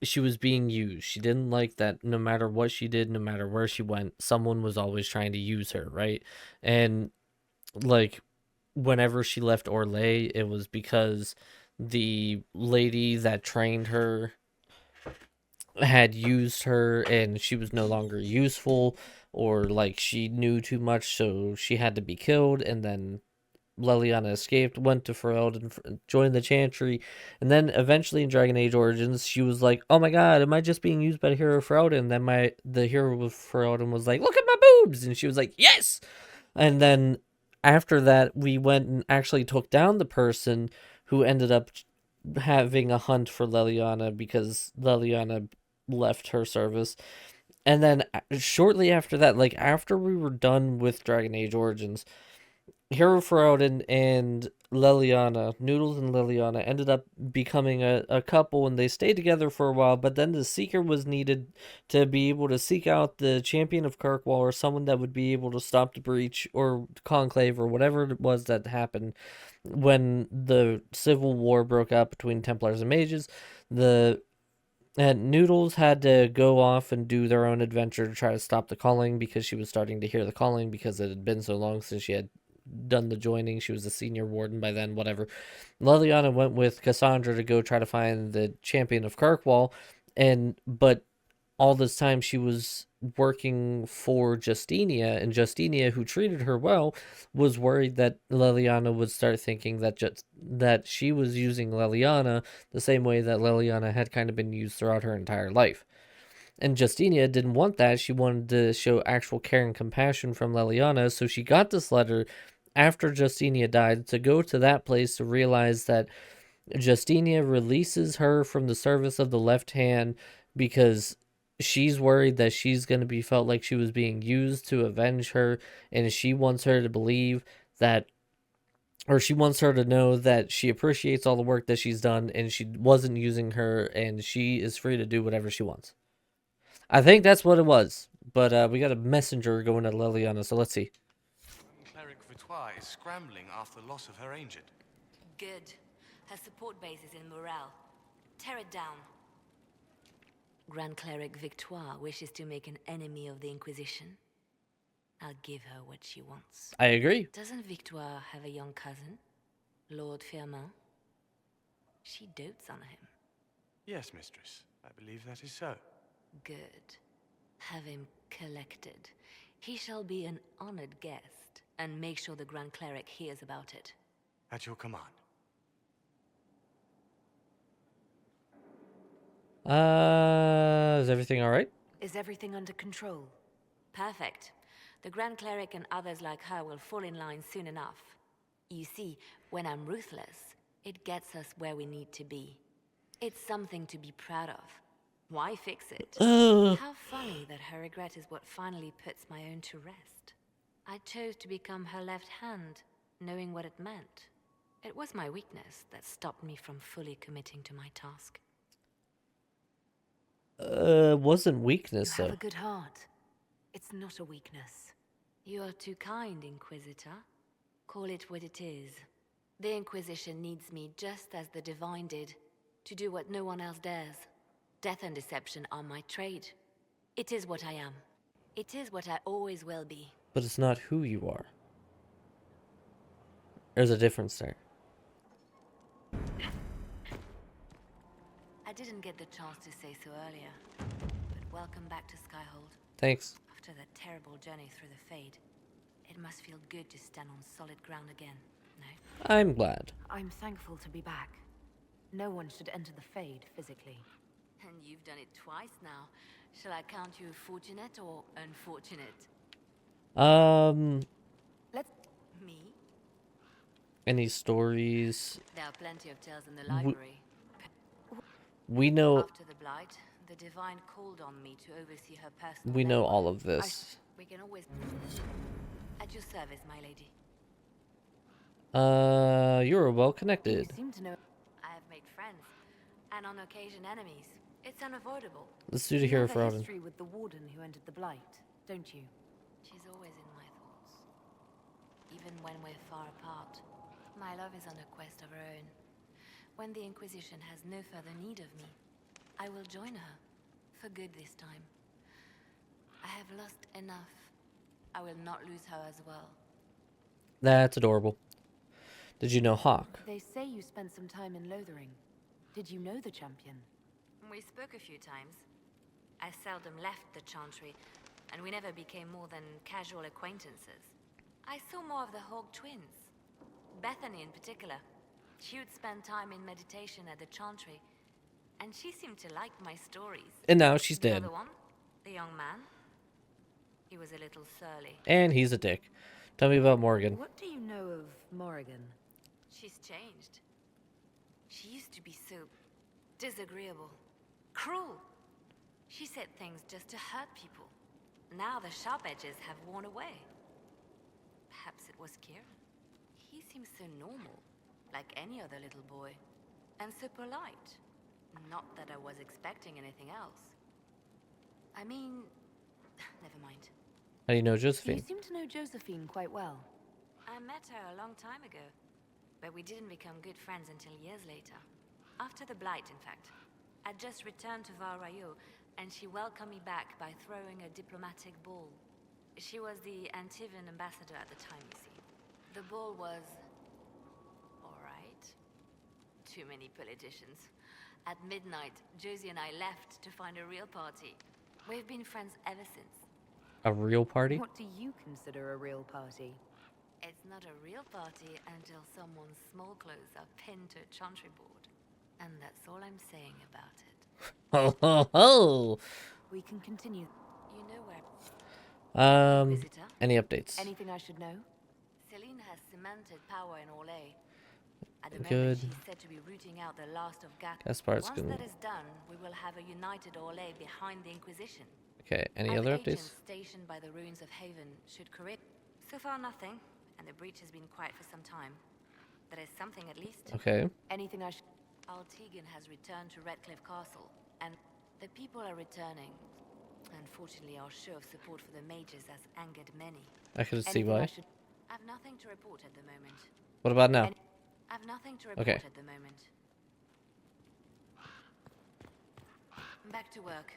she was being used. She didn't like that no matter what she did, no matter where she went, someone was always trying to use her, right? And, like, whenever she left Orlais, it was because the lady that trained her had used her and she was no longer useful, or like she knew too much, so she had to be killed. And then Leliana escaped, went to Ferelden, joined the Chantry, and then eventually in Dragon Age Origins, she was like, "Oh my God, am I just being used by the hero of Ferelden?" And then the hero of Ferelden was like, "Look at my boobs," and she was like, "Yes." And then after that, we went and actually took down the person who ended up having a hunt for Leliana because Leliana left her service. And then shortly after that, like after we were done with Dragon Age Origins, Hero Ferelden and Leliana, Noodles and Leliana, ended up becoming a couple, and they stayed together for a while. But then the Seeker was needed to be able to seek out the Champion of Kirkwall, or someone that would be able to stop the breach or conclave or whatever it was that happened when the Civil War broke out between Templars and Mages. The and Noodles had to go off and do their own adventure to try to stop the calling, because she was starting to hear the calling because it had been so long since she had done the joining. She was a senior warden by then, whatever. Leliana went with Cassandra to go try to find the Champion of Kirkwall, but all this time she was working for Justinia, and Justinia, who treated her well, was worried that Leliana would start thinking that she was using Leliana the same way that Leliana had kind of been used throughout her entire life. And Justinia didn't want that. She wanted to show actual care and compassion from Leliana, so she got this letter after Justinia died to go to that place to realize that Justinia releases her from the service of the left hand because she's worried that she's going to be felt like she was being used to avenge her, and she wants her to believe that, or she wants her to know that she appreciates all the work that she's done and she wasn't using her, and she is free to do whatever she wants. I think that's what it was, but we got a messenger going to Leliana, so let's see. Cleric Vitois is scrambling after the loss of her ancient. Good. Her support base is in Morale. Tear it down. Grand Cleric Victoire wishes to make an enemy of the Inquisition. I'll give her what she wants. I agree. Doesn't Victoire have a young cousin? Lord Firmin? She dotes on him. Yes, mistress. I believe that is so. Good. Have him collected. He shall be an honored guest, and make sure the Grand Cleric hears about it. At your command. Is everything all right? Is everything under control? Perfect. The Grand Cleric and others like her will fall in line soon enough. You see, when I'm ruthless, it gets us where we need to be. It's something to be proud of. Why fix it? How funny that her regret is what finally puts my own to rest. I chose to become her left hand, knowing what it meant. It was my weakness that stopped me from fully committing to my task. Wasn't weakness, You though. have a good heart. It's not a weakness. You are too kind, Inquisitor. Call it what it is. The Inquisition needs me just as the Divine did, to do what no one else dares. Death and deception are my trade. It is what I am. It is what I always will be. But it's not who you are. There's a difference there. I didn't get the chance to say so earlier, but welcome back to Skyhold. Thanks. After that terrible journey through the Fade, it must feel good to stand on solid ground again, no? I'm glad. I'm thankful to be back. No one should enter the Fade physically. And you've done it twice now. Shall I count you fortunate or unfortunate? Let's... Me? Any stories? There are plenty of tales in the library. We know... After the Blight, the Divine called on me to oversee her personal... We know all of this. We can always... At your service, my lady. You're well connected. You seem to know... I have made friends, and on occasion enemies. It's unavoidable. Let's do the hero You have a Ferelden. history with the Warden who entered the Blight, don't you? She's always in my thoughts. Even when we're far apart. My love is on a quest of her own. When the Inquisition has no further need of me, I will join her. For good this time. I have lost enough. I will not lose her as well. That's adorable. Did you know Hawk? They say you spent some time in Lothering. Did you know the champion? We spoke a few times. I seldom left the Chantry, and we never became more than casual acquaintances. I saw more of the Hawk twins. Bethany in particular. She would spend time in meditation at the Chantry, and she seemed to like my stories. And now she's The dead. other one, the young man, he was a little surly. And he's a dick. Tell me about Morgan. What do you know of Morrigan? She's changed. She used to be so disagreeable, cruel. She said things just to hurt people. Now the sharp edges have worn away. Perhaps it was Kieran. He seems so normal, like any other little boy. And so polite. Not that I was expecting anything else. I mean, never mind. How do you know Josephine? You seem to know Josephine quite well. I met her a long time ago, but we didn't become good friends until years later. After the Blight, in fact. I'd just returned to Val Rayo, and she welcomed me back by throwing a diplomatic ball. She was the Antivan ambassador at the time, you see. The ball was... alright. Too many politicians. At midnight, Josie and I left to find a real party. We've been friends ever since. A real party? What do you consider a real party? It's not a real party until someone's small clothes are pinned to a chantry board. And that's all I'm saying about it. Ho ho ho! We can continue. You know where... Visitor? Any updates? Anything I should know? Celine has cemented power in Orlais. At the Good. moment, she's said to be rooting out the last of Gat. Gaspar's Once good. that is done, we will have a united Orlais behind the Inquisition. Okay, any Our other agents updates? stationed by the ruins of Haven should correct. So far, nothing, and the breach has been quiet for some time. There is something at least. Okay. Anything I should... Altegan has returned to Redcliffe Castle, and the people are returning. Unfortunately, our show of support for the mages has angered many. I could see Anything why. I've nothing to report at the moment. What about now? I've nothing to report Okay. at the moment. Back to work.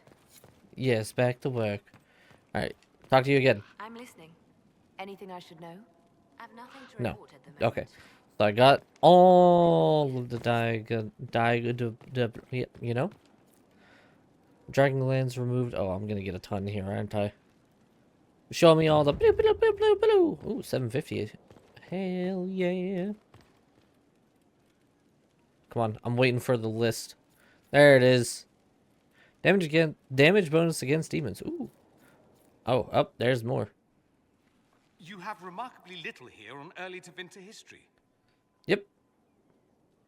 Yes, back to work. Alright, talk to you again. I'm listening. Anything I should know? I've nothing to No. report at the moment. Okay. So I got all of the you know? Dragonlands removed. Oh, I'm gonna get a ton here, aren't I? Show me all the blue, blue, blue, blue, blue. Ooh, 750. Hell yeah. Come on, I'm waiting for the list. There it is. Damage bonus against demons. Ooh. Oh, up there's more. You have remarkably little here on early to winter history. Yep.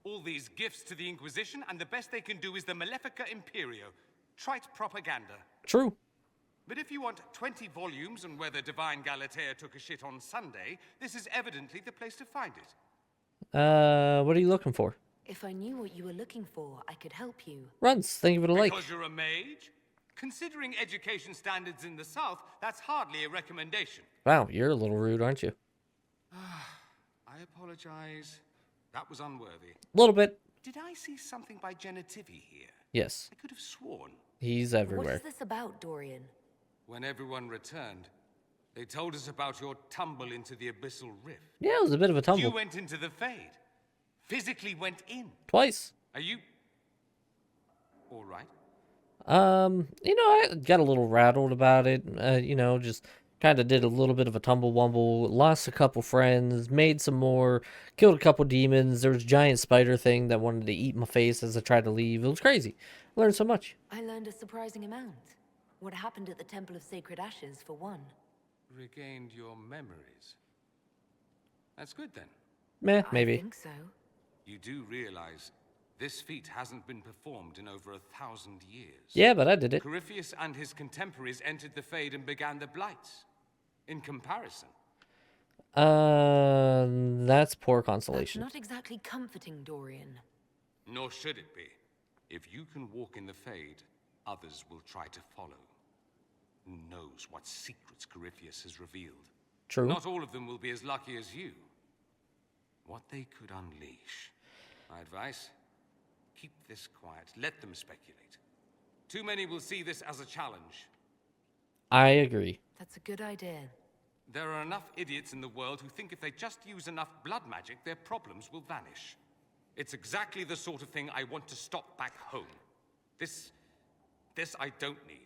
All these gifts to the Inquisition, and the best they can do is the Malefica Imperio. Trite propaganda. True. But if you want 20 volumes on whether Divine Galatea took a shit on Sunday, this is evidently the place to find it. What are you looking for? If I knew what you were looking for, I could help you. Runs, thank you for the like. Because you're a mage? Considering education standards in the South, that's hardly a recommendation. Wow, you're a little rude, aren't you? I apologize. That was unworthy. A little bit. Did I see something by Genitivi here? Yes. I could have sworn. He's What everywhere. is this about, Dorian? When everyone returned, they told us about your tumble into the Abyssal Rift. Yeah, it was a bit of a tumble. You went into the Fade. Physically went in. Twice. Are you... all right? You know, I got a little rattled about it. You know, just kind of did a little bit of a tumble-wumble, lost a couple friends, made some more, killed a couple demons. There was a giant spider thing that wanted to eat my face as I tried to leave. It was crazy. Learned so much. I learned a surprising amount. What happened at the Temple of Sacred Ashes, for one. Regained your memories. That's good then. Meh, I maybe. think so. You do realize this feat hasn't been performed in over 1,000 years. Yeah, but I did it. Corypheus and his contemporaries entered the Fade and began the Blights. In comparison. That's poor That's consolation. not exactly comforting, Dorian. Nor should it be. If you can walk in the Fade, others will try to follow. Who knows what secrets Corypheus has revealed? True. Not all of them will be as lucky as you. What they could unleash. My advice? Keep this quiet. Let them speculate. Too many will see this as a challenge. I agree. That's a good idea. There are enough idiots in the world who think if they just use enough blood magic, their problems will vanish. It's exactly the sort of thing I want to stop back home. This I don't need.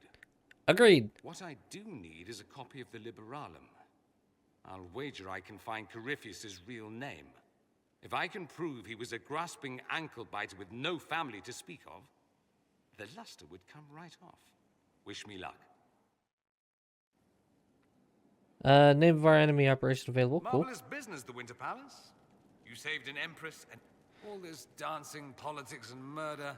Agreed. What I do need is a copy of the Liberalum. I'll wager I can find Corypheus's real name. If I can prove he was a grasping ankle-biter with no family to speak of, the luster would come right off. Wish me luck. Name of our enemy operation available. Cool. Marvelous business, the Winter Palace. You saved an empress, and all this dancing, politics, and murder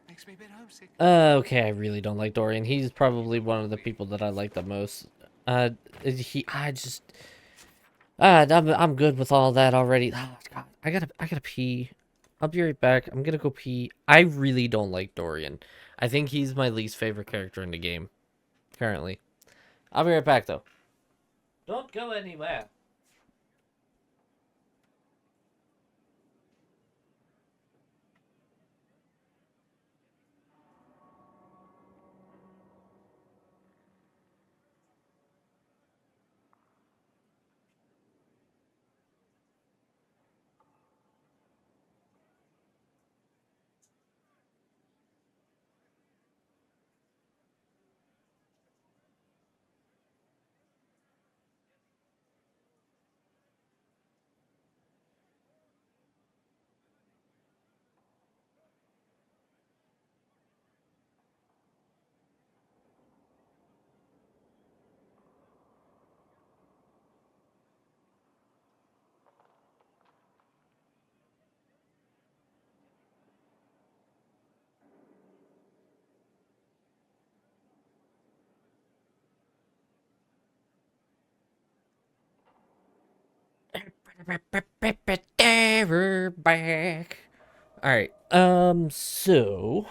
makes me a bit homesick. Okay, I really don't like Dorian. He's probably one of the people that I like the most. I'm good with all that already. Oh, God, I gotta pee. I'll be right back. I'm gonna go pee. I really don't like Dorian. I think he's my least favorite character in the game, currently. I'll be right back, though. Don't go anywhere. We're back. Alright, so...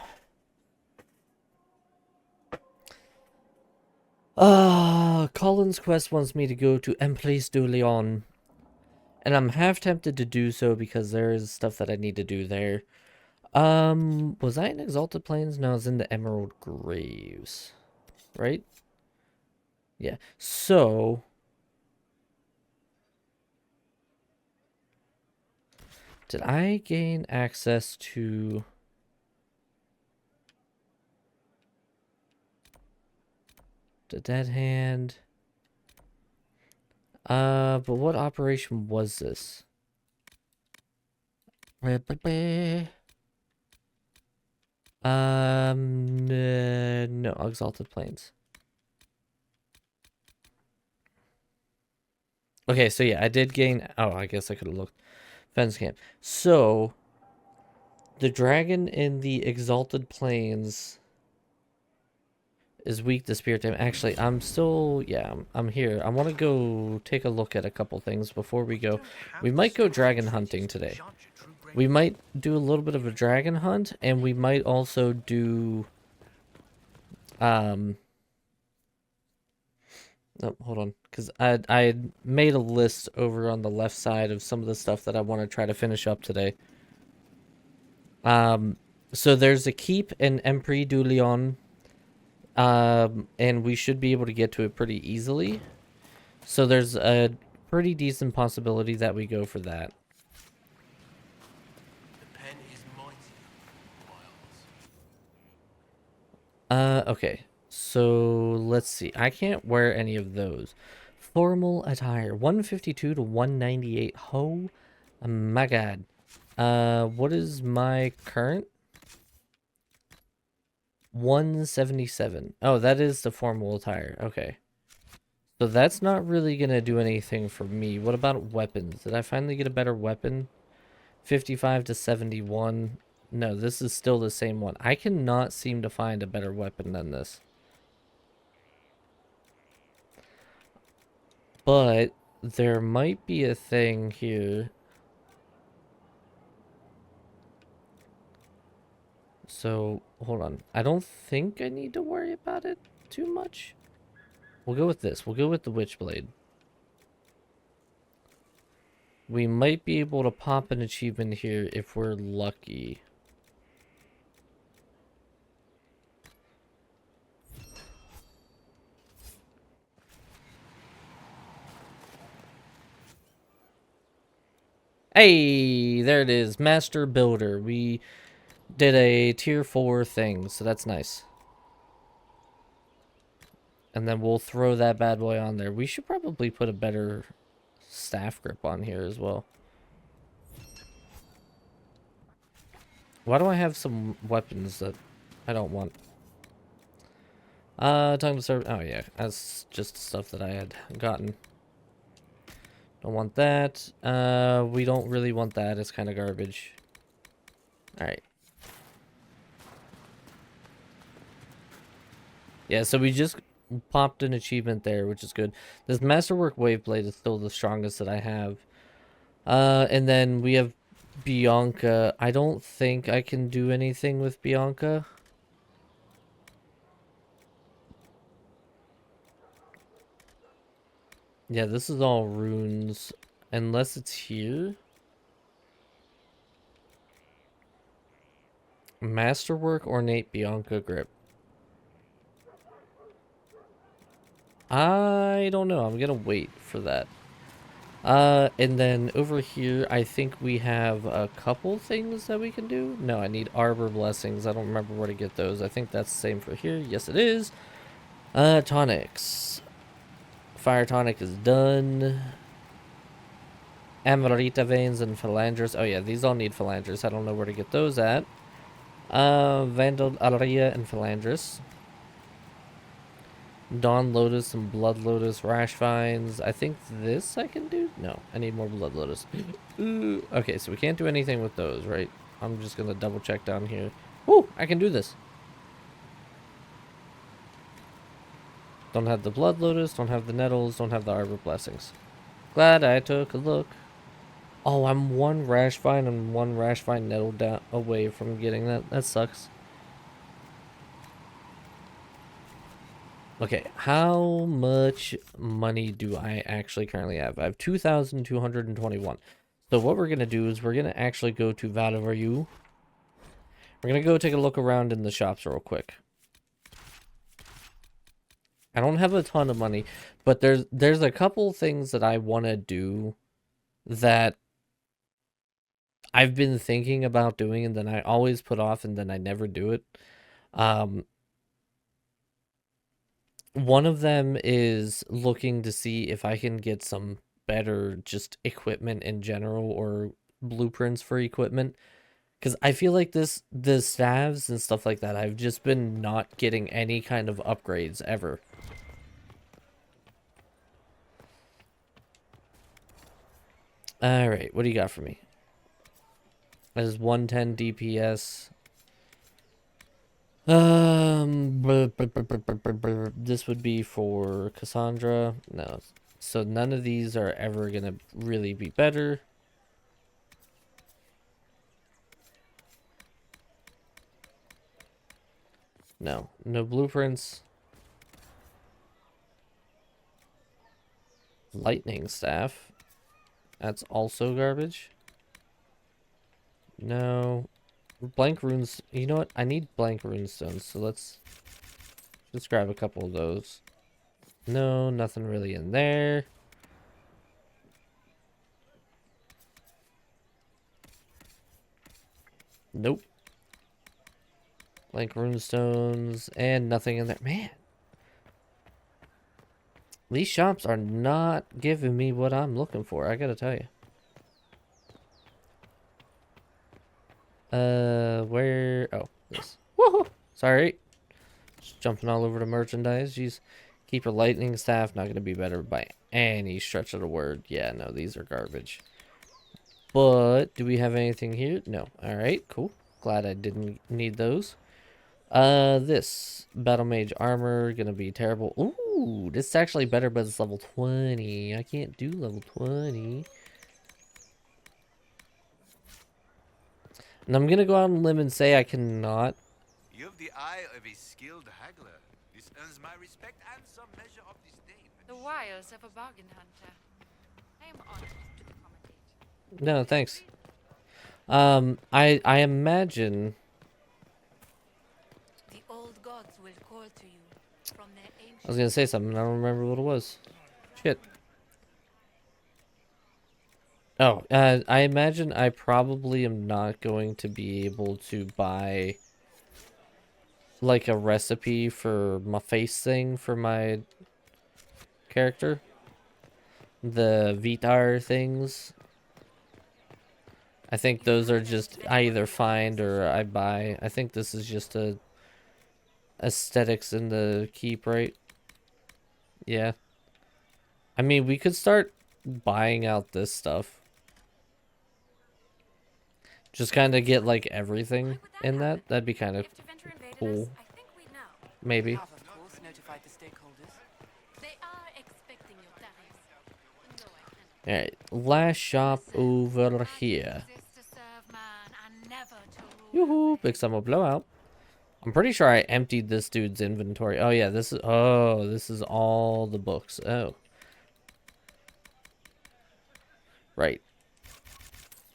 Colin's quest wants me to go to Empress de Leon. And I'm half tempted to do so because there is stuff that I need to do there. Was I in Exalted Plains? No, I was in the Emerald Graves. Right? Yeah. So... did I gain access to... the Dead Hand? But what operation was this? No, Exalted Plains. Okay, so yeah, I did gain... oh, I guess I could have looked. Fence camp. So, the dragon in the Exalted Plains is weak to spirit damage. Actually, I'm still... yeah, I'm here. I want to go take a look at a couple things before we go. We might go dragon hunting today. We might do a little bit of a dragon hunt, and we might also do... oh, hold on, because I made a list over on the left side of some of the stuff that I want to try to finish up today. So there's a keep in Empress du Lion, and we should be able to get to it pretty easily. So there's a pretty decent possibility that we go for that. The pen is mighty, Okay. So, let's see. I can't wear any of those. Formal attire. 152 to 198. Oh my god. What is my current? 177. Oh, that is the formal attire. Okay. So that's not really going to do anything for me. What about weapons? Did I finally get a better weapon? 55 to 71. No, this is still the same one. I cannot seem to find a better weapon than this. But there might be a thing here. So, hold on. I don't think I need to worry about it too much. We'll go with this. We'll go with the Witchblade. We might be able to pop an achievement here if we're lucky. Hey, there it is. Master Builder. We did a tier 4 thing, so that's nice. And then we'll throw that bad boy on there. We should probably put a better staff grip on here as well. Why do I have some weapons that I don't want? Time to serve. Oh yeah, that's just stuff that I had gotten. Don't want that. We don't really want that. It's kind of garbage. All right. Yeah, so we just popped an achievement there, which is good. This Masterwork Waveblade is still the strongest that I have. And then we have Bianca. I don't think I can do anything with Bianca. Yeah, this is all runes. Unless it's here. Masterwork Ornate Bianca Grip. I don't know. I'm gonna wait for that. And then over here, I think we have a couple things that we can do. No, I need Arbor Blessings. I don't remember where to get those. I think that's the same for here. Yes, it is. Tonics. Fire Tonic is done. Amarita Veins and Phalangers. Oh yeah, these all need Phalangers. I don't know where to get those at. Vandal Aria and Phalangers. Dawn Lotus and Blood Lotus, Rash Vines. I think this I can do? No, I need more Blood Lotus. Ooh. Okay, so we can't do anything with those, right? I'm just going to double check down here. Woo, I can do this. Don't have the Blood Lotus, don't have the Nettles, don't have the Arbor Blessings. Glad I took a look. Oh, I'm one Rash Vine and one Rash Vine Nettle down away from getting that. That sucks. Okay, how much money do I actually currently have? I have 2,221. So what we're going to do is we're going to actually go to Valvaru. We're going to go take a look around in the shops real quick. I don't have a ton of money, but there's a couple things that I want to do that I've been thinking about doing and then I always put off and then I never do it. One of them is looking to see if I can get some better just equipment in general or blueprints for equipment. Because I feel like the staves and stuff like that, I've just been not getting any kind of upgrades ever. Alright, what do you got for me? That is 110 DPS. This would be for Cassandra. No. So none of these are ever gonna really be better. No. No blueprints. Lightning staff. That's also garbage. No. Blank runes. You know what? I need blank rune stones, so let's just grab a couple of those. No, nothing really in there. Nope. Blank rune stones and nothing in there. Man. These shops are not giving me what I'm looking for, I gotta tell you. Where? Oh, this. Woohoo! Sorry. Just jumping all over the merchandise. Jeez. Keeper lightning staff, not gonna be better by any stretch of the word. Yeah, no, these are garbage. But, do we have anything here? No. Alright, cool. Glad I didn't need those. This. Battle Mage armor, gonna be terrible. Ooh, this is actually better, but it's level 20. I can't do level 20. And I'm gonna go out on a limb and say I cannot. You have the eye of a skilled haggler. This earns my respect and some measure of disdain. The wiles of a bargain hunter. I am honored to accommodate. No, thanks. I imagine. The old gods will call to you from their ancient. I was gonna say something. I don't remember what it was. Shit. Oh, I imagine I probably am not going to be able to buy like a recipe for my face thing for my character. The Vitar things. I think those are just, I either find or I buy. I think this is just a aesthetics in the keep, right? Yeah. I mean, we could start buying out this stuff. Just kind of get like everything in that. That'd be kind of cool. Maybe. Have, of course, notified the stakeholders. They are expecting your tariffs. No, I cannot. Alright, last shop over here. Exist to serve man and never to Yoo-hoo, rule. big summer blowout. I'm pretty sure I emptied this dude's inventory. Oh yeah, this is all the books. Oh. Right.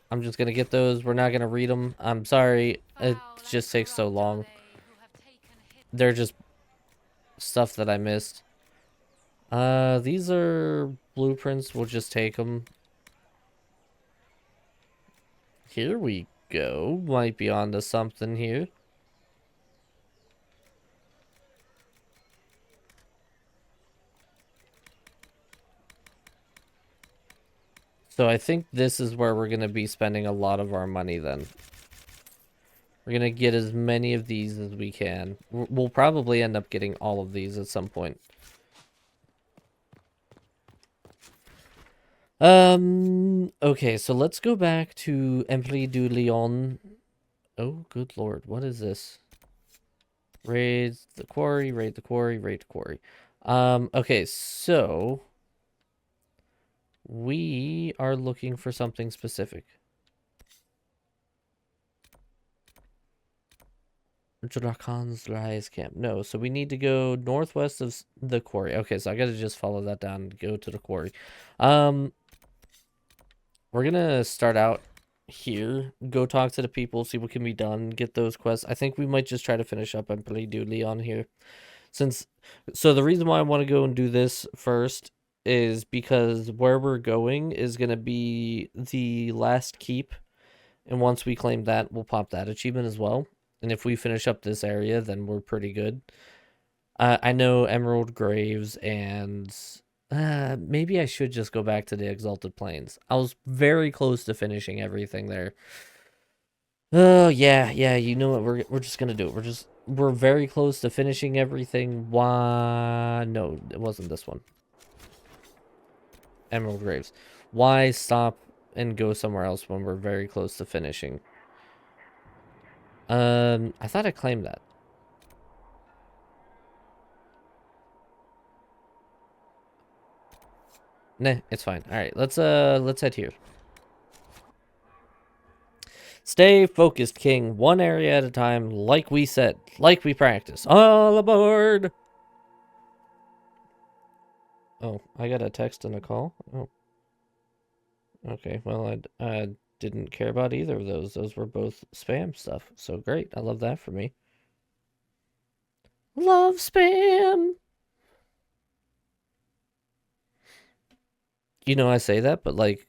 I'm just gonna get those. We're not gonna read them. I'm sorry. It just takes so long. They're just stuff that I missed. These are blueprints. We'll just take them. Here we go. Might be onto something here. So I think this is where we're going to be spending a lot of our money then. We're going to get as many of these as we can. We'll probably end up getting all of these at some point. Okay, so let's go back to Empli du Lion. Oh, good lord, what is this? Raid the quarry, raid the quarry, raid the quarry. Okay, so we are looking for something specific. Drakon's Rise Camp. No, so we need to go northwest of the quarry. Okay, so I gotta just follow that down and go to the quarry. We're gonna start out here, go talk to the people, see what can be done, get those quests. I think we might just try to finish up and play Doodly on here. So the reason why I want to go and do this first is because where we're going is going to be the last keep. And once we claim that, we'll pop that achievement as well. And if we finish up this area, then we're pretty good. I know Emerald Graves and maybe I should just go back to the Exalted Plains. I was very close to finishing everything there. Oh, yeah, you know what? We're just going to do it. We're very close to finishing everything. Why? No, it wasn't this one. Emerald Graves. Why stop and go somewhere else when we're very close to finishing? I thought I claimed that. Nah, it's fine. All right, let's head here. Stay focused, King. One area at a time, like we said, like we practiced. All aboard! Oh, I got a text and a call. Oh. Okay, well, I didn't care about either of those. Those were both spam stuff. So great. I love that for me. Love spam! You know, I say that, but like,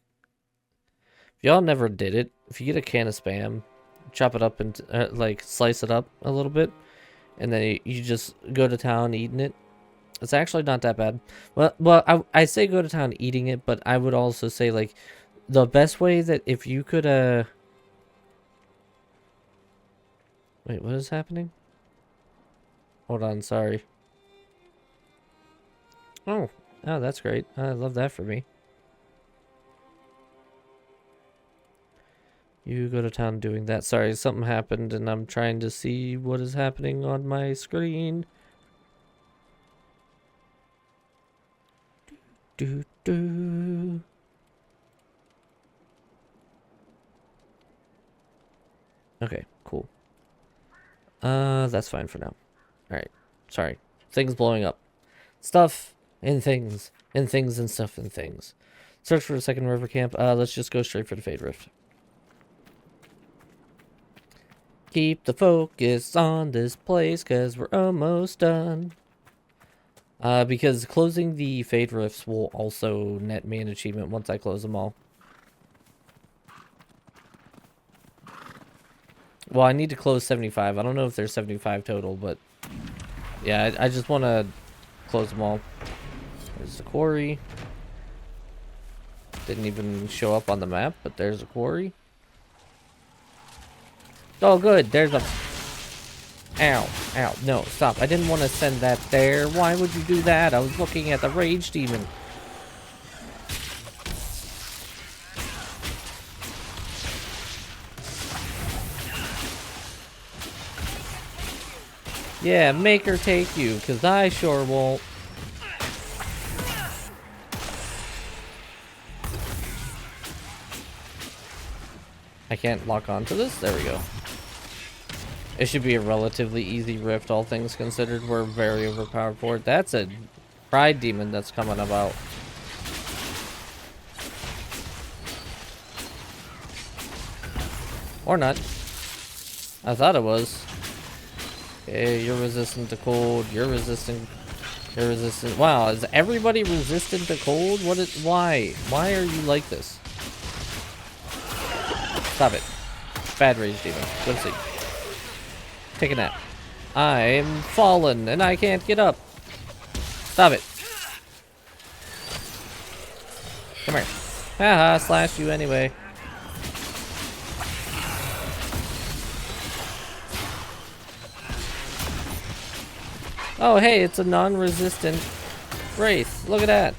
if y'all never did it, if you get a can of spam, chop it up and like slice it up a little bit, and then you just go to town eating it. It's actually not that bad. Well, I say go to town eating it, but I would also say like the best way that if you could wait, what is happening? Hold on, sorry. Oh, that's great. I love that for me. You go to town doing that. Sorry, something happened and I'm trying to see what is happening on my screen. Do. Okay, cool. That's fine for now. Alright, sorry. Things blowing up. Stuff and things. And things and stuff and things. Search for a second river camp. Let's just go straight for the Fade Rift. Keep the focus on this place, cause we're almost done. Because closing the Fade Rifts will also net me an achievement once I close them all. Well, I need to close 75. I don't know if there's 75 total, but yeah, I just want to close them all. There's the quarry. Didn't even show up on the map, but there's a quarry. Oh, good. There's a... Ow. Ow. No, stop. I didn't want to send that there. Why would you do that? I was looking at the rage demon. Yeah, make her take you, because I sure won't. I can't lock onto this? There we go. It should be a relatively easy rift, all things considered. We're very overpowered for it. That's a pride demon that's coming about. Or not. I thought it was. Okay, you're resistant to cold. You're resistant. You're resistant. Wow, is everybody resistant to cold? Why? Why are you like this? Stop it. Bad rage demon. Go to sleep. Take a nap. I'm fallen and I can't get up. Stop it. Come here. Haha, slash you anyway. Oh, hey, it's a non-resistant wraith. Look at that.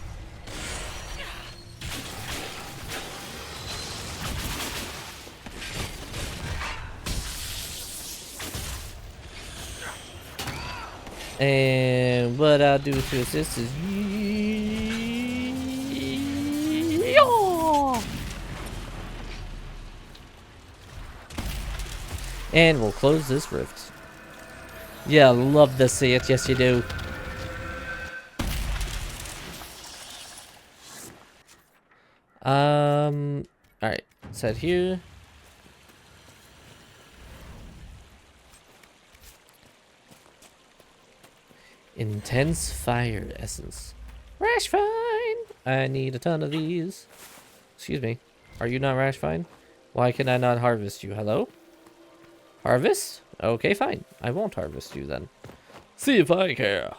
And what I'll do to assist is... And we'll close this rift. Yeah, love to see it. Yes, you do. Alright. Set here. Intense fire essence. Rash fine. I need a ton of these. Excuse me. Are you not rash fine? Why can I not harvest you? Hello? Harvest? Okay, fine. I won't harvest you then. See if I care.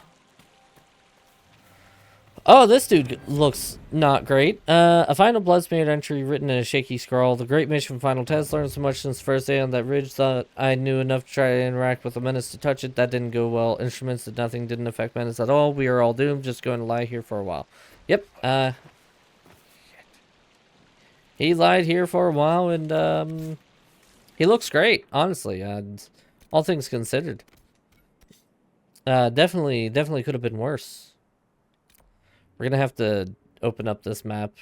Oh, this dude looks not great. A final Bloodsmeared entry written in a shaky scrawl. The great mission final test. Learned so much since first day on that ridge. Thought I knew enough to try to interact with the menace to touch it. That didn't go well. Instruments did nothing. Didn't affect menace at all. We are all doomed. Just going to lie here for a while. Yep. He lied here for a while and he looks great, honestly. All things considered. Definitely could have been worse. We're gonna have to open up this map.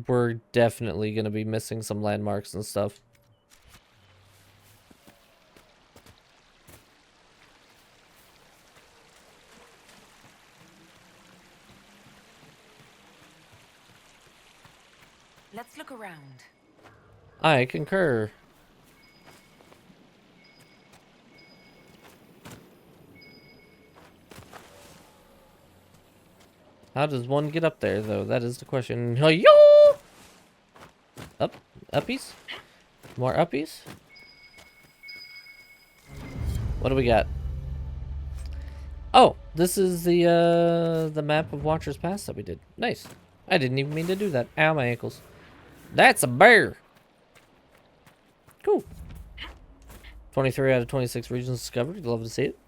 We're definitely gonna be missing some landmarks and stuff. Let's look around. I concur. How does one get up there, though? That is the question. Yo! Up. Uppies? More uppies? What do we got? Oh, this is the map of Watcher's Pass that we did. Nice. I didn't even mean to do that. Ow, my ankles. That's a bear! Cool. 23 out of 26 regions discovered. Love to see it.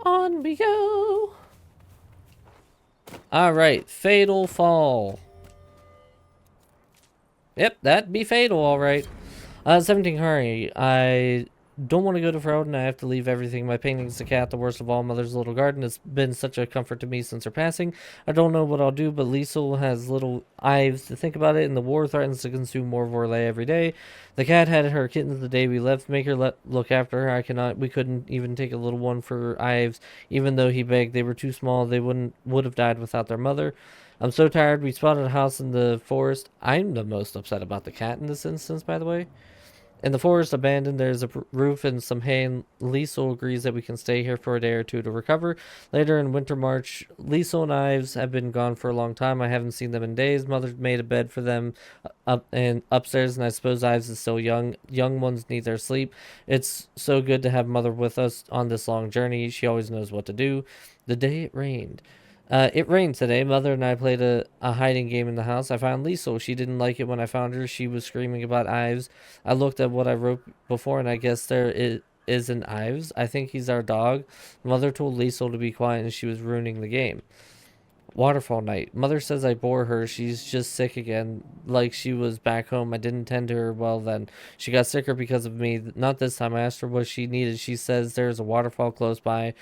On we go. Alright, Fatal Fall. Yep, that'd be fatal, alright. 17 hurry. I don't want to go to Froden. I have to leave everything. My painting's the cat, the worst of all. Mother's little garden has been such a comfort to me since her passing. I don't know what I'll do, but Liesel has little Ives to think about it, and the war threatens to consume more Vorlay every day. The cat had her kittens the day we left. Make her look after her. We couldn't even take a little one for Ives, even though he begged. They were too small. They would have died without their mother. I'm so tired. We spotted a house in the forest. I'm the most upset about the cat in this instance, by the way. In the forest abandoned, there's a roof and some hay, and Liesel agrees that we can stay here for a day or two to recover. Later in winter March, Liesel and Ives have been gone for a long time. I haven't seen them in days. Mother made a bed for them upstairs, and I suppose Ives is still young. Young ones need their sleep. It's so good to have Mother with us on this long journey. She always knows what to do. The day it rained. It rained today. Mother and I played a hiding game in the house. I found Liesel. She didn't like it when I found her. She was screaming about Ives. I looked at what I wrote before, and I guess there is an Ives. I think he's our dog. Mother told Liesel to be quiet, and she was ruining the game. Waterfall night. Mother says I bore her. She's just sick again, like she was back home. I didn't tend to her well then. She got sicker because of me. Not this time. I asked her what she needed. She says there's a waterfall close by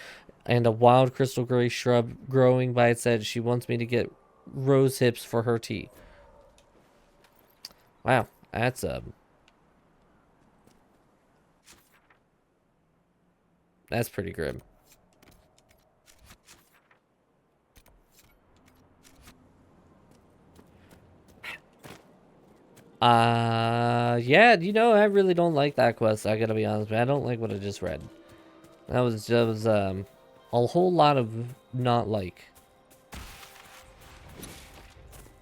and a wild crystal gray shrub growing by its edge. She wants me to get rose hips for her tea. Wow, that's pretty grim. Yeah, you know, I really don't like that quest. I gotta be honest, but I don't like what I just read. That was a whole lot of not like.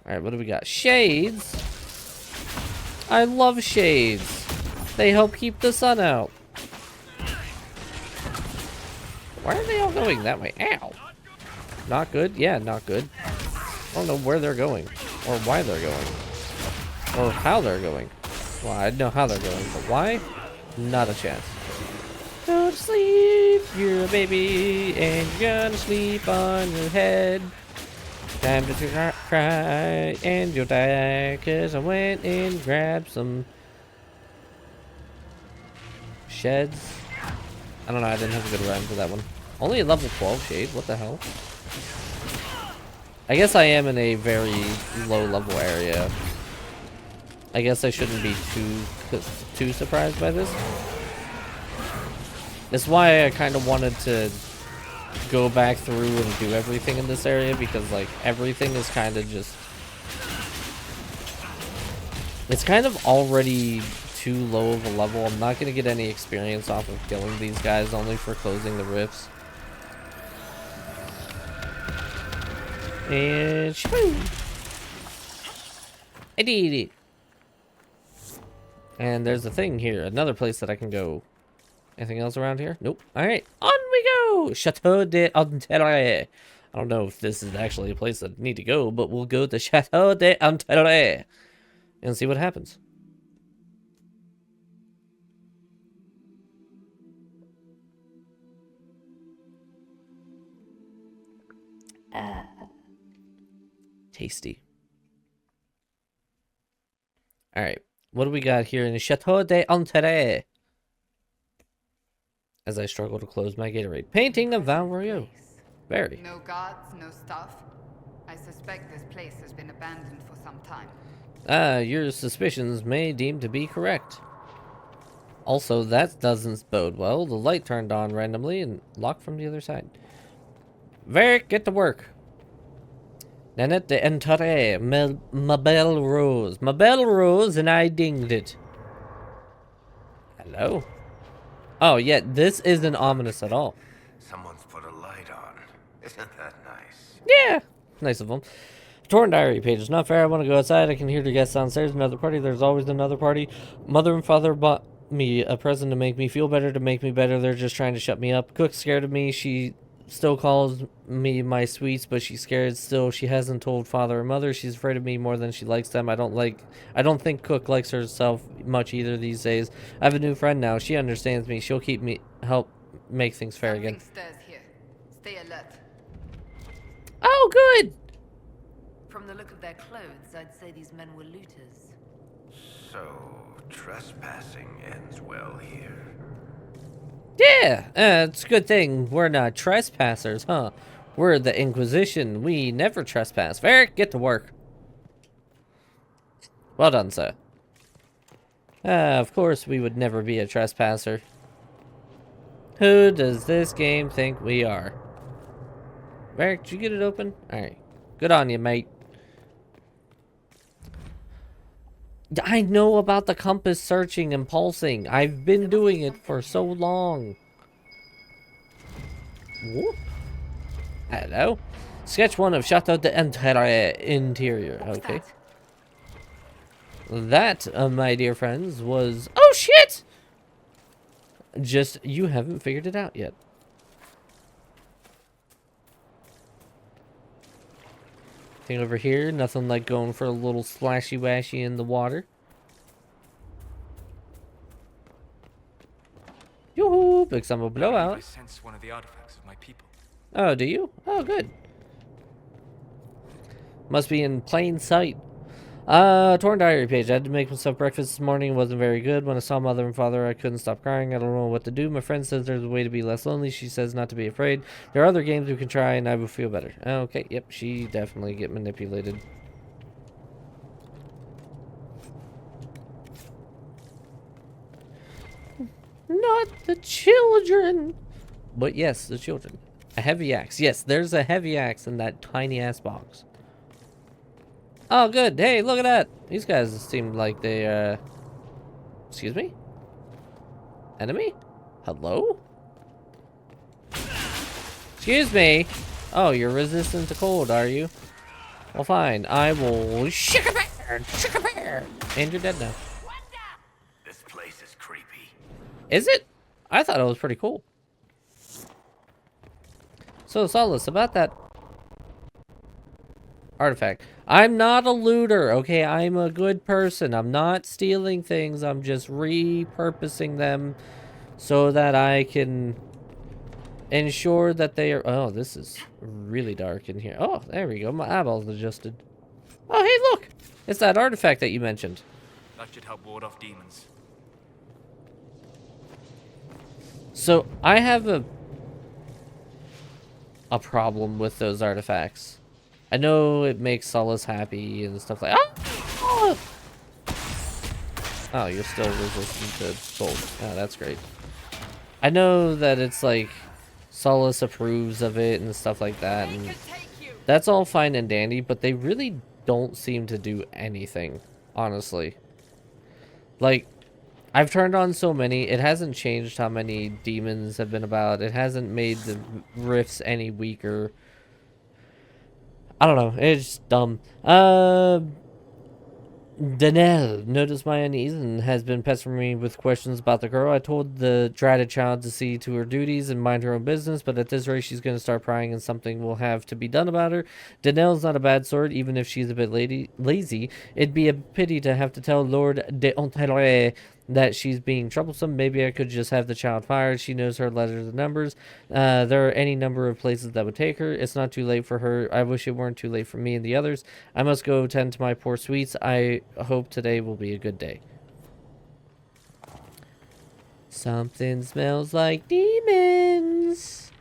Alright, what do we got? Shades! I love shades! They help keep the sun out. Why are they all going that way? Ow! Not good? Yeah, not good. I don't know where they're going. Or why they're going. Or how they're going. Well, I know how they're going, but why? Not a chance. Go to sleep, you're a baby, and you're gonna sleep on your head. Time to cry, and you'll die, 'cause I went and grabbed some sheds. I don't know, I didn't have a good rhyme for that one. Only a level 12 shade, what the hell? I guess I am in a very low level area. I guess I shouldn't be too surprised by this. That's why I kind of wanted to go back through and do everything in this area, because like everything is kind of just, it's kind of already too low of a level. I'm not going to get any experience off of killing these guys, only for closing the rifts. And shoo! I did it. And there's a thing here, another place that I can go. Anything else around here? Nope. Alright, on we go! Chateau d'Anterre. I don't know if this is actually a place that I need to go, but we'll go to Chateau d'Anterre and see what happens. Tasty. Alright, what do we got here in the Chateau d'Anterre? As I struggle to close my Gatorade. Painting of Val Royaux. Very. No guards, no staff. I suspect this place has been abandoned for some time. Your suspicions may deem to be correct. Also, that doesn't bode well. The light turned on randomly and locked from the other side. Varric, get to work. Nanette d'Anterre, ma belle rose. Ma belle rose, and I dinged it. Hello? Oh, yeah, this isn't ominous at all. Someone's put a light on. Isn't that nice? Yeah, nice of them. Torn diary pages. Not fair. I want to go outside. I can hear the guests downstairs. Another party. There's always another party. Mother and father bought me a present to make me feel better, to make me better. They're just trying to shut me up. Cook's scared of me. She still calls me my sweets, but she's scared still. She hasn't told father or mother. She's afraid of me more than she likes them. I don't think Cook likes herself much either these days. I have a new friend now. She understands me. She'll help make things fair again. Stirs here. Stay alert. Oh, good. From the look of their clothes, I'd say these men were looters. So, trespassing ends well here. Yeah, it's a good thing we're not trespassers, huh? We're the Inquisition. We never trespass. Varric, get to work. Well done, sir. Of course we would never be a trespasser. Who does this game think we are? Varric, did you get it open? Alright. Good on you, mate. I know about the compass searching and pulsing. I've been doing it for so long. Whoop. Hello. Sketch 1 of Chateau d'Entre interior. Okay. That, my dear friends, was... Oh, shit! Just, you haven't figured it out yet. Thing over here, nothing like going for a little splashy-washy in the water. Yoo-hoo! Big summer blowout. I sense one of the artifacts of my people. Oh, do you? Oh, good. Must be in plain sight. Torn diary page. I had to make myself breakfast this morning. It wasn't very good. When I saw mother and father, I couldn't stop crying. I don't know what to do. My friend says there's a way to be less lonely. She says not to be afraid. There are other games we can try, and I will feel better. Okay, yep, she definitely get manipulated. Not the children. But yes, the children. A heavy axe. Yes, there's a heavy axe in that tiny ass box. Oh, good. Hey, look at that. These guys seem like they, Excuse me? Enemy? Hello? Excuse me. Oh, you're resistant to cold, are you? Well, fine. I will... Shake a bear! And you're dead now. This place is creepy. Is it? I thought it was pretty cool. So, Solace, about that artifact. I'm not a looter, okay? I'm a good person. I'm not stealing things. I'm just repurposing them so that I can ensure that they are... Oh, this is really dark in here. Oh, there we go. My eyeballs adjusted. Oh, hey, look! It's that artifact that you mentioned. That should help ward off demons. So, I have a problem with those artifacts. I know it makes Solace happy and stuff like... Oh! Oh, you're still resistant to cold. Oh, that's great. I know that it's like Solace approves of it and stuff like that, and that's all fine and dandy, but they really don't seem to do anything, honestly. Like, I've turned on so many, it hasn't changed how many demons have been about. It hasn't made the rifts any weaker. I don't know, it's dumb. Danelle noticed my unease and has been pestering me with questions about the girl. I told the dreaded child to see to her duties and mind her own business, but at this rate she's going to start prying and something will have to be done about her. Danelle's not a bad sort, even if she's a bit lazy. It'd be a pity to have to tell Lord d'Entre that she's being troublesome. Maybe I could just have the child fired. She knows her letters and numbers. There are any number of places that would take her. It's not too late for her. I wish it weren't too late for me and the others. I must go tend to my poor sweets. I hope today will be a good day. Something smells like demons.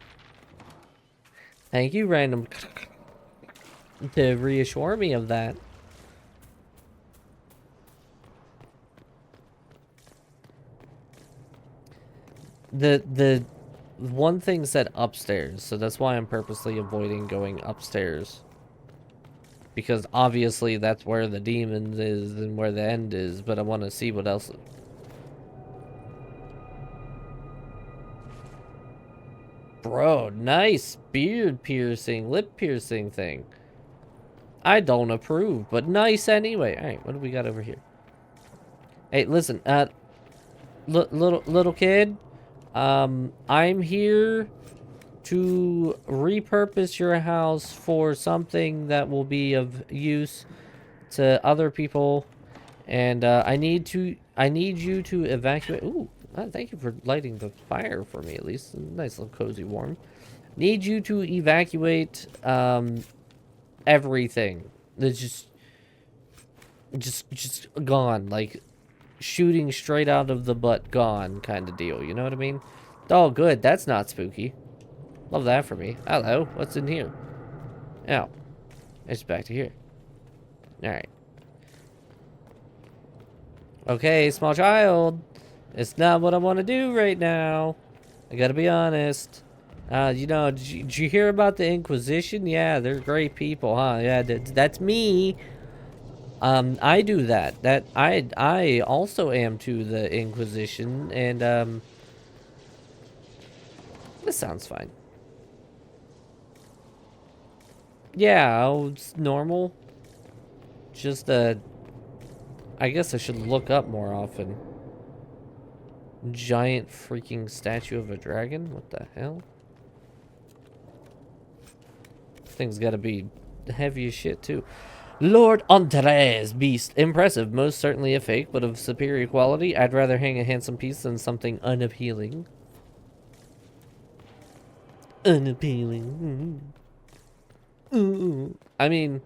Thank you, random, to reassure me of that. The one thing said upstairs, so that's why I'm purposely avoiding going upstairs. Because obviously that's where the demons is and where the end is, but I want to see what else. Bro, nice beard piercing, lip piercing thing. I don't approve, but nice anyway. Alright, what do we got over here? Hey, listen, little kid. I'm here to repurpose your house for something that will be of use to other people, and I need you to evacuate. Ooh, thank you for lighting the fire for me. At least nice little cozy warm. Need you to evacuate everything. That's just gone, like shooting straight out of the butt, gone kind of deal. You know what I mean? Oh, good. That's not spooky. Love that for me. Hello. What's in here? Oh. It's back to here. Alright. Okay, small child. It's not what I want to do right now. I gotta be honest. You know, did you hear about the Inquisition? Yeah, they're great people, huh? Yeah, that's me. I do that. I also am to the Inquisition, and this sounds fine. Yeah, it's normal. Just I guess I should look up more often. Giant freaking statue of a dragon? What the hell? Thing's gotta be heavy as shit too. Lord Andres beast. Impressive. Most certainly a fake, but of superior quality. I'd rather hang a handsome piece than something unappealing. Unappealing. I mean,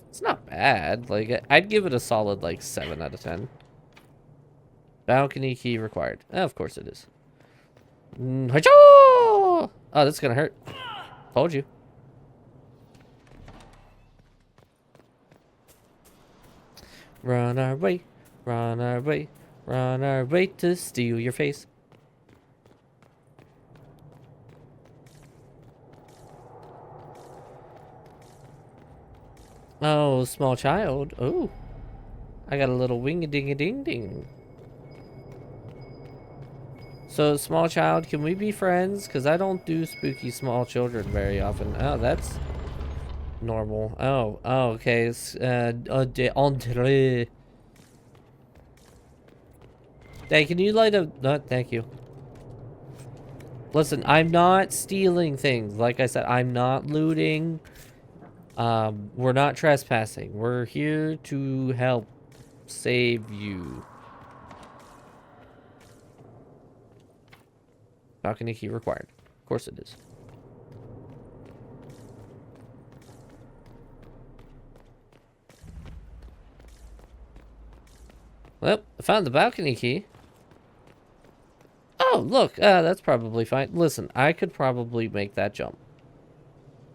it's not bad. Like, I'd give it a solid, like, 7 out of 10. Balcony key required. Of course it is. Oh, that's gonna hurt. Told you. Run our way, run our way, run our way to steal your face. Oh, small child. Oh, I got a little wing-a-ding-a-ding-ding. So, small child, can we be friends? Because I don't do spooky small children very often. Oh, that's normal. Oh, okay. It's, Andre. Hey, can you light a... No, thank you. Listen, I'm not stealing things. Like I said, I'm not looting. We're not trespassing. We're here to help save you. Balcony key required. Of course it is. Well, I found the balcony key. Oh, look. That's probably fine. Listen, I could probably make that jump.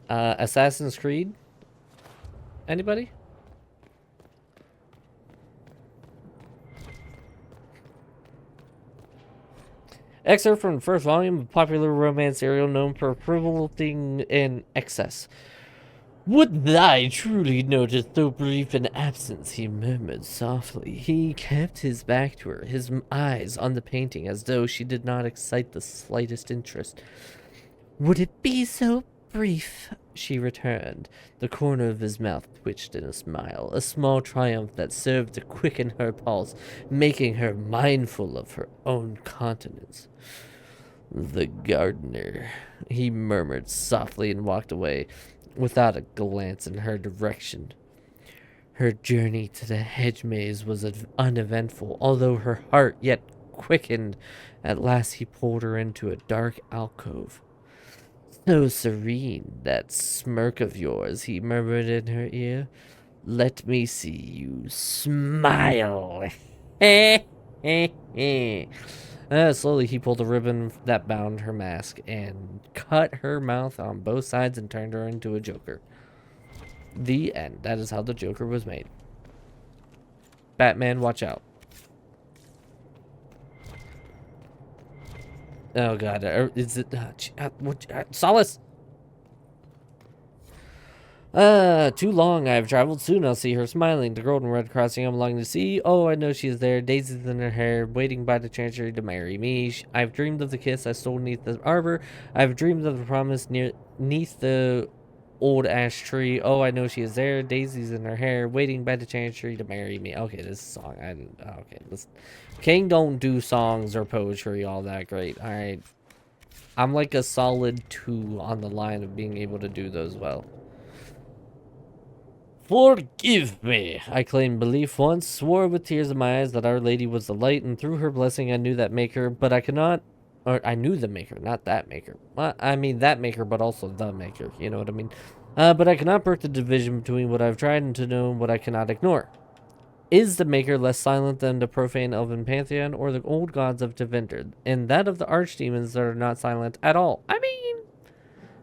Assassin's Creed? Anybody? Excerpt from the first volume of popular romance serial known for frivolity in excess. Would I truly notice so brief an absence, he murmured softly. He kept his back to her, his eyes on the painting, as though she did not excite the slightest interest. Would it be so brief? She returned. The corner of his mouth twitched in a small triumph that served to quicken her pulse, making her mindful of her own countenance. The gardener, he murmured softly and walked away, without a glance in her direction. Her journey to the hedge maze was uneventful, although her heart yet quickened. At last he pulled her into a dark alcove. So serene, that smirk of yours, he murmured in her ear. Let me see you smile. Slowly he pulled the ribbon that bound her mask and cut her mouth on both sides and turned her into a Joker. The end. That is how the Joker was made. Batman, watch out. Oh god, is it Solace? Too long I have traveled. Soon I'll see her smiling. The golden red crossing I'm longing to see. Oh, I know she is there. Daisies in her hair, waiting by the chancery to marry me. I've dreamed of the kiss I stole neath the arbor. I've dreamed of the promise neath the old ash tree. Oh, I know she is there. Daisies in her hair, waiting by the chancery to marry me. Okay, this song. Okay, listen. King don't do songs or poetry all that great. Alright. I'm like a solid 2 on the line of being able to do those well. Forgive me. I claimed belief once, swore with tears in my eyes that Our Lady was the light, and through her blessing I knew that maker, but I cannot... Or, I knew the maker, not that maker. Well, I mean that maker, but also the maker. You know what I mean? But I cannot break the division between what I've tried and to know what I cannot ignore. Is the maker less silent than the profane elven pantheon or the old gods of Tevinter, and that of the archdemons that are not silent at all? I mean,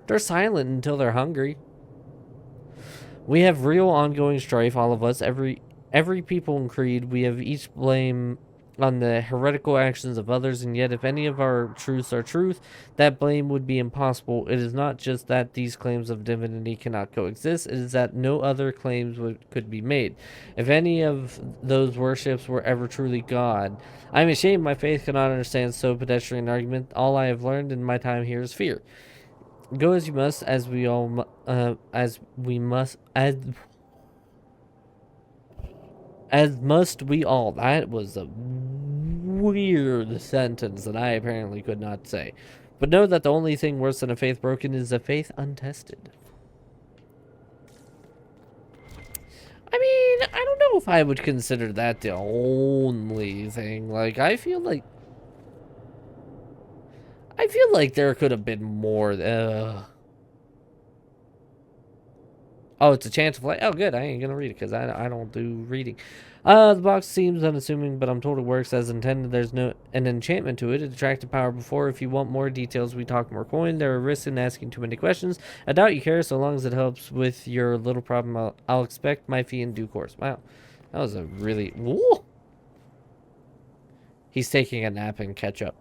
they're silent until they're hungry. We have real ongoing strife, all of us, every people in Creed. We have each blame on the heretical actions of others, and yet if any of our truths are truth, that blame would be impossible. It is not just that these claims of divinity cannot coexist, it is that no other claims could be made. If any of those worships were ever truly God, I am ashamed my faith cannot understand so pedestrian argument. All I have learned in my time here is fear. Go as you must, as we all, as must we all. That was a weird sentence that I apparently could not say. But know that the only thing worse than a faith broken is a faith untested. I mean, I don't know if I would consider that the only thing. Like, I feel like there could have been more. Oh, it's a chance of light. Oh, good. I ain't gonna read it because I don't do reading. The box seems unassuming, but I'm told it works as intended. There's an enchantment to it. It attracted power before. If you want more details, we talk more coin. There are risks in asking too many questions. I doubt you care, so long as it helps with your little problem. I'll expect my fee in due course. Wow, that was a really. Whoa. He's taking a nap and catch up.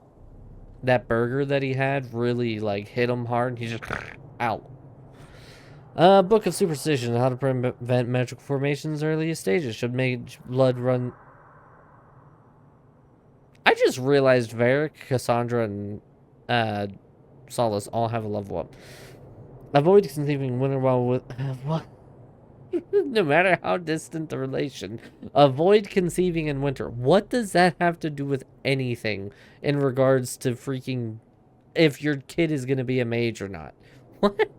That burger that he had really like hit him hard. He's just out. Book of Superstition, how to prevent magical formations earliest stages. Should mage blood run... I just realized Varric, Cassandra, and Solace all have a level up. Avoid conceiving winter while with... what? No matter how distant the relation. Avoid conceiving in winter. What does that have to do with anything in regards to freaking... if your kid is going to be a mage or not? What?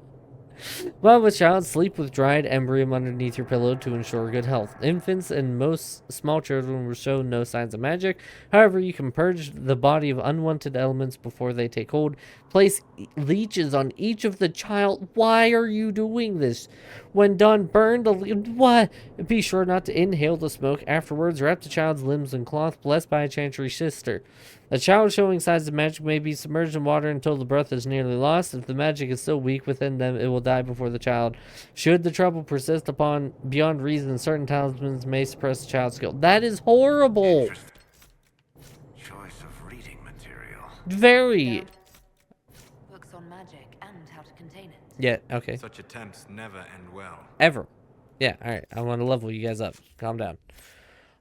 While with child, sleep with dried embryo underneath your pillow to ensure good health. Infants and most small children will show no signs of magic. However, you can purge the body of unwanted elements before they take hold. Place leeches on each of the child. Why are you doing this? When done, burn the what? Be sure not to inhale the smoke. Afterwards, wrap the child's limbs in cloth blessed by a chantry sister. A child showing signs of magic may be submerged in water until the breath is nearly lost. If the magic is still weak within them, it will die before the child. Should the trouble persist beyond reason, certain talismans may suppress the child's skill. That is horrible. Choice of reading material. Very. Books on magic and how to contain it. Yeah, okay. Such attempts never end well. Ever. Yeah, alright. I want to level you guys up. Calm down.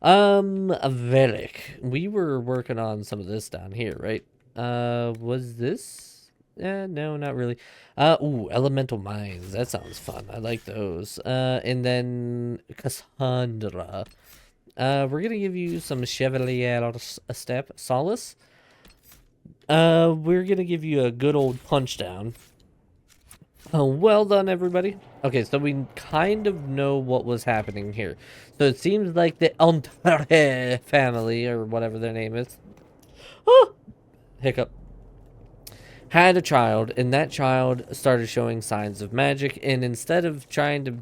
Varric. We were working on some of this down here, right? Was this? No, not really. Ooh, elemental mines. That sounds fun. I like those. And then Cassandra. We're gonna give you some Chevalier step. Solace. We're gonna give you a good old punch down. Oh, well done, everybody. Okay, so we kind of know what was happening here. So it seems like the Entre family, or whatever their name is, hiccup, had a child, and that child started showing signs of magic, and instead of trying to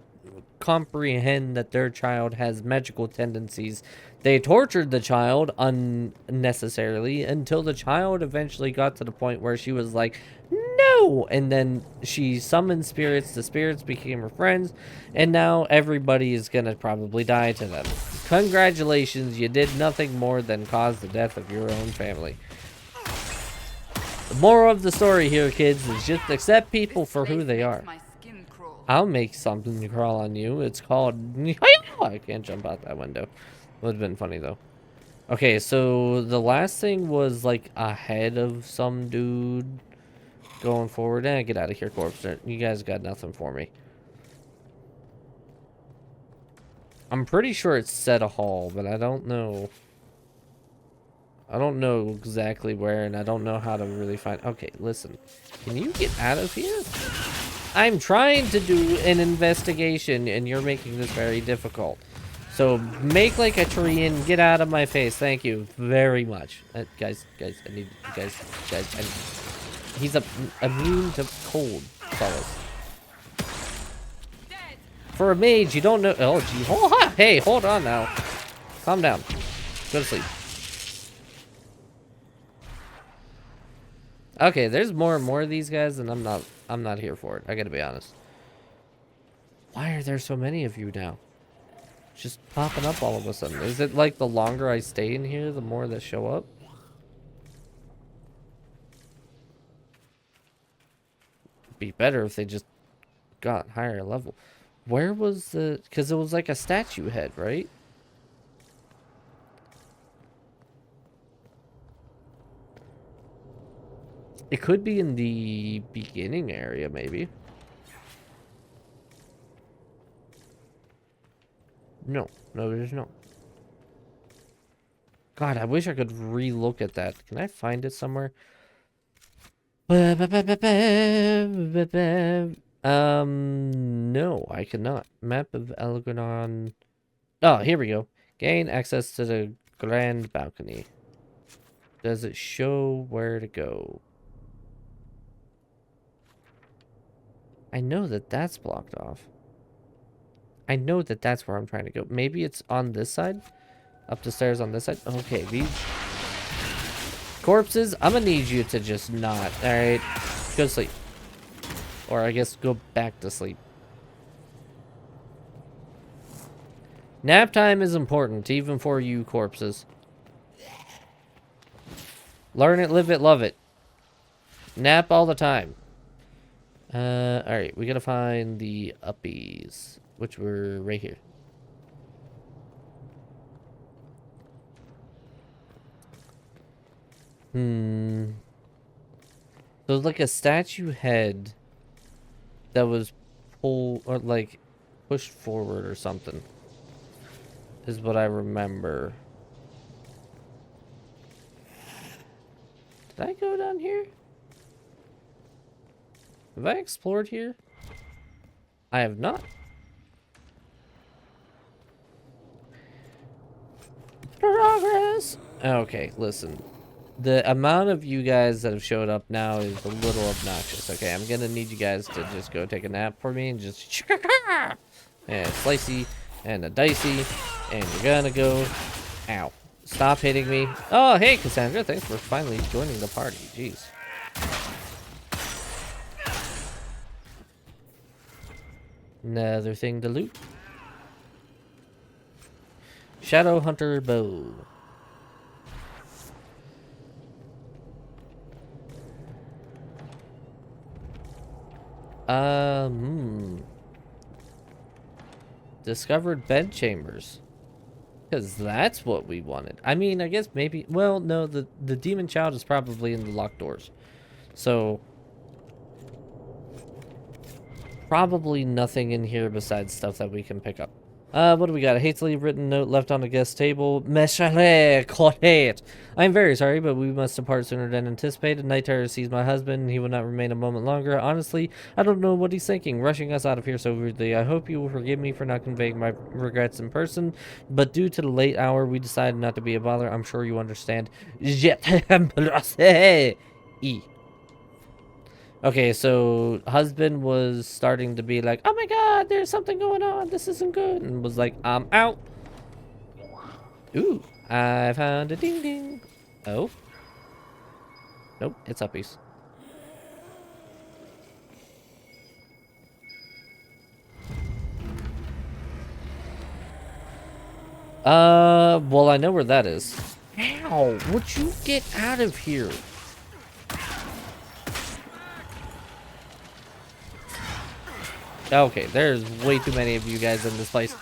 comprehend that their child has magical tendencies, they tortured the child unnecessarily until the child eventually got to the point where she was like, no! And then she summoned spirits, the spirits became her friends, and now everybody is gonna probably die to them. Congratulations, you did nothing more than cause the death of your own family. The moral of the story here, kids, is just accept people for who they are. I'll make something crawl on you. It's called... I can't jump out that window. Would have been funny, though. Okay, so the last thing was, like, a head of some dude going forward. Get out of here, corpse. You guys got nothing for me. I'm pretty sure it's Set a Hall, but I don't know. I don't know exactly where, and I don't know how to really find... Okay, listen. Can you get out of here? I'm trying to do an investigation, and you're making this very difficult. So make like a tree and get out of my face. Thank you very much. Guys, I need... Guys, he's immune to cold, fellas. For a mage, you don't know... Oh, gee. Oh, hey, hold on now. Calm down. Go to sleep. Okay, there's more and more of these guys, and I'm not here for it. I gotta be honest. Why are there so many of you now? just popping up all of a sudden? Is it like the longer I stay in here, the more that show up? Be better if they just got higher level. Where was the... Because it was like a statue head, right? It could be in the beginning area, maybe. No, there's no. God, I wish I could re-look at that. Can I find it somewhere? No, I cannot. Map of Elgonon. Oh, here we go. Gain access to the grand balcony. Does it show where to go? I know that that's blocked off. I know that that's where I'm trying to go. Maybe it's on this side? Up the stairs on this side? Okay, these corpses, I'm gonna need you to just not. Alright, go to sleep. Or I guess go back to sleep. Nap time is important, even for you corpses. Learn it, live it, love it. Nap all the time. Alright, we gotta find the uppies, which were right here. So it's like a statue head that was pulled, or like pushed forward or something, is what I remember. Did I go down here? Have I explored here? I have not. Progress! Okay, listen. The amount of you guys that have showed up now is a little obnoxious. Okay, I'm gonna need you guys to just go take a nap for me and just... And slicey and a dicey. And you're gonna go... Ow. Stop hitting me. Oh, hey, Cassandra. Thanks for finally joining the party. Jeez. Another thing to loot. Shadow Hunter bow. Discovered bed chambers. Because that's what we wanted. I mean, I guess maybe... Well, no, the demon child is probably in the locked doors. So... Probably nothing in here besides stuff that we can pick up. What do we got? A hastily written note left on the guest table. Meshale Cortet. I am very sorry, but we must depart sooner than anticipated. Night terror sees my husband, and he will not remain a moment longer. Honestly, I don't know what he's thinking, rushing us out of here so rudely. I hope you will forgive me for not conveying my regrets in person, but due to the late hour, we decided not to be a bother. I'm sure you understand. Okay, so husband was starting to be like, oh my god, there's something going on, this isn't good, and was like, I'm out. Ooh, I found a ding ding. Oh. Nope, it's uppies. Well, I know where that is. Ow, would you get out of here? Okay, there's way too many of you guys in this place.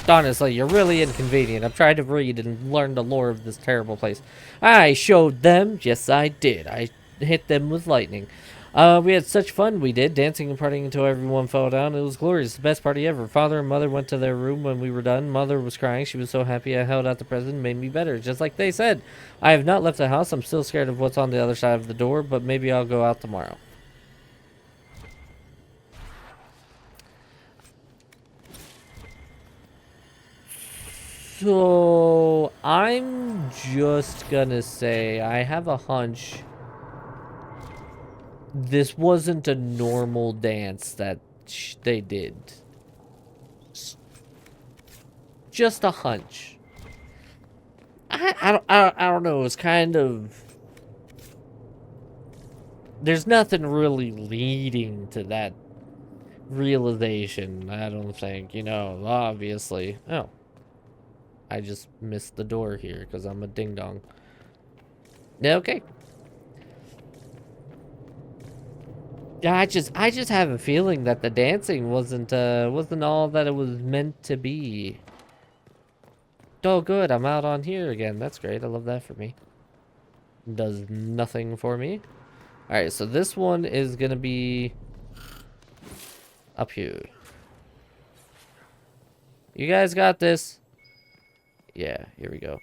Honestly, you're really inconvenient. I'm trying to read and learn the lore of this terrible place. I showed them. Yes, I did. I hit them with lightning. We had such fun, we did, dancing and partying until everyone fell down. It was glorious, the best party ever. Father and mother went to their room when we were done. Mother was crying. She was so happy I held out the present and made me better, just like they said. I have not left the house. I'm still scared of what's on the other side of the door, but maybe I'll go out tomorrow. So, I'm just gonna say, I have a hunch this wasn't a normal dance that they did. Just a hunch. I don't know, it's kind of... There's nothing really leading to that realization, I don't think, you know, obviously. Oh. I just missed the door here because I'm a ding-dong. Okay. Yeah, I just have a feeling that the dancing wasn't all that it was meant to be. Oh, good. I'm out on here again. That's great. I love that for me. Does nothing for me. All right, so this one is gonna be up here. You guys got this. Yeah, here we go.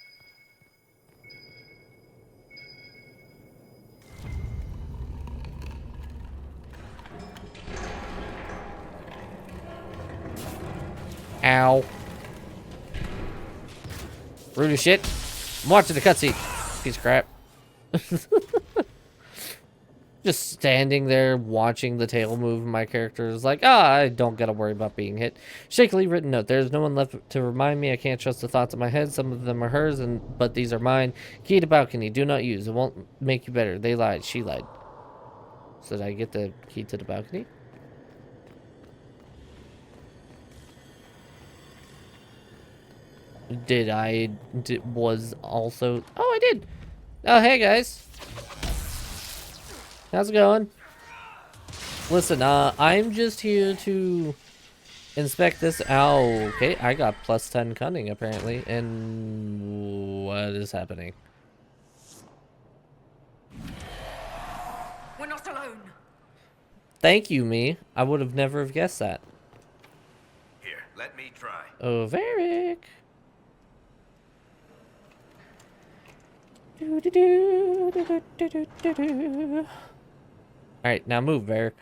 Ow. Rude as shit. I'm watching the cutscene. Piece of crap. Just standing there watching the tail move. My character is like, I don't gotta worry about being hit. Shakily written note. There's no one left to remind me. I can't trust the thoughts in my head. Some of them are hers, but these are mine. Key to balcony. Do not use. It won't make you better. They lied. She lied. So did I get the key to the balcony? Was also... Oh, I did. Oh, hey, guys. How's it going? Listen, I'm just here to inspect this. Oh, okay. I got plus 10 cunning, apparently. And what is happening? We're not alone. Thank you, me. I would have never have guessed that. Here, let me try. Oh, Varric. Alright, now move, Varric.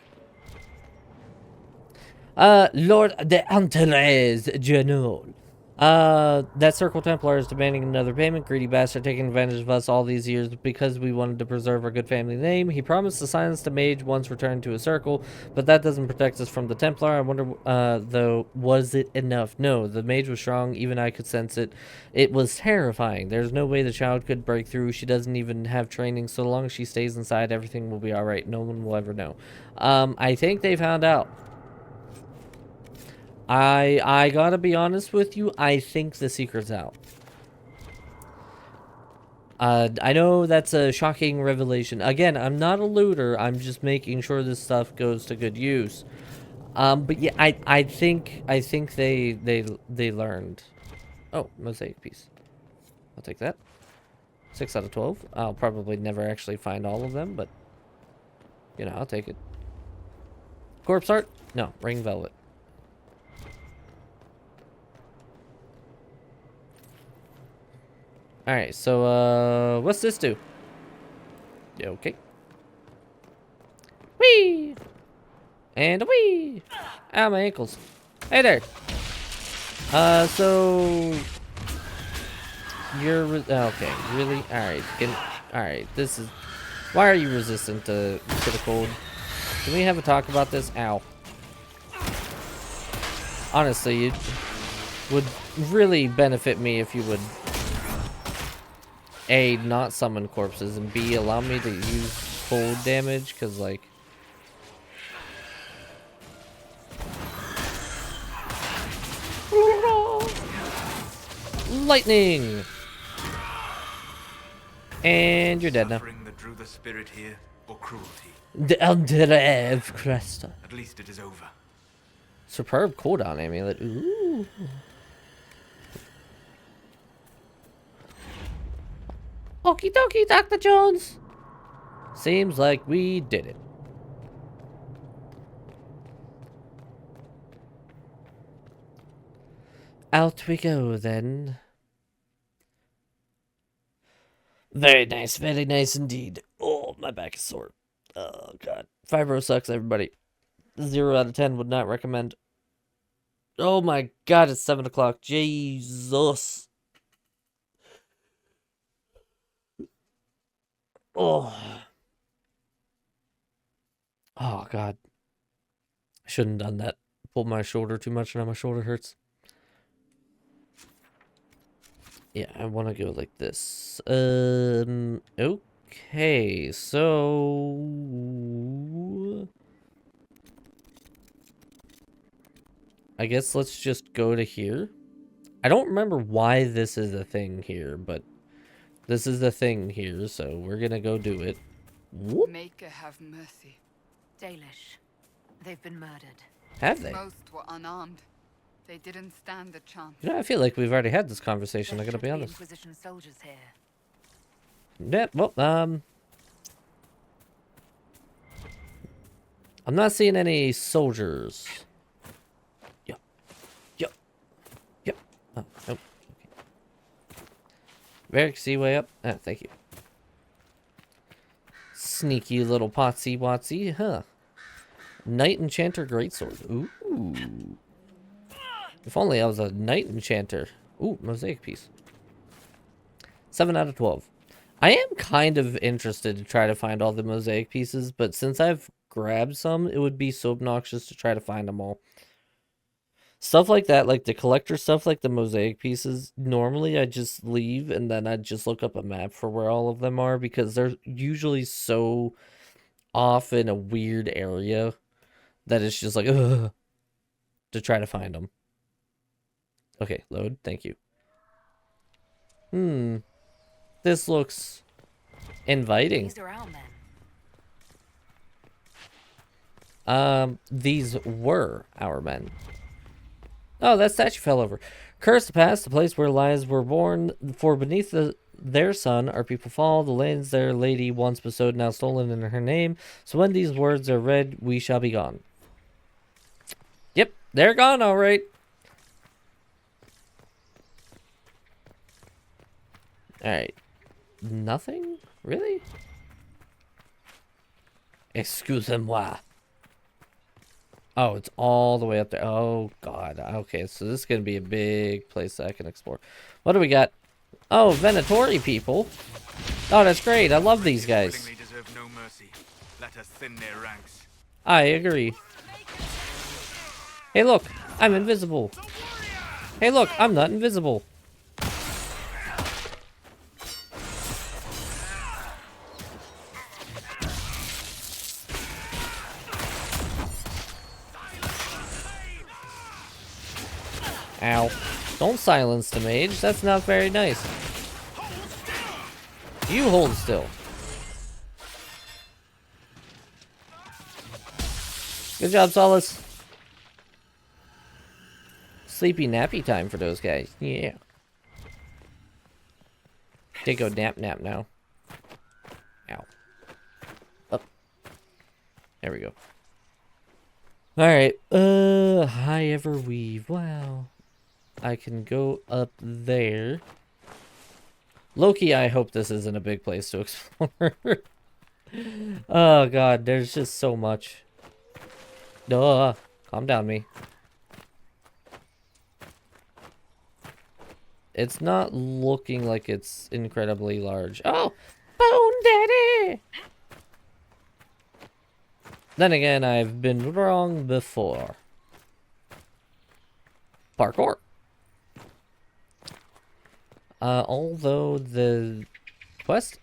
Lord de Antares General. That Circle Templar is demanding another payment. Greedy bastard taking advantage of us all these years because we wanted to preserve our good family name. He promised to silence the mage once returned to a circle, but that doesn't protect us from the Templar. I wonder, though, was it enough? No, the mage was strong. Even I could sense it. It was terrifying. There's no way the child could break through. She doesn't even have training. So long as she stays inside, everything will be alright. No one will ever know. I think they found out. I gotta be honest with you, I think the secret's out. I know that's a shocking revelation. Again, I'm not a looter, I'm just making sure this stuff goes to good use. But yeah, I think they learned. Oh, mosaic piece. I'll take that. 6 out of 12. I'll probably never actually find all of them, but you know, I'll take it. Corpse art? No, ring velvet. Alright, so, what's this do? Okay. Whee! And a whee! Ow, my ankles. Hey there! So... You're... Okay, really? Alright, alright, this is... Why are you resistant to the cold? Can we have a talk about this? Ow. Honestly, it would really benefit me if you would... A, not summon corpses, and B, allow me to use cold damage, because, like... Lightning! And you're dead now. That drew the spirit here, or cruelty? The Elderev Cresta. At least it is over. Superb cooldown amulet. Ooh. Okie dokie, Dr. Jones. Seems like we did it. Out we go, then. Very nice indeed. Oh, my back is sore. Oh, God. Fibro sucks, everybody. 0 out of 10 would not recommend. Oh, my God, it's 7 o'clock. Jesus. Oh. Oh, God. I shouldn't have done that. Pulled my shoulder too much, now my shoulder hurts. Yeah, I want to go like this. Okay, so... I guess let's just go to here. I don't remember why this is a thing here, but this is the thing here, so we're gonna go do it. Whoop. Maker have mercy. Dalish. They've been murdered. Have they? Most were unarmed. They didn't stand a chance. You know, I feel like we've already had this conversation, I gotta be honest. Inquisition soldiers here. Yeah, well, I'm not seeing any soldiers. Yep. Yep. Yep. Oh, nope. Okay. Varric, see way up? Ah, thank you. Sneaky little potsy watsy, huh? Knight Enchanter Greatsword. Ooh. If only I was a Knight Enchanter. Ooh, mosaic piece. 7 out of 12. I am kind of interested to try to find all the mosaic pieces, but since I've grabbed some, it would be so obnoxious to try to find them all. Stuff like that, like the collector stuff, like the mosaic pieces, normally I just leave and then I just look up a map for where all of them are because they're usually so off in a weird area that it's just like, ugh, to try to find them. Okay, load, thank you. This looks inviting. These are our men. These were our men. Oh, that statue fell over. Curse the past, the place where lies were born, for beneath their sun our people fall, the lands their lady once bestowed, now stolen in her name. So when these words are read, we shall be gone. Yep, they're gone, all right. All right. Nothing? Really? Excusez-moi. Oh, it's all the way up there. Oh, God. Okay, so this is going to be a big place that I can explore. What do we got? Oh, Venatori people. Oh, that's great. I love these guys. Deserve no mercy. Let us thin their ranks. I agree. Hey, look. I'm invisible. Hey, look. I'm not invisible. Ow. Don't silence the mage. That's not very nice. You hold still. Good job, Solace. Sleepy nappy time for those guys. Yeah. They go nap now. Ow. Up. There we go. Alright. High ever weave. Wow. I can go up there. Loki, I hope this isn't a big place to explore. Oh god, there's just so much. Duh. Calm down, me. It's not looking like it's incredibly large. Oh! Bone Daddy! Then again, I've been wrong before. Parkour. Although the quest...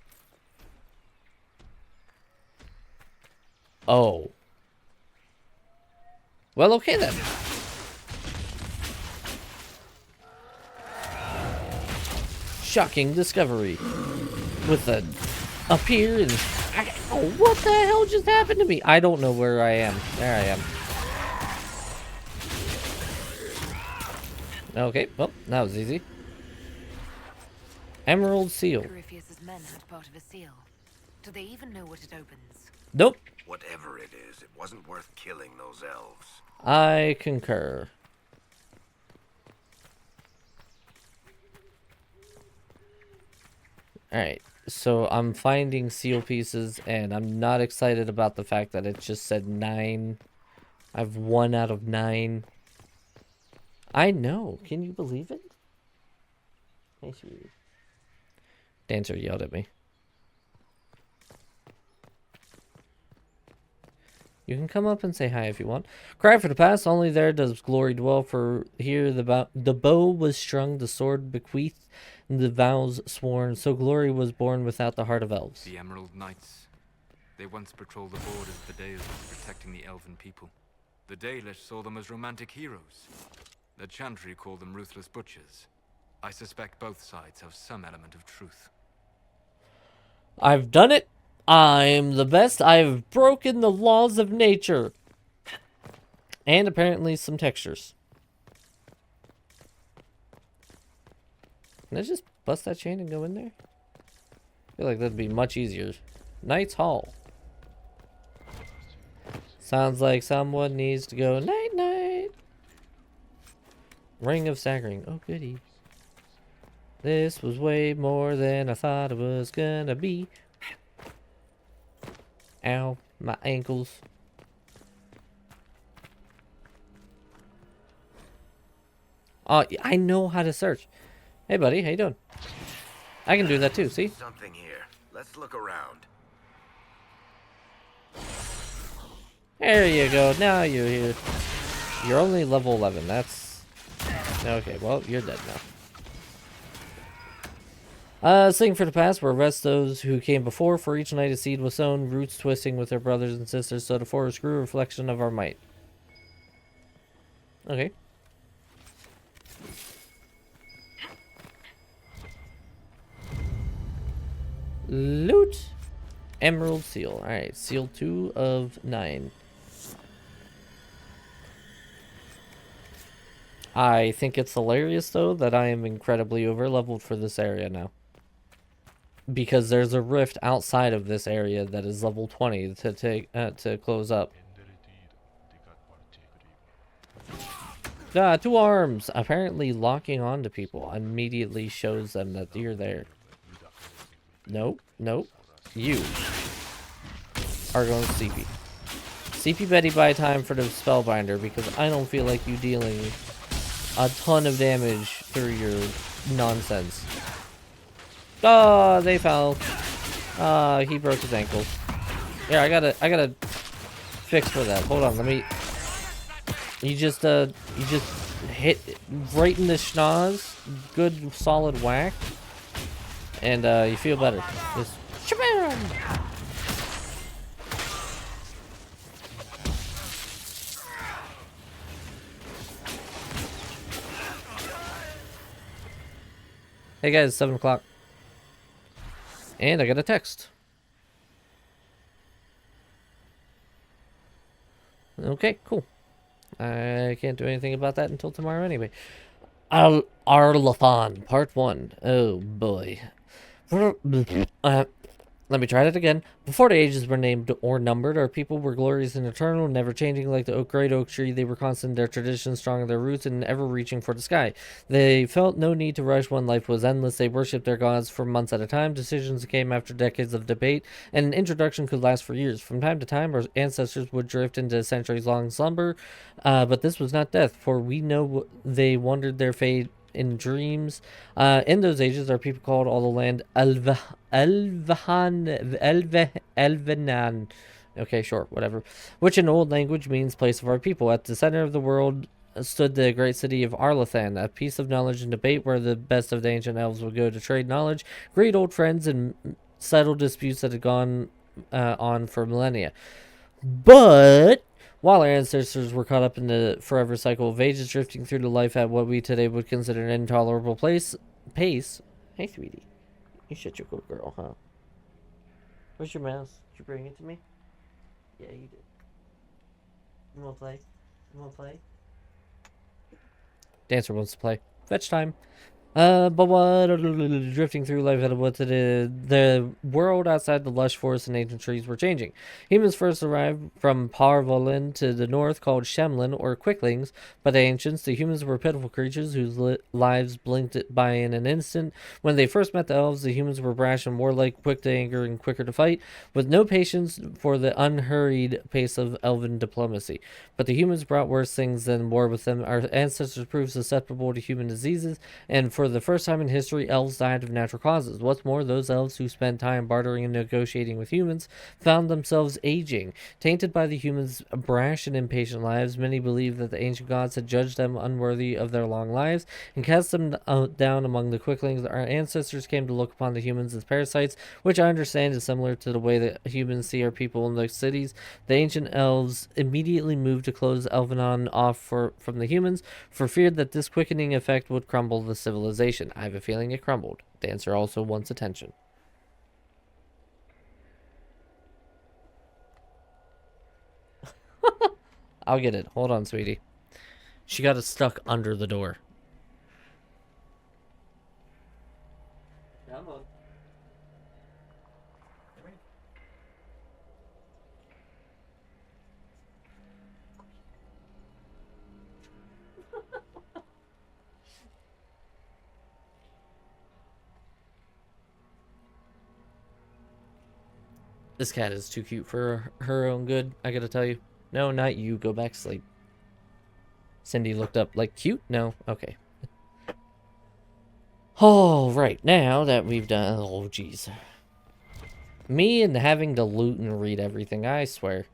Oh. Well, okay then. Shocking discovery. With a... up here and... Oh, what the hell just happened to me? I don't know where I am. There I am. Okay, well, that was easy. Emerald seal. Corypheus's men had part of a seal. Do they even know what it opens? Nope. Whatever it is, it wasn't worth killing those elves. I concur. Alright, so I'm finding seal pieces, and I'm not excited about the fact that it just said 9. I've 1 out of 9. I know. Can you believe it? Hey, sweetie. Dancer yelled at me. You can come up and say hi if you want. Cry for the past, only there does glory dwell. For here the bow was strung, the sword bequeathed, and the vows sworn. So glory was born without the heart of elves. The Emerald Knights. They once patrolled the borders of the Dales, protecting the elven people. The Dalish saw them as romantic heroes. The Chantry called them ruthless butchers. I suspect both sides have some element of truth. I've done it. I'm the best. I've broken the laws of nature. And apparently some textures. Can I just bust that chain and go in there? I feel like that'd be much easier. Knight's Hall. Sounds like someone needs to go night-night. Ring of Staggering. Oh, goody. This was way more than I thought it was gonna be. Ow, my ankles. Oh, I know how to search. Hey, buddy, how you doing? I can do that too, see? Something here. Let's look around. There you go. Now you're here. You're only level 11. That's... Okay, well, you're dead now. Sing for the past, where rest those who came before. For each night a seed was sown, roots twisting with their brothers and sisters, so the forest grew, reflection of our might. Okay. Loot. Emerald seal. Alright, seal 2 of 9. I think it's hilarious, though, that I am incredibly over-leveled for this area now. Because there's a rift outside of this area that is level 20 to take to close up. 2 arms! Apparently locking onto people immediately shows them that you're there. Nope, nope. You are going to CP. CP Betty by time for the Spellbinder, because I don't feel like you dealing a ton of damage through your nonsense. Oh, they fell. He broke his ankle. Here, I gotta fix for that. Hold on, let me. You just hit right in the schnoz. Good solid whack. And you feel better. Just shabam! Hey guys, 7 o'clock. And I got a text. Okay, cool. I can't do anything about that until tomorrow anyway. Arlathan, part 1. Oh boy. Let me try that again. Before the ages were named or numbered, our people were glorious and eternal, never changing like the great oak tree. They were constant in their traditions, strong in their roots, and ever reaching for the sky. They felt no need to rush when life was endless. They worshipped their gods for months at a time. Decisions came after decades of debate, and an introduction could last for years. From time to time, our ancestors would drift into centuries-long slumber, but this was not death, for we know they wondered their fate in dreams. In those ages, our people called all the land Elvenan. Okay, sure, whatever. Which in old language means place of our people. At the center of the world stood the great city of Arlathan, a piece of knowledge and debate where the best of the ancient elves would go to trade knowledge, great old friends, and settle disputes that had gone on for millennia. But while our ancestors were caught up in the forever cycle of ages, drifting through the life at what we today would consider an intolerable pace. Hey, sweetie. You shut your good girl, huh? Where's your mouse? Did you bring it to me? Yeah, you did. You wanna play? You wanna play? Dancer wants to play. Fetch time. But what drifting through life at what the world outside the lush forests and ancient trees were changing. Humans first arrived from Parvolin to the north, called Shemlin or Quicklings. By the ancients, the humans were pitiful creatures whose lives blinked by in an instant. When they first met the elves, the humans were brash and warlike, quick to anger and quicker to fight, with no patience for the unhurried pace of elven diplomacy. But the humans brought worse things than war with them. Our ancestors proved susceptible to human diseases, and for the first time in history, elves died of natural causes. What's more, those elves who spent time bartering and negotiating with humans found themselves aging. Tainted by the humans' brash and impatient lives, many believed that the ancient gods had judged them unworthy of their long lives and cast them down among the quicklings. Our ancestors came to look upon the humans as parasites, which I understand is similar to the way that humans see our people in the cities. The ancient elves immediately moved to close Elvenon off from the humans, for fear that this quickening effect would crumble the civilization. civilization. I have a feeling it crumbled. Dancer also wants attention. I'll get it. Hold on, sweetie. She got it stuck under the door. Come on. This cat is too cute for her own good, I gotta tell you. No, not you. Go back to sleep. Cindy looked up like, cute? No? Okay. All right, now that we've done... Oh, jeez. Me and having to loot and read everything, I swear.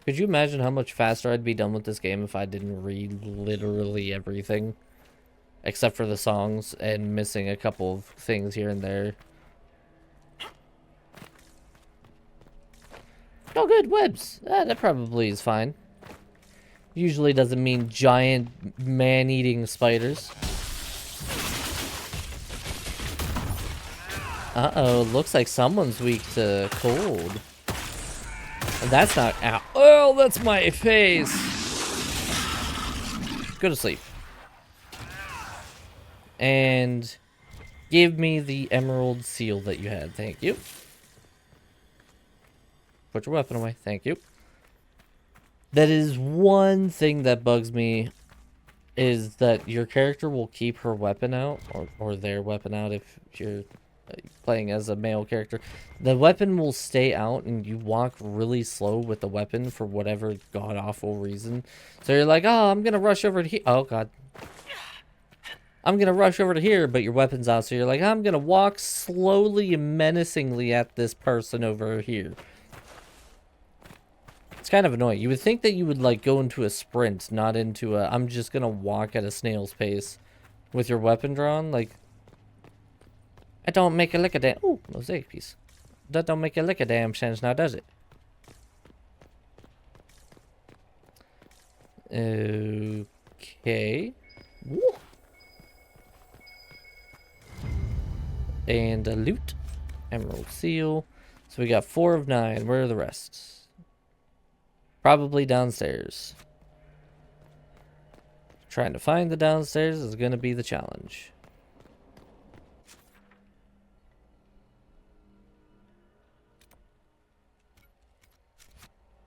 Could you imagine how much faster I'd be done with this game if I didn't read literally everything? Except for the songs and missing a couple of things here and there. Oh, good, webs. That probably is fine. Usually doesn't mean giant man-eating spiders. Uh-oh, looks like someone's weak to cold. And that's not ow. Oh, that's my face. Go to sleep. And give me the emerald seal that you had. Thank you. Put your weapon away. Thank you. That is one thing that bugs me, is that your character will keep her weapon out, or their weapon out if you're playing as a male character. The weapon will stay out and you walk really slow with the weapon for whatever god-awful reason. So you're like, oh, I'm going to rush over to here. Oh, God. I'm going to rush over to here, but your weapon's out. So you're like, I'm going to walk slowly and menacingly at this person over here. It's kind of annoying. You would think that you would, like, go into a sprint, not into a, I'm just going to walk at a snail's pace with your weapon drawn. Like, it don't make a lick of damn... Ooh, mosaic piece. That don't make a lick of damn sense now, does it? Okay. Woo. And a loot. Emerald seal. So we got 4 of 9. Where are the rest? Probably downstairs. Trying to find the downstairs is going to be the challenge.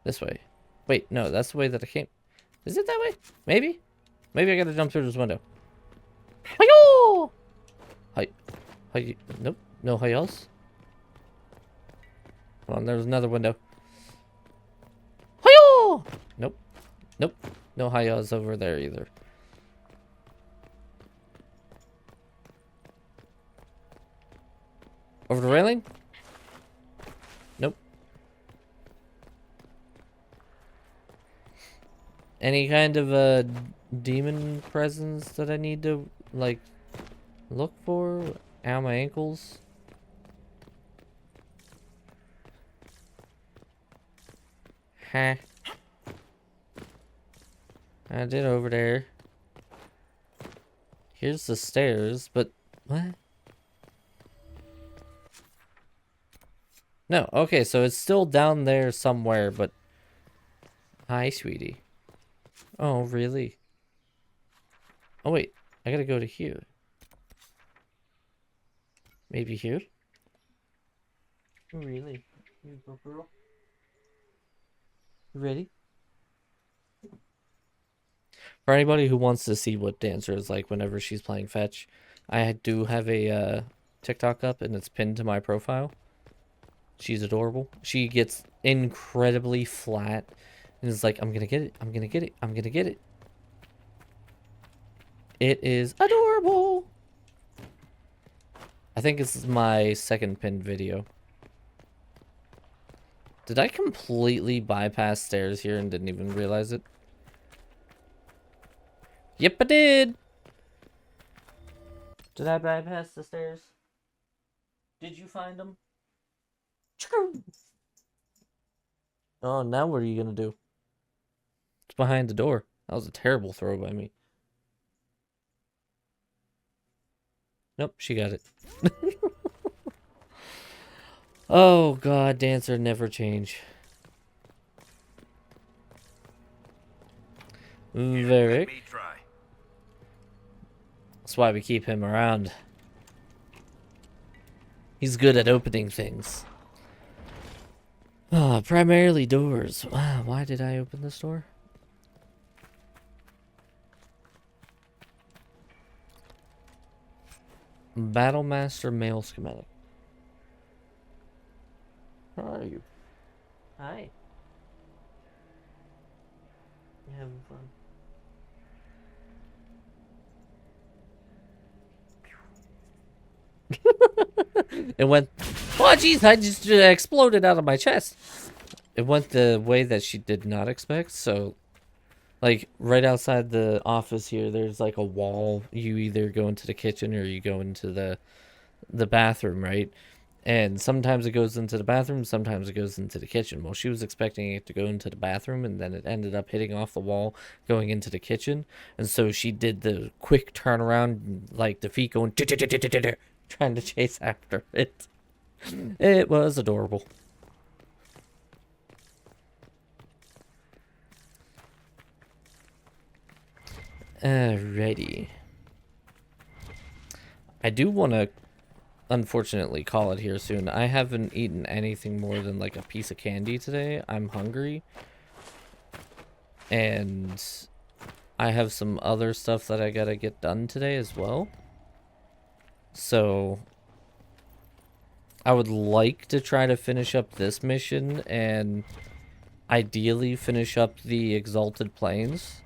This way. Wait, no, that's the way that I came. Is it that way? Maybe? Maybe I gotta jump through this window. Hi-yo! Hi. Nope. No hi-yos. Hold on, there's another window. Hi-yo! Nope. Nope. No hi-yos over there either. Over the railing? Nope. Any kind of demon presence that I need to, like, look for? Ow, my ankles. Huh. I did over there. Here's the stairs, but what? No, okay, so it's still down there somewhere, but... Hi, sweetie. Oh, really? Oh, wait. I gotta go to here. Maybe here? Really? You go, girl? Ready? For anybody who wants to see what Dancer is like whenever she's playing fetch, I do have a TikTok up and it's pinned to my profile. She's adorable. She gets incredibly flat and is like, I'm gonna get it, I'm gonna get it, I'm gonna get it. It is adorable. I think this is my second pinned video. Did I completely bypass stairs here and didn't even realize it? Yep, I did. Did I bypass the stairs? Did you find them? Oh, now what are you gonna do? It's behind the door. That was a terrible throw by me. Nope, she got it. Oh god, Dancer never change. Varric. That's why we keep him around. He's good at opening things. Primarily doors. Wow, why did I open this door? Battlemaster male schematic. How are you? Hi. You having fun? It went. Oh, jeez! I just exploded out of my chest. It went the way that she did not expect. So, like right outside the office here, there's like a wall. You either go into the kitchen or you go into the bathroom, right? And sometimes it goes into the bathroom, sometimes it goes into the kitchen. Well, she was expecting it to go into the bathroom, and then it ended up hitting off the wall, going into the kitchen. And so she did the quick turnaround, like the feet going, trying to chase after it. It was adorable. Alrighty. I do want to unfortunately call it here soon. I haven't eaten anything more than like a piece of candy today. I'm hungry. And I have some other stuff that I gotta get done today as well. So I would like to try to finish up this mission and ideally finish up the Exalted Plains.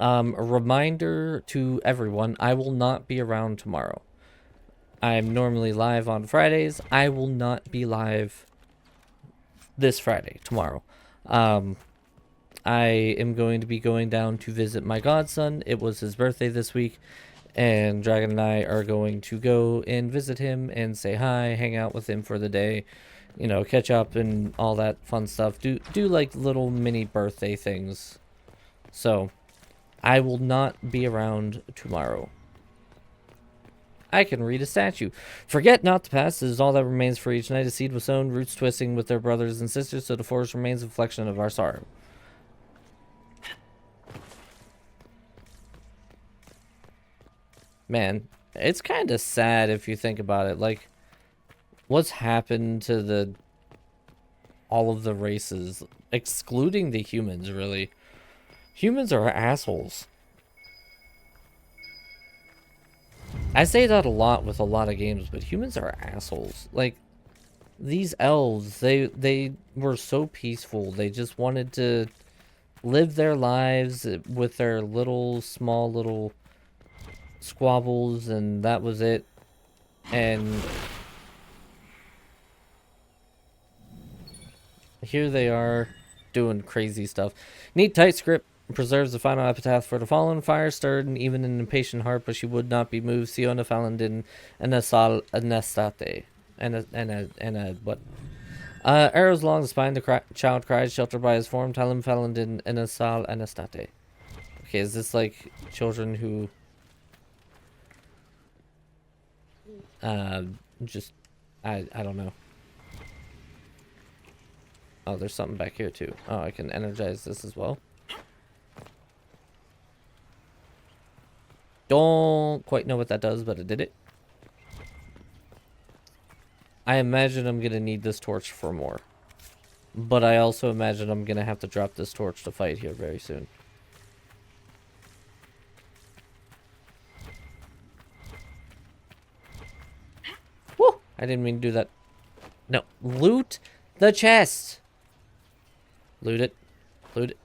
A reminder to everyone, I will not be around tomorrow. I'm normally live on Fridays. I will not be live this Friday, tomorrow. I am going to be going down to visit my godson. It was his birthday this week, and Dragon and I are going to go and visit him and say hi, hang out with him for the day, you know, catch up and all that fun stuff. Do like little mini birthday things. So I will not be around tomorrow. I can read a statue. Forget not the past, it is all that remains for each night. A seed was sown, roots twisting with their brothers and sisters, so the forest remains a reflection of our sorrow. Man, it's kind of sad if you think about it. Like, what's happened to all of the races, excluding the humans, really? Humans are assholes. I say that a lot with a lot of games, but humans are assholes. Like, these elves, they were so peaceful. They just wanted to live their lives with their small little squabbles, and that was it. And here they are doing crazy stuff. Neat tight script. Preserves the final epitaph for the fallen. Fire stirred and even an impatient heart, but she would not be moved. Siona Falandin and a sal anestate. And a what? Arrows along the spine, the child cried, sheltered by his form. Talim Falandin and a sal anestate. Okay, is this like children who just I don't know. Oh, there's something back here too. Oh, I can energize this as well. Don't quite know what that does, but it did it. I imagine I'm gonna need this torch for more. But I also imagine I'm gonna have to drop this torch to fight here very soon. Woo! I didn't mean to do that. No. Loot the chest! Loot it. Loot it.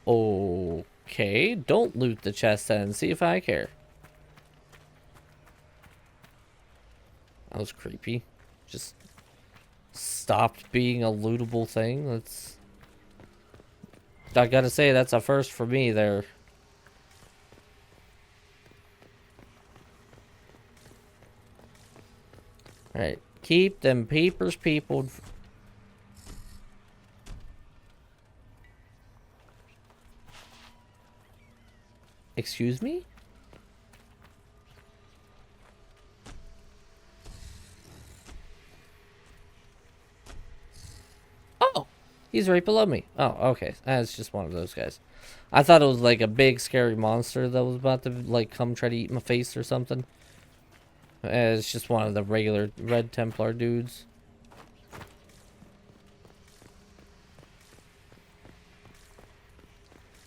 Okay, don't loot the chest then. See if I care. That was creepy. Just stopped being a lootable thing. That's... I gotta say, that's a first for me there. Alright, keep them papers peopled. Excuse me? Oh, he's right below me. Oh, okay. That's just one of those guys. I thought it was like a big scary monster that was about to like come try to eat my face or something. It's just one of the regular Red Templar dudes.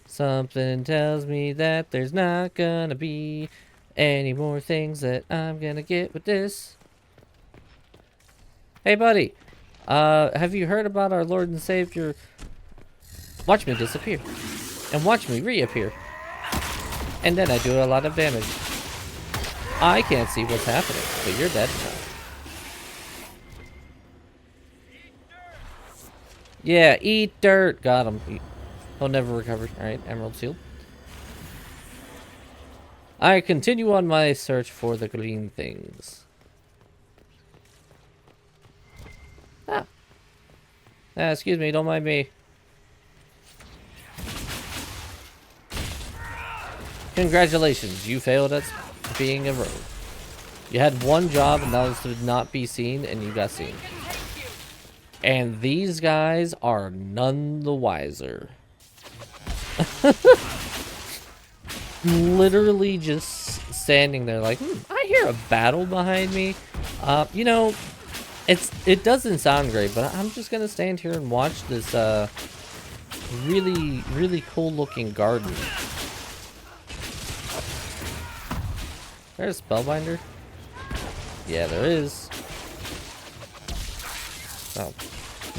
Something tells me that there's not gonna be any more things that I'm gonna get with this. Hey, buddy. Have you heard about our Lord and Savior? Watch me disappear. And watch me reappear. And then I do a lot of damage. I can't see what's happening, but you're dead now. Yeah, eat dirt. Got him. He'll never recover. Alright, Emerald Seal. I continue on my search for the green things. Ah. Excuse me, don't mind me. Congratulations, you failed at being a rogue. You had one job, and that was to not be seen, and you got seen. And these guys are none the wiser. Literally just standing there like, I hear a battle behind me. You know, it doesn't sound great, but I'm just gonna stand here and watch this really, really cool looking garden. There's a spellbinder. Yeah, there is. Oh,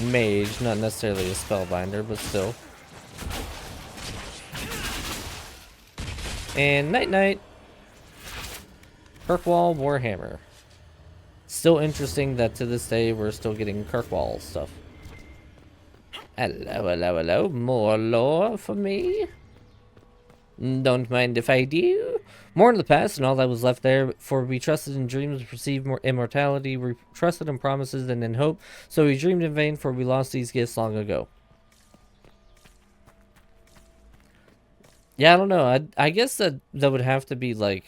mage, not necessarily a spellbinder, but still. And night-night. Kirkwall Warhammer. Still interesting that to this day we're still getting Kirkwall stuff. Hello, hello, hello. More lore for me? Don't mind if I do. More in the past and all that was left there, for we trusted in dreams, received more immortality, we trusted in promises and in hope, so we dreamed in vain, for we lost these gifts long ago. Yeah, I don't know. I guess that would have to be like...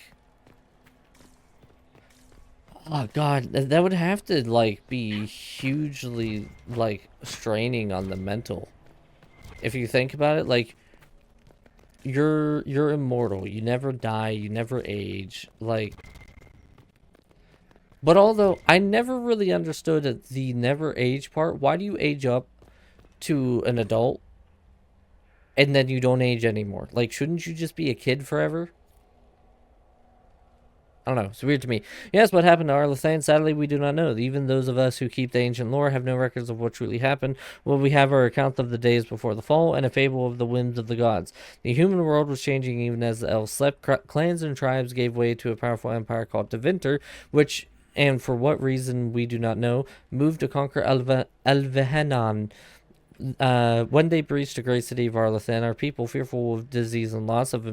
Oh god, that would have to like be hugely like straining on the mental. If you think about it, like you're immortal, you never die, you never age, like. But although I never really understood the never age part, why do you age up to an adult and then you don't age anymore? Like, shouldn't you just be a kid forever? I don't know. It's weird to me. Yes, what happened to Arlethane? Sadly, we do not know. Even those of us who keep the ancient lore have no records of what truly happened. Well, we have our account of the days before the fall and a fable of the whims of the gods. The human world was changing even as the elves slept. Clans and tribes gave way to a powerful empire called Tevinter, which, and for what reason we do not know, moved to conquer Elvehenan. When they breached the great city of Arlethane, our people, fearful of disease and loss of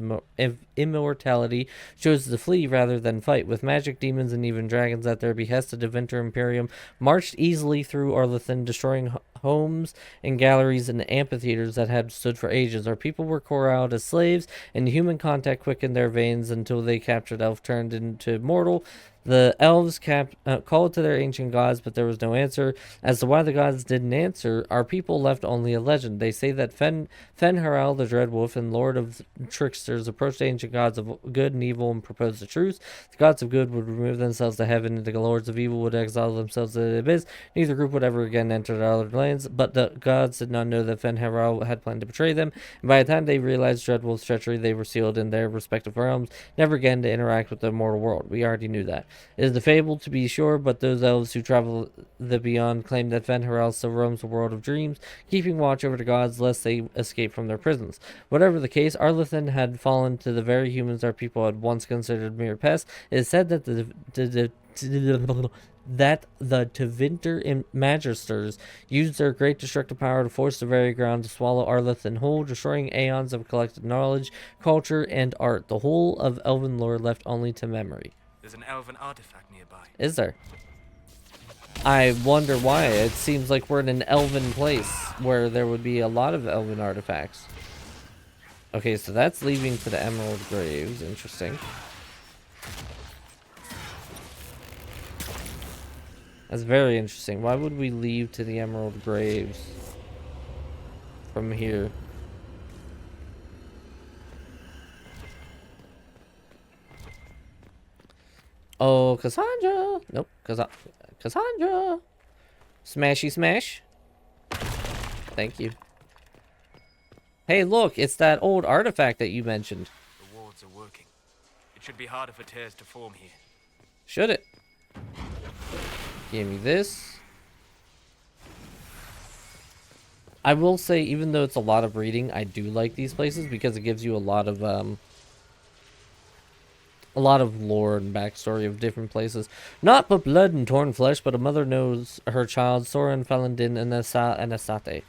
immortality, chose to flee rather than fight. With magic, demons, and even dragons at their behest, the Deventer Imperium marched easily through Arlethane, destroying homes and galleries and amphitheaters that had stood for ages. Our people were corralled as slaves, and human contact quickened their veins until they captured elf turned into mortal. The elves called to their ancient gods, but there was no answer. As to why the gods didn't answer, our people left only a legend. They say that Fen'Harel, the Dread Wolf and Lord of Tricksters, approached the ancient gods of good and evil and proposed a truce. The gods of good would remove themselves to heaven, and the lords of evil would exile themselves to the abyss. Neither group would ever again enter our lands, but the gods did not know that Fen'Harel had planned to betray them, and by the time they realized Dread Wolf's treachery, they were sealed in their respective realms, never again to interact with the mortal world. We already knew that. It is a fable, to be sure, but those elves who travel the beyond claim that Fen'Harel still roams the world of dreams, keeping watch over the gods lest they escape from their prisons. Whatever the case, Arlethane had fallen to the very humans our people had once considered mere pests. It is said that the Tevinter Magisters used their great destructive power to force the very ground to swallow Arlethane whole, destroying aeons of collected knowledge, culture, and art. The whole of elven lore left only to memory. There's an elven artifact nearby. Is there? I wonder why. It seems like we're in an elven place where there would be a lot of elven artifacts. Okay, so that's leading to the Emerald Graves. Interesting. That's very interesting. Why would we leave to the Emerald Graves from here? Oh, Cassandra! Nope, Cassandra! Smashy smash. Thank you. Hey, look, it's that old artifact that you mentioned. The wards are working. It should be harder for tears to form here. Should it? Give me this. I will say, even though it's a lot of reading, I do like these places because it gives you a lot of lore and backstory of different places. Not but blood and torn flesh, but a mother knows her child, Soren, Falendin, and Asate.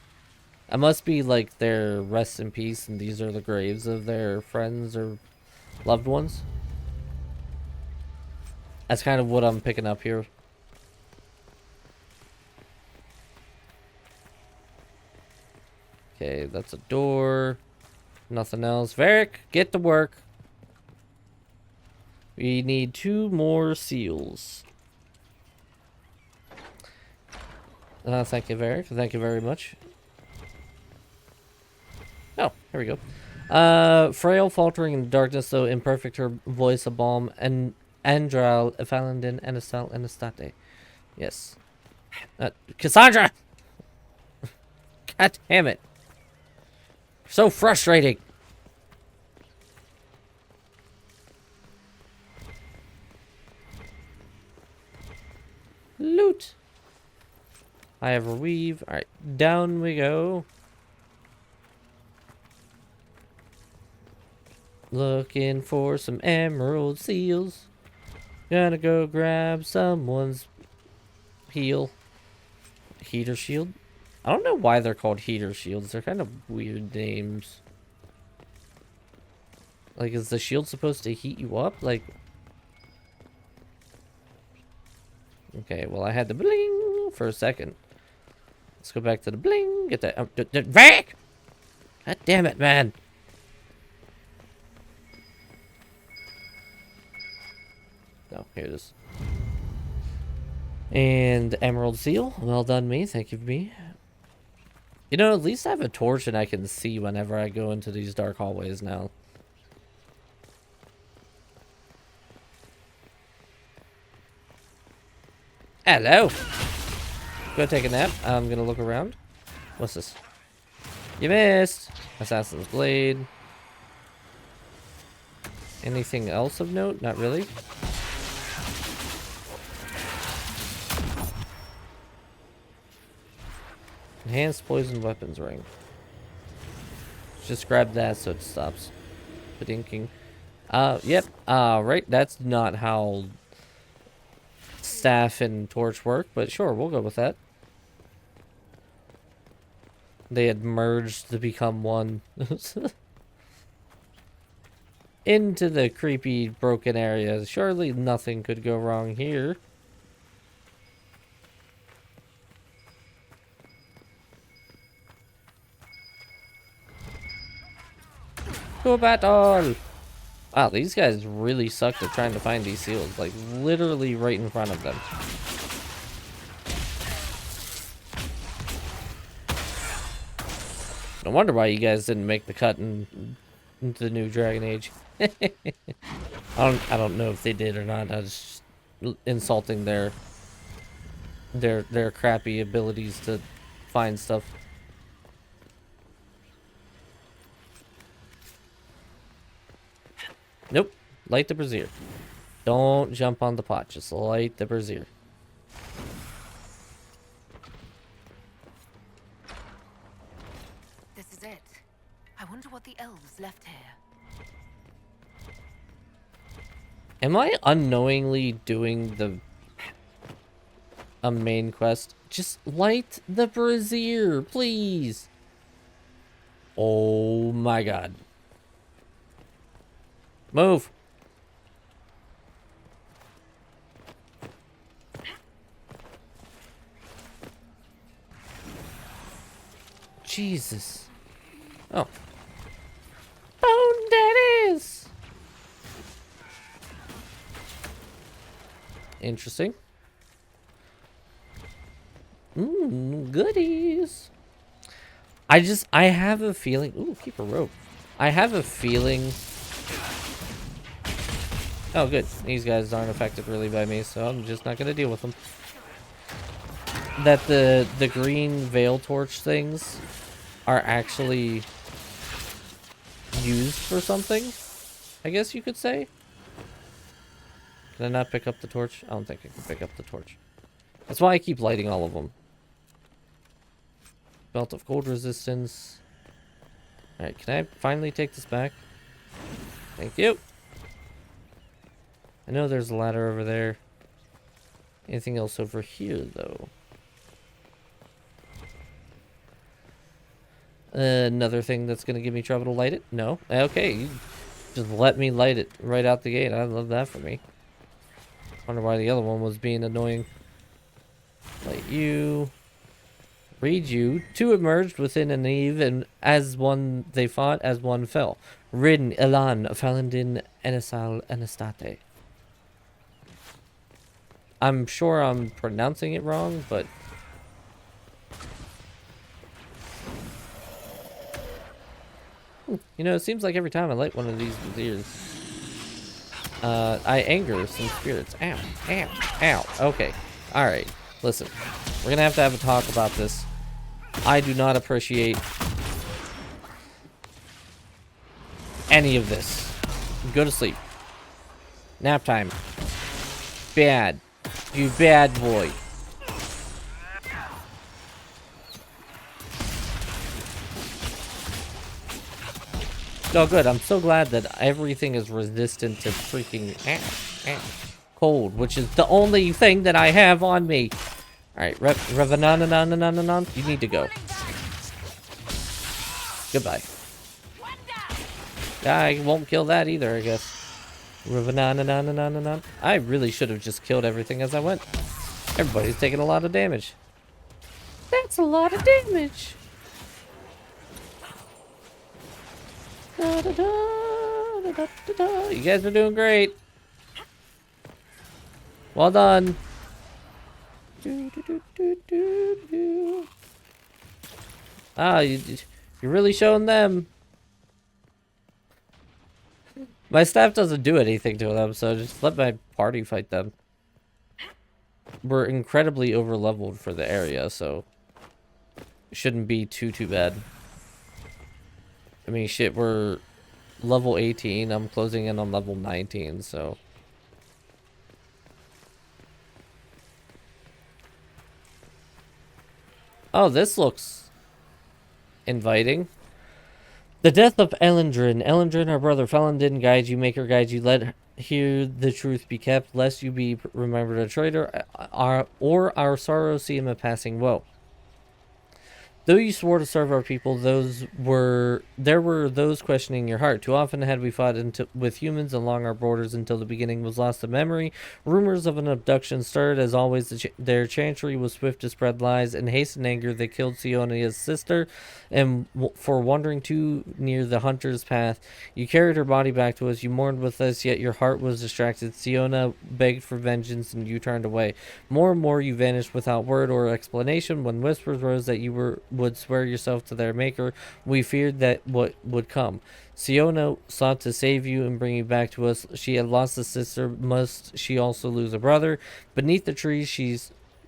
It must be like their rest in peace, and these are the graves of their friends or loved ones. That's kind of what I'm picking up here. Okay, that's a door. Nothing else. Varric, get to work. We need 2 more seals. Thank you, Varric. Thank you very much. Oh, here we go. Frail, faltering in the darkness, though imperfect, her voice a balm, and Andral, Falendin, Anastal, Anastate. Yes. Cassandra! God damn it. So frustrating. Loot. I have a weave. Alright, down we go. Looking for some emerald seals. Gonna go grab someone's heal. Heater shield? I don't know why they're called heater shields. They're kind of weird names. Like, is the shield supposed to heat you up? Like... Okay, well, I had the bling for a second. Let's go back to the bling. Get that... Vac! God damn it, man. No, here it is. And Emerald Seal. Well done, me. Thank you, me. You know, at least I have a torch and I can see whenever I go into these dark hallways now. Hello. Go take a nap. I'm gonna look around. What's this? You missed. Assassin's Blade. Anything else of note? Not really. Enhanced poison weapons ring. Just grab that so it stops bedinking. Yep. Right. That's not how staff and torch work, but sure, we'll go with that. They had merged to become one. Into the creepy broken area. Surely nothing could go wrong here. To battle! Wow, these guys really sucked at trying to find these seals. Like, literally right in front of them. No wonder why you guys didn't make the cut into the new Dragon Age. I don't know if they did or not. I was just insulting their crappy abilities to find stuff. Nope. Light the brazier. Don't jump on the pot. Just light the brazier. This is it. I wonder what the elves left here. Am I unknowingly doing a main quest? Just light the brazier, please. Oh my god. Move. Jesus. Oh. Interesting. Goodies. I have a feeling. Ooh, keep a rope. I have a feeling. Oh, good. These guys aren't affected really by me, so I'm just not gonna deal with them. That the green veil torch things are actually used for something, I guess you could say. Can I not pick up the torch? I don't think I can pick up the torch. That's why I keep lighting all of them. Belt of cold resistance. Alright, can I finally take this back? Thank you. I know there's a ladder over there. Anything else over here, though? Another thing that's going to give me trouble to light it? No. Okay, you just let me light it right out the gate. I love that for me. Wonder why the other one was being annoying. Light you. Read you. Two emerged within an Eve, and as one they fought, as one fell. Ridden, Elan, Falandin, Enesal, Enestate. I'm sure I'm pronouncing it wrong, but... You know, it seems like every time I light one of these with ears, I anger some spirits. Ow, ow, ow. Okay, alright. Listen, we're gonna have to have a talk about this. I do not appreciate any of this. Go to sleep. Nap time. Bad. You bad boy. Oh, good. I'm so glad that everything is resistant to freaking cold, which is the only thing that I have on me. Alright, Revananananananan, you need to go. Goodbye. I won't kill that either, I guess. Revananananananan. I really should have just killed everything as I went. Everybody's taking a lot of damage. That's a lot of damage. Da, da, da, da, da, da, da. You guys are doing great. Well done. Do, do, do, do, do, do. Ah, you're really showing them. My staff doesn't do anything to them, so just let my party fight them. We're incredibly over-leveled for the area, so it shouldn't be too bad. I mean, shit, we're level 18. I'm closing in on level 19, so... Oh, this looks inviting. The death of Elendrin. Elendrin, our brother, Felon didn't guide you, make her guide you. Let here the truth be kept, lest you be remembered a traitor, or our sorrow seem a passing woe. Though you swore to serve our people, there were those questioning your heart. Too often had we fought with humans along our borders until the beginning was lost to memory. Rumors of an abduction stirred. As always, their chantry was swift to spread lies. In haste and anger, they killed Sionia's sister, and for wandering too near the hunter's path, you carried her body back to us. You mourned with us, yet your heart was distracted. Siona begged for vengeance, and you turned away. More and more, you vanished without word or explanation. When whispers rose that you would swear yourself to their maker, we feared that what would come. Siona sought to save you and bring you back to us. She had lost a sister. Must she also lose a brother? Beneath the trees, she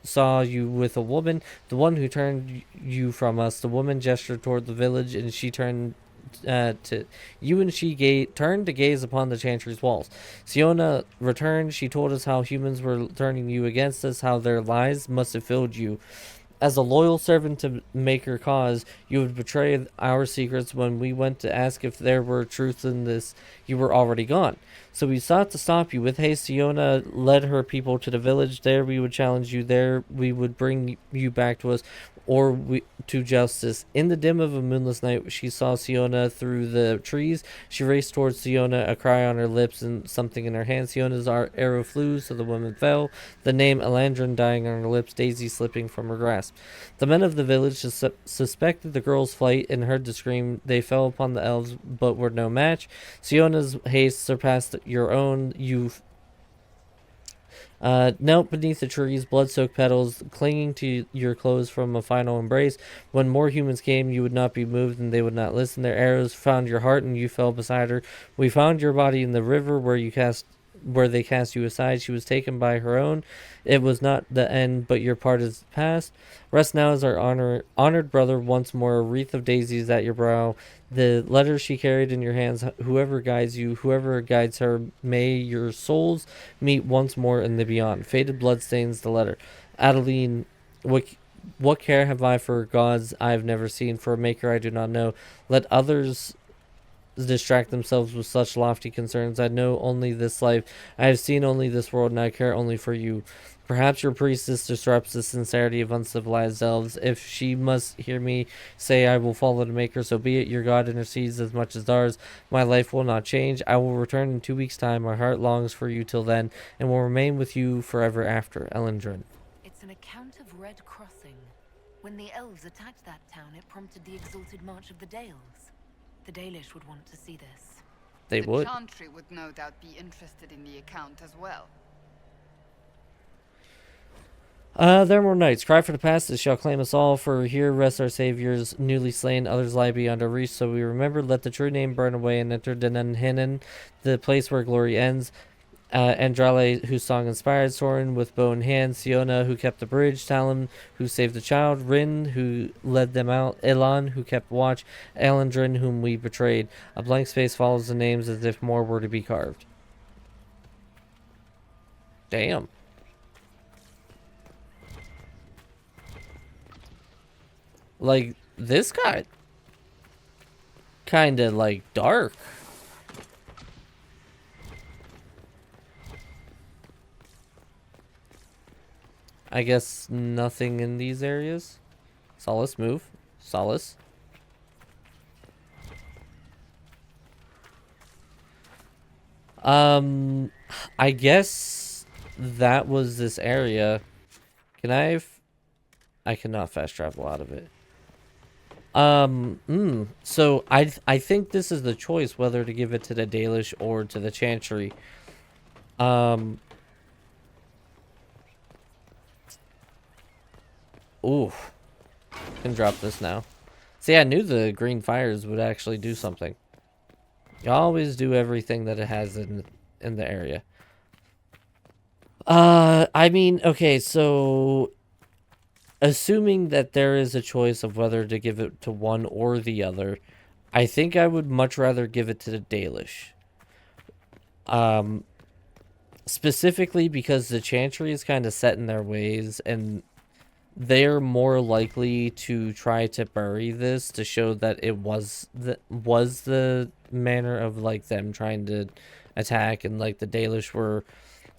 saw you with a woman, the one who turned you from us. The woman gestured toward the village, and she turned to you, and she turned to gaze upon the chantry's walls. Siona returned. She told us how humans were turning you against us, how their lies must have filled you. As a loyal servant to Maker cause, you would betray our secrets. When we went to ask if there were truth in this, you were already gone. So we sought to stop you. With haste, Siona led her people to the village. There we would challenge you. There we would bring you back to us, or to justice. In the dim of a moonless night, she saw Siona through the trees. She raced towards Siona, a cry on her lips and something in her hand. Siona's arrow flew, so the woman fell. The name Elandrin dying on her lips, Daisy slipping from her grasp. The men of the village suspected the girl's flight and heard the scream. They fell upon the elves, but were no match. Siona's haste surpassed your own. Knelt beneath the trees, blood-soaked petals, clinging to your clothes from a final embrace. When more humans came, you would not be moved and they would not listen. Their arrows found your heart and you fell beside her. We found your body in the river where they cast you aside. She was taken by her own. It was not the end, but your part is past. Rest now as our honored brother once more, a wreath of daisies at your brow. The letter she carried in your hands, whoever guides you, whoever guides her, may your souls meet once more in the beyond. Faded blood stains the letter. Adeline, what care have I for gods I have never seen, for a maker I do not know? Let others distract themselves with such lofty concerns. I know only this life. I have seen only this world, and I care only for you. Perhaps your priestess disrupts the sincerity of uncivilized elves. If she must hear me say I will follow the Maker, so be it. Your God intercedes as much as ours. My life will not change. I will return in 2 weeks' time. My heart longs for you till then, and will remain with you forever after. Elendrin. It's an account of Red Crossing. When the elves attacked that town, it prompted the exalted march of the Dales. The Dalish would want to see this. They would. The Chantry would no doubt be interested in the account as well. There were knights. Cry for the past, it shall claim us all, for here rests our saviors, newly slain, others lie beyond our reach, so we remember, let the true name burn away, and enter Denenhinan, the place where glory ends. Andrale, whose song inspired Soren with bow in hand, Siona, who kept the bridge, Talon, who saved the child, Rin, who led them out, Elan, who kept watch, Alendrin, whom we betrayed. A blank space follows the names as if more were to be carved. Damn. Like, this got kinda, like, dark. I guess nothing in these areas. Solace, move. Solace. I guess that was this area. Can I cannot fast travel out of it. So I think this is the choice whether to give it to the Dalish or to the Chantry. Ooh. Can drop this now. See, I knew the green fires would actually do something. You always do everything that it has in the area. I mean, okay, so assuming that there is a choice of whether to give it to one or the other, I think I would much rather give it to the Dalish. Specifically because the Chantry is kind of set in their ways, and they're more likely to try to bury this to show that it was the manner of, like, them trying to attack, and, like, the Dalish were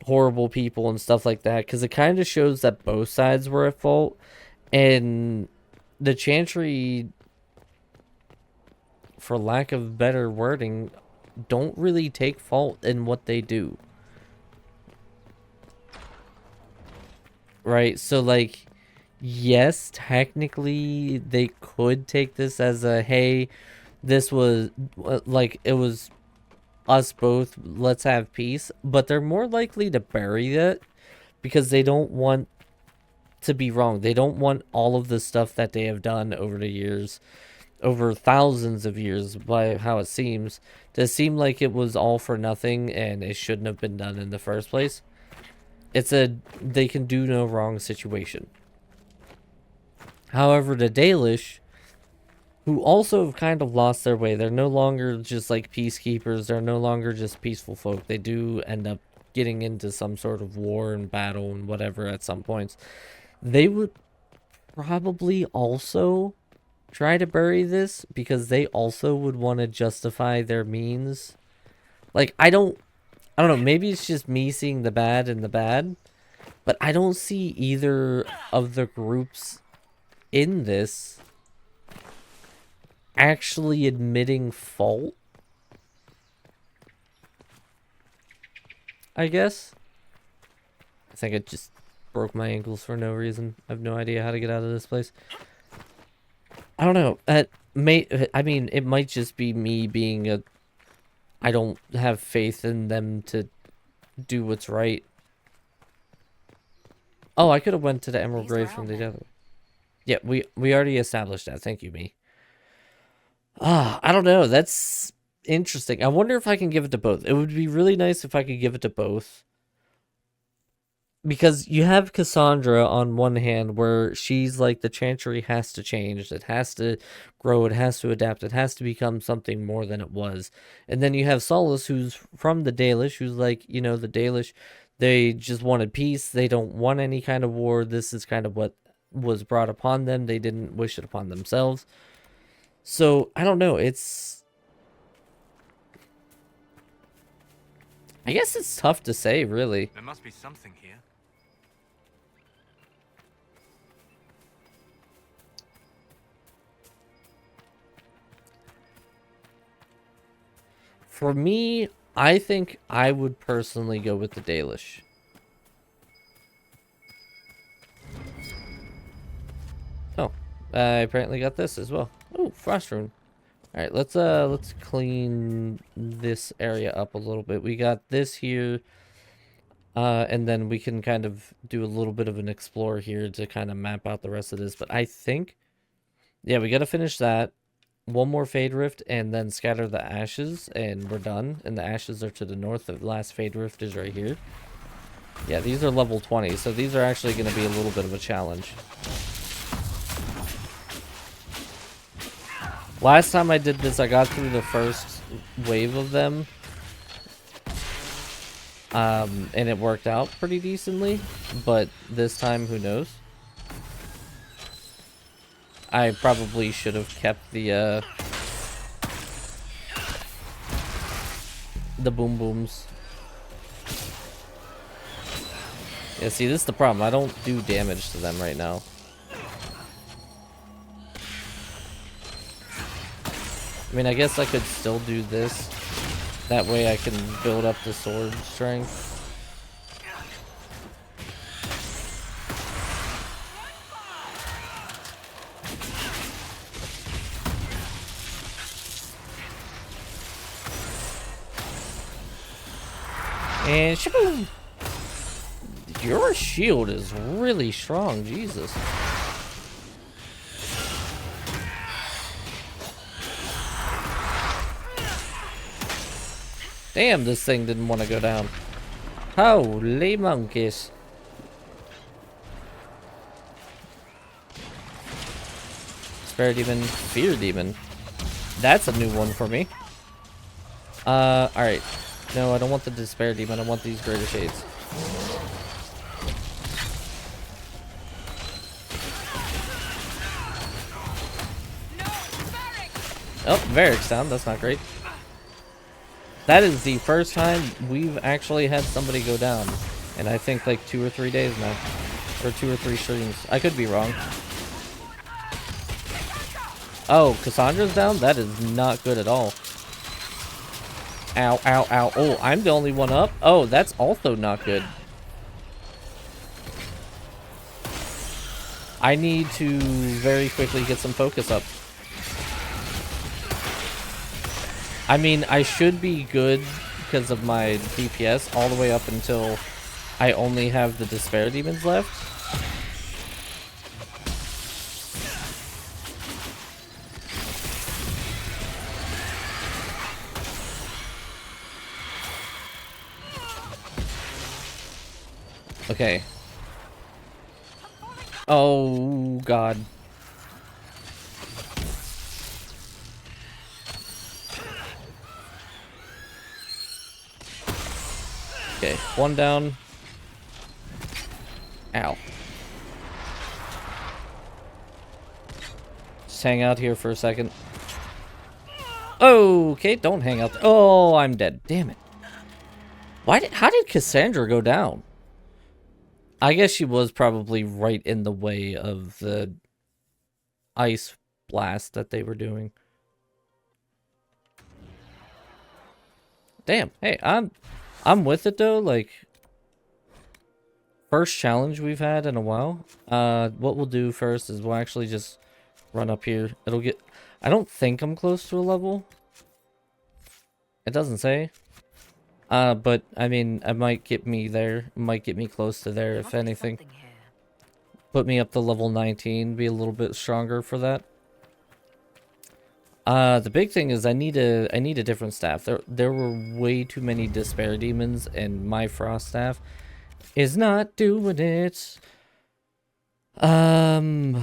horrible people and stuff like that, because it kind of shows that both sides were at fault, and the Chantry, for lack of better wording, don't really take fault in what they do. Right? So, like, yes, technically they could take this as a, hey, this was, like, it was us both, let's have peace, but they're more likely to bury it because they don't want to be wrong. They don't want all of the stuff that they have done over the years, over thousands of years by how it seems, to seem like it was all for nothing and it shouldn't have been done in the first place. It's a they can do no wrong situation. However, the Dalish, who also have kind of lost their way, they're no longer just like peacekeepers, they're no longer just peaceful folk. They do end up getting into some sort of war and battle and whatever at some points. They would probably also try to bury this because they also would want to justify their means. Like, I don't know, maybe it's just me seeing the bad in the bad, but I don't see either of the groups in this actually admitting fault, I guess. I think I just broke my ankles for no reason. I have no idea how to get out of this place. I don't know. I mean, it might just be me being I don't have faith in them to do what's right. Oh, I could have went to the Emerald These were Grave our from the men. other. Yeah, we already established that. Thank you, me. I don't know. That's interesting. I wonder if I can give it to both. It would be really nice if I could give it to both. Because you have Cassandra on one hand where she's like the Chantry has to change, it has to grow, it has to adapt, it has to become something more than it was. And then you have Solace who's from the Dalish, who's like, you know, the Dalish, they just wanted peace, they don't want any kind of war, this is kind of what was brought upon them, they didn't wish it upon themselves. So, I don't know, I guess it's tough to say, really. There must be something here. For me, I think I would personally go with the Dalish. Oh, I apparently got this as well. Oh, Frost Rune. All right, let's clean this area up a little bit. We got this here, and then we can kind of do a little bit of an explore here to kind of map out the rest of this. But I think, yeah, we got to finish that. One more Fade Rift and then scatter the ashes and we're done. And the ashes are to the north. The last Fade Rift is right here. Yeah, these are level 20, so these are actually going to be a little bit of a challenge. Last time I did this, I got through the first wave of them. And it worked out pretty decently. But this time, who knows? I probably should have kept the boom booms. Yeah, see, this is the problem. I don't do damage to them right now. I mean, I guess I could still do this. That way I can build up the sword strength. And shaboom! Your shield is really strong, Jesus. Damn, this thing didn't want to go down. Holy monkeys. Spare Demon, Fear Demon. That's a new one for me. Alright. No, I don't want the Despair Demon. I want these Greater Shades. Oh, Varric's down. That's not great. That is the first time we've actually had somebody go down. And I think like 2 or 3 days now. Or 2 or 3 streams. I could be wrong. Oh, Cassandra's down? That is not good at all. Ow, ow, ow. Oh, I'm the only one up? Oh, that's also not good. I need to very quickly get some focus up. I mean, I should be good because of my DPS all the way up until I only have the Despair Demons left. Okay. Oh, God. Okay, one down. Ow. Just hang out here for a second. Okay, don't hang out. Oh, I'm dead. Damn it. How did Cassandra go down? I guess she was probably right in the way of the ice blast that they were doing. Damn. Hey, I'm with it though. Like, first challenge we've had in a while. What we'll do first is we'll actually just run up here. It'll get. I don't think I'm close to a level. It doesn't say. But I mean, it might get me there. It might get me close to there, if anything. put me up to level 19, be a little bit stronger for that. The big thing is I need a different staff. There were way too many despair demons, and my frost staff is not doing it. And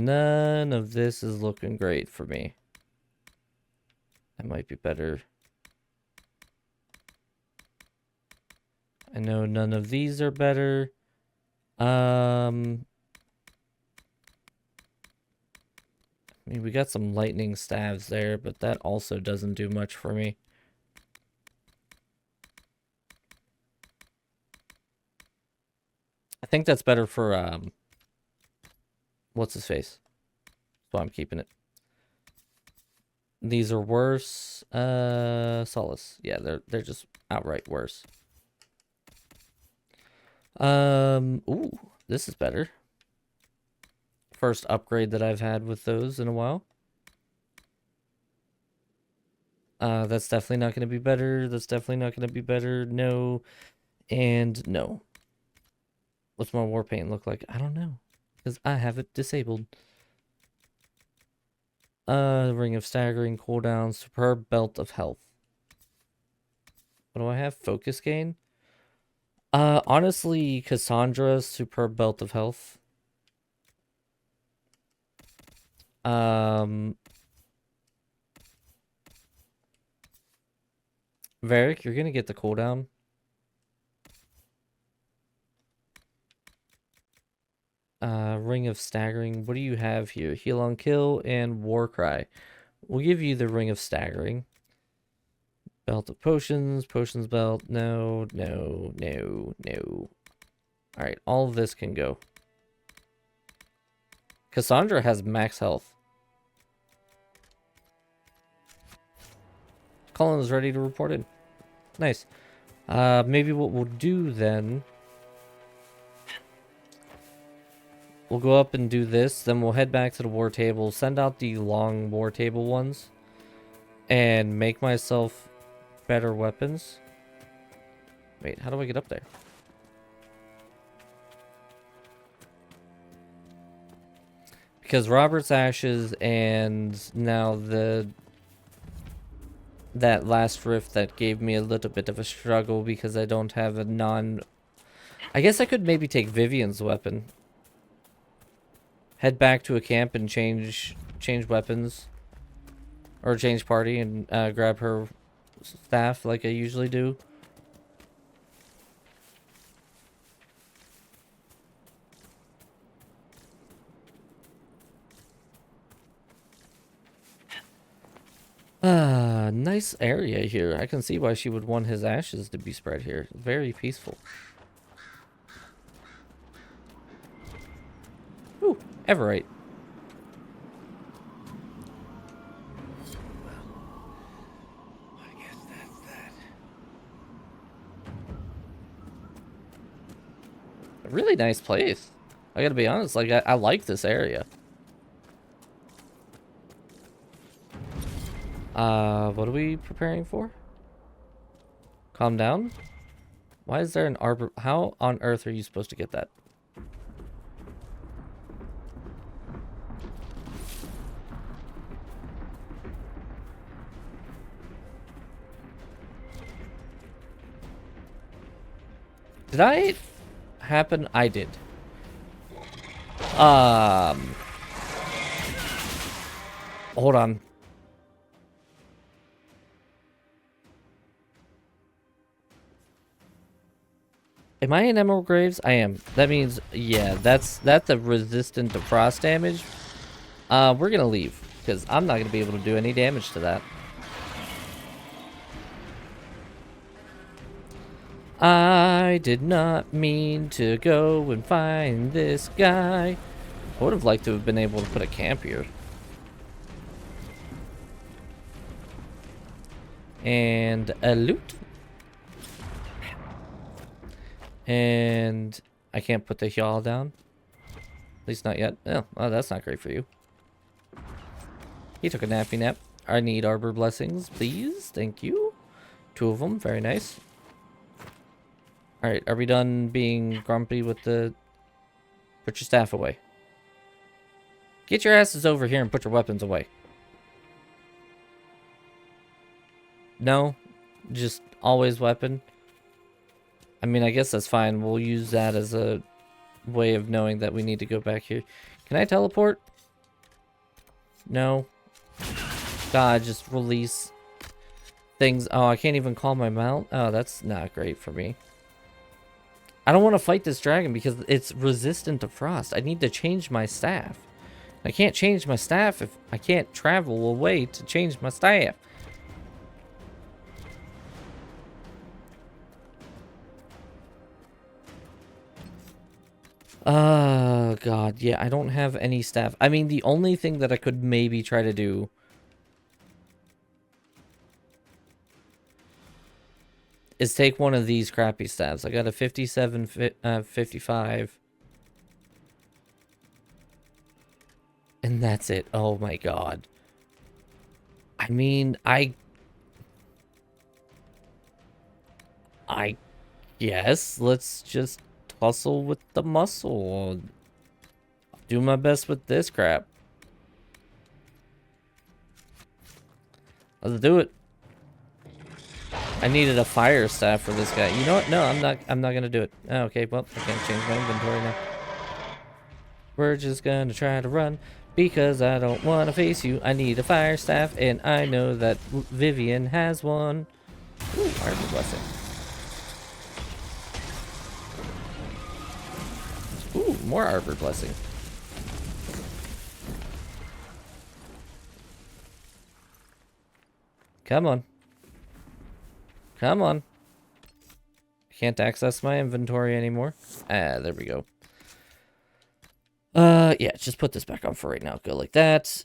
none of this is looking great for me. That might be better. I know none of these are better. I mean, we got some lightning staves there, but that also doesn't do much for me. I think that's better for, what's his face? So I'm keeping it. These are worse. Solace. Yeah, they're just outright worse. Ooh, this is better. First upgrade that I've had with those in a while. That's definitely not going to be better. That's definitely not going to be better. No. And no. What's my war paint look like? I don't know. Because I have it disabled. Ring of staggering, cooldown, superb belt of health. What do I have? Focus gain? Honestly, Cassandra's superb belt of health. Varric, you're gonna get the cooldown. Ring of staggering. What do you have here? Heal on kill and war cry. We'll give you the ring of staggering. Belt of potions. Potions belt. No, no, no, no. Alright, all of this can go. Cassandra has max health. Colin is ready to report in. Nice. Maybe what we'll do then... We'll go up and do this, then we'll head back to the war table, send out the long war table ones, and make myself better weapons. Wait, how do I get up there? Because Robert's Ashes and now that last rift that gave me a little bit of a struggle because I don't have a non... I guess I could maybe take Vivian's weapon. Head back to a camp and change weapons. Or change party and grab her staff like I usually do. Nice area here. I can see why she would want his ashes to be spread here. Very peaceful. Ooh, Everite. I guess that's that. A really nice place. I gotta be honest, like, I like this area. What are we preparing for? Calm down? Why is there an arbor? How on earth are you supposed to get that? Did I happen? I did. Hold on. Am I in Emerald Graves? I am. That means, yeah, that's a resistant to frost damage. We're gonna leave because I'm not gonna be able to do any damage to that. I did not mean to go and find this guy. I would have liked to have been able to put a camp here. And a loot. And I can't put the yaw down. At least not yet. Oh, that's not great for you. He took a nappy nap. I need arbor blessings, please. Thank you. 2 of them. Very nice. Alright, are we done being grumpy with the... Put your staff away. Get your asses over here and put your weapons away. No? Just always weapon? I mean, I guess that's fine. We'll use that as a way of knowing that we need to go back here. Can I teleport? No. God, just release things. Oh, I can't even call my mount? Oh, that's not great for me. I don't want to fight this dragon because it's resistant to frost. I need to change my staff. I can't change my staff if I can't travel away to change my staff. Oh, God. Yeah, I don't have any staff. I mean, the only thing that I could maybe try to do is take one of these crappy staffs. I got a 57, 55. And that's it. Oh, my God. I mean, I guess let's just tussle with the muscle. I'll do my best with this crap. Let's do it. I needed a fire staff for this guy. You know what? No, I'm not gonna do it. Oh, okay, well, I can't change my inventory now. We're just gonna try to run because I don't want to face you. I need a fire staff, and I know that Vivian has one. Ooh, Armor Blessing. Ooh, more Arbor Blessing. Come on. Come on. Can't access my inventory anymore. Ah, there we go. Yeah, just put this back on for right now. Go like that.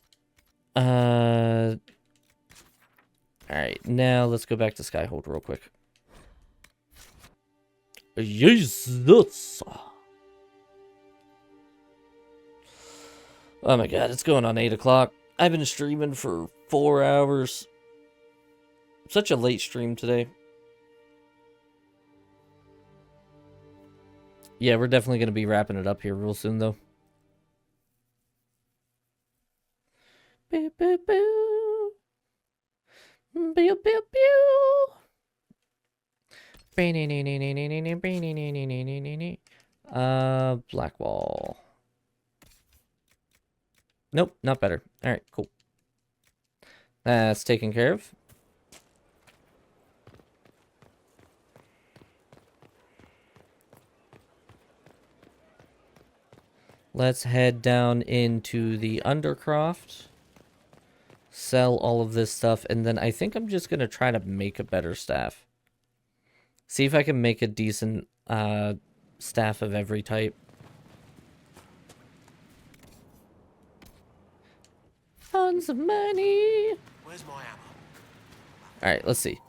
Alright, now let's go back to Skyhold real quick. Jesus! Oh my god, it's going on 8 o'clock. I've been streaming for 4 hours. Such a late stream today. Yeah, we're definitely going to be wrapping it up here real soon, though. Pew, pew, pew. Pew, pew, pew. Black wall. Nope, not better. Alright, cool. That's taken care of. Let's head down into the Undercroft. Sell all of this stuff, and then I think I'm just going to try to make a better staff. See if I can make a decent staff of every type. Tons of money! Where's my ammo? Alright, let's see.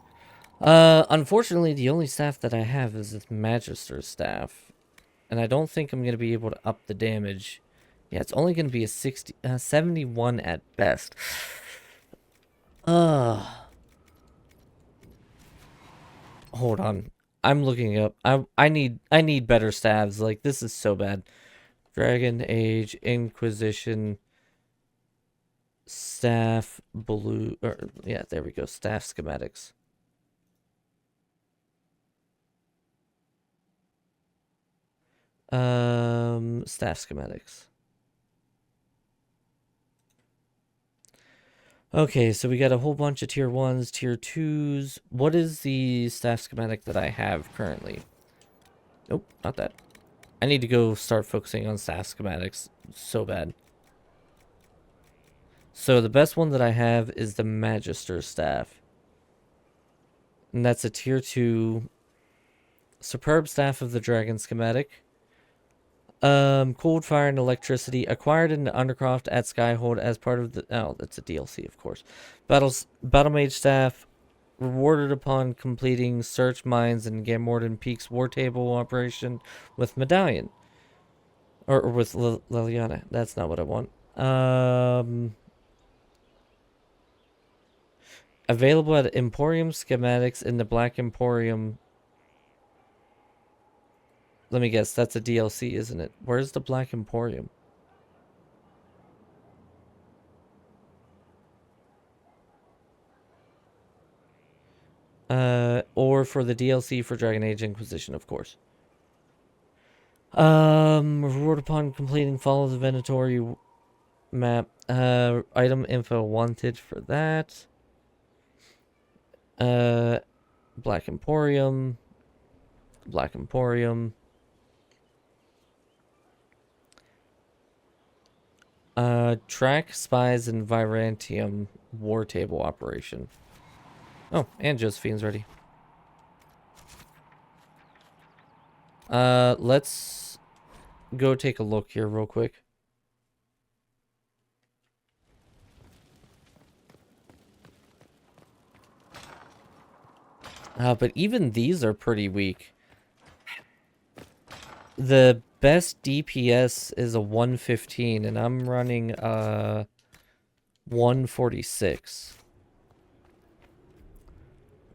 Unfortunately, the only staff that I have is this Magister's staff. And I don't think I'm going to be able to up the damage. Yeah, it's only going to be a 71 at best. Hold on. I'm looking up. I need better staves. Like, this is so bad. Dragon Age, Inquisition, staff, blue, or, yeah, there we go. Staff schematics. Staff schematics. Okay, so we got a whole bunch of tier 1s, tier 2s. What is the staff schematic that I have currently? Nope, not that. I need to go start focusing on staff schematics so bad. So the best one that I have is the Magister staff. And that's a tier 2 superb staff of the dragon schematic. Cold fire and electricity acquired in the Undercroft at Skyhold as part of the... Oh, that's a DLC, of course. Battle Mage staff rewarded upon completing Search Mines and Gamordan Peak's War Table operation with Medallion. Or with Liliana. That's not what I want. Available at Emporium Schematics in the Black Emporium Let me guess, that's a DLC, isn't it? Where's the Black Emporium? Or for the DLC for Dragon Age Inquisition, of course. Reward upon completing follow the Venatori map. Item info wanted for that. Black Emporium. Black Emporium. Track Spies and Virantium War Table Operation. Oh, and Josephine's ready. Let's go take a look here real quick. But even these are pretty weak. The best DPS is a 115, and I'm running 146.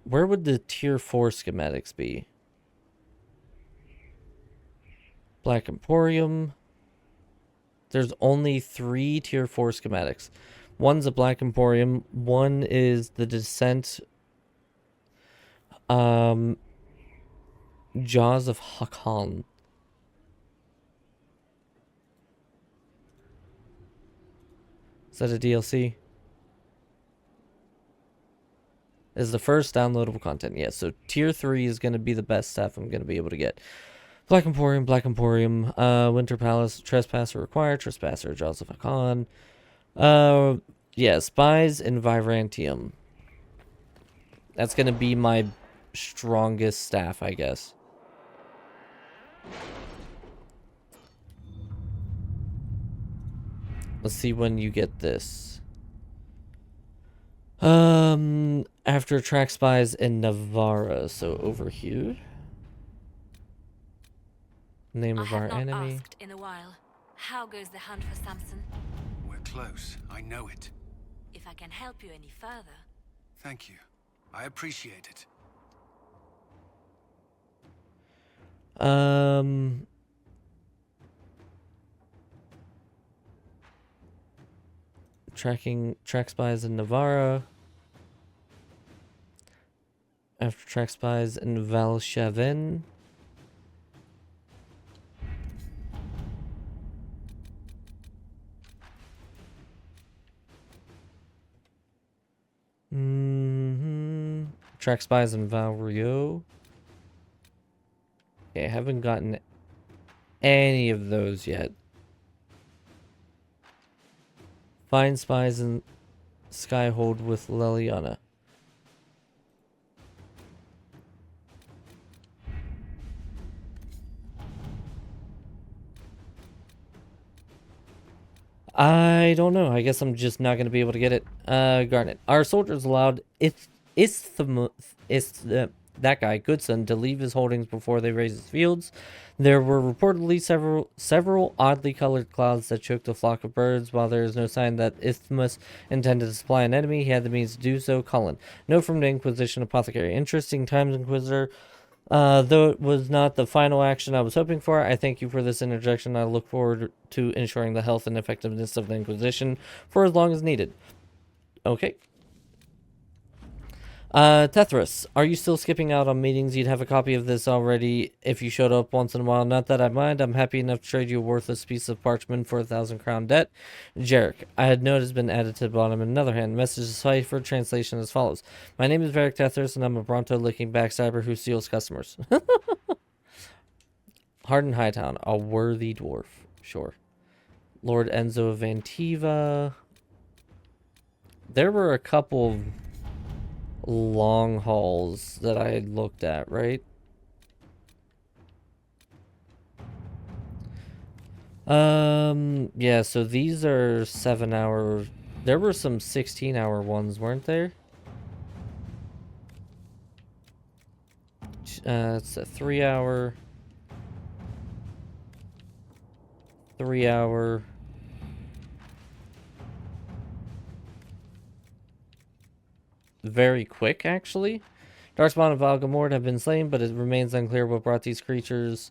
Where would the tier 4 schematics be? Black Emporium. There's only 3 tier 4 schematics. One's a Black Emporium. One is the Descent. Jaws of Hakan. Is that a DLC? Is the first downloadable content. Yeah, so tier 3 is going to be the best stuff I'm going to be able to get. Black Emporium, Winter Palace, Trespasser required, Trespasser, Jaws of Hakan. Yeah, Spies and Virantium. That's going to be my strongest staff, I guess. Let's see when you get this. After track Spies in Navarra, so over here. Name of our enemy. I have not asked in a while. How goes the hunt for Samson? We're close. I know it. If I can help you any further. Thank you. I appreciate it. Track Spies in Navarra. After track Spies in Valshaven. Track Spies in Valrio. Okay, I haven't gotten any of those yet. Find Spies in Skyhold with Leliana. I don't know. I guess I'm just not going to be able to get it. Garnet. Our soldiers allowed that guy, Goodson, to leave his holdings before they raised his fields. There were reportedly several oddly colored clouds that choked a flock of birds. While there is no sign that Isthmus intended to supply an enemy, he had the means to do so. Cullen. Note from the Inquisition Apothecary. Interesting times, Inquisitor. Though it was not the final action I was hoping for, I thank you for this interjection. I look forward to ensuring the health and effectiveness of the Inquisition for as long as needed. Okay. Tethras, are you still skipping out on meetings? You'd have a copy of this already if you showed up once in a while. Not that I mind. I'm happy enough to trade you a worthless piece of parchment for 1,000 crown debt. Jarek, I had note has been added to the bottom. On another hand, message is ciphered translation as follows. My name is Varric Tethras, and I'm a Bronto-licking backstabber who steals customers. Harden Hightown, a worthy dwarf. Sure. Lord Enzo of Antiva. There were a couple of long hauls that I had looked at, right? Yeah, so these are 7-hour. There were some 16-hour ones, weren't there? It's a 3-hour. 3-hour. Very quick, actually. Darkspawn and Valgamord have been slain, but it remains unclear what brought these creatures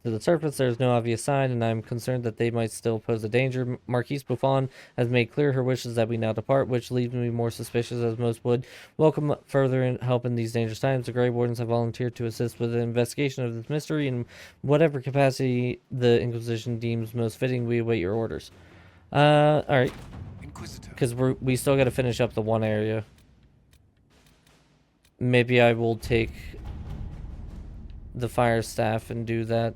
To the surface, there is no obvious sign, and I am concerned that they might still pose a danger. Marquise Buffon has made clear her wishes that we now depart, which leaves me more suspicious as most would. Welcome further help in these dangerous times. The Grey Wardens have volunteered to assist with the investigation of this mystery in whatever capacity the Inquisition deems most fitting. We await your orders. Alright. Because we still got to finish up the one area. Maybe I will take the fire staff and do that.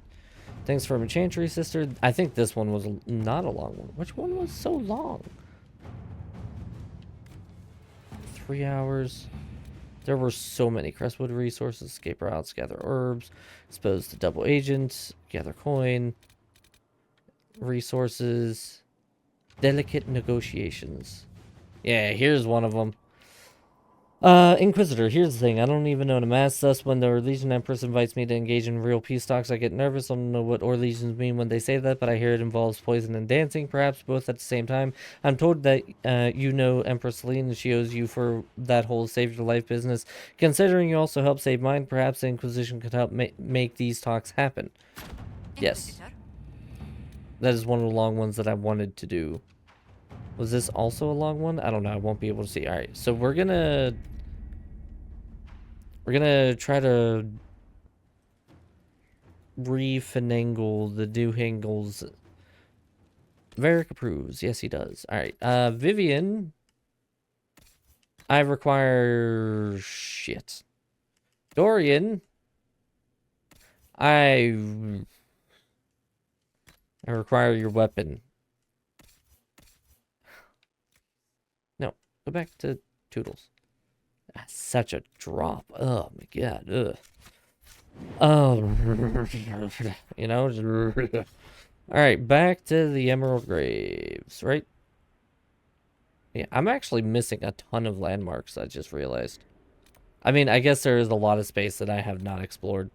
Thanks for Chantry, sister. I think this one was not a long one. Which one was so long? 3 hours. There were so many Crestwood resources. Escape routes, gather herbs, expose to double agents, gather coin, resources, delicate negotiations. Yeah, here's one of them. Inquisitor, here's the thing. I don't even know to mass. Thus, when the Orlesian Empress invites me to engage in real peace talks, I get nervous. I don't know what Orlesians mean when they say that, but I hear it involves poison and dancing, perhaps both at the same time. I'm told that you know Empress Celine, and she owes you for that whole save your life business. Considering you also helped save mine, perhaps the Inquisition could help make these talks happen. Yes. That is one of the long ones that I wanted to do. Was this also a long one? I don't know. I won't be able to see. Alright, so we're gonna try to re-finagle the Doohangles. Varric approves. Yes, he does. Alright, Vivian. I require... shit. Dorian. I require your weapon. No, go back to Toodles. That's such a drop. Oh my god. Ugh. Oh, you know. All right, back to the Emerald Graves, right? Yeah, I'm actually missing a ton of landmarks. I just realized. I mean, I guess there is a lot of space that I have not explored.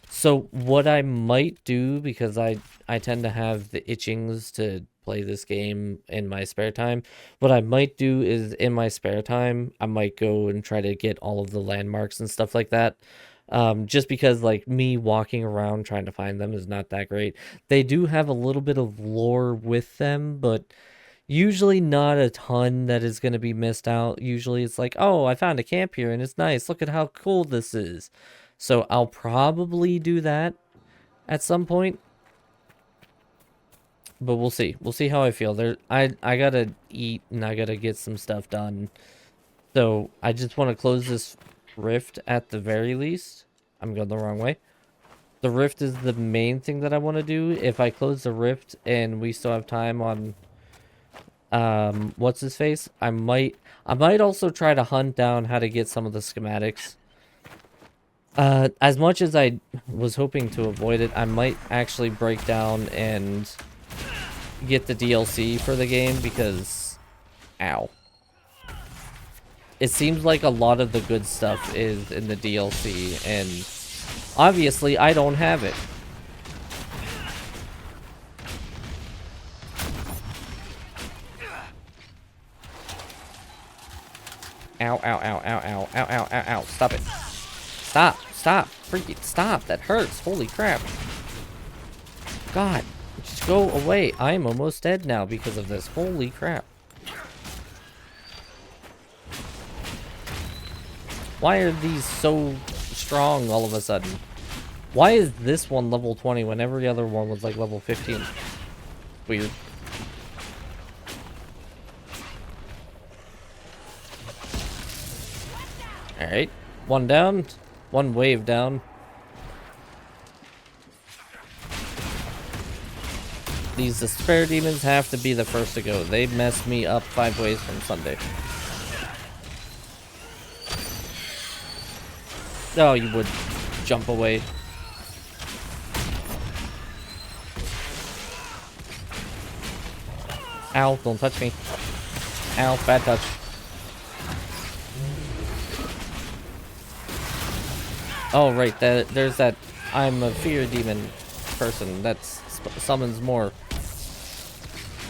So what I might do, because I tend to have the itchings to play this game in my spare time, what I might do is in my spare time, I might go and try to get all of the landmarks and stuff like that. Just because like me walking around trying to find them is not that great. They do have a little bit of lore with them, but usually not a ton that is going to be missed out. Usually it's like, oh, I found a camp here and it's nice. Look at how cool this is. So I'll probably do that at some point. But we'll see. We'll see how I feel. I gotta eat and I gotta get some stuff done. So I just want to close this rift at the very least. I'm going the wrong way. The rift is the main thing that I want to do. If I close the rift and we still have time on what's his face, I might also try to hunt down how to get some of the schematics. As much as I was hoping to avoid it, I might actually break down and get the DLC for the game because, ow. It seems like a lot of the good stuff is in the DLC, and obviously I don't have it. Ow, ow, ow, ow, ow, ow, ow, ow, ow. Stop it. Stop, stop, freaking stop. That hurts. Holy crap. God, just go away. I'm almost dead now because of this. Holy crap. Why are these so strong all of a sudden? Why is this one level 20 when every other one was like level 15? Weird. Alright. One down. One wave down. These despair demons have to be the first to go. They messed me up 5 ways from Sunday. Oh, you would jump away. Ow, don't touch me. Ow, bad touch. Oh, right, there's that I'm a fear demon person that summons more.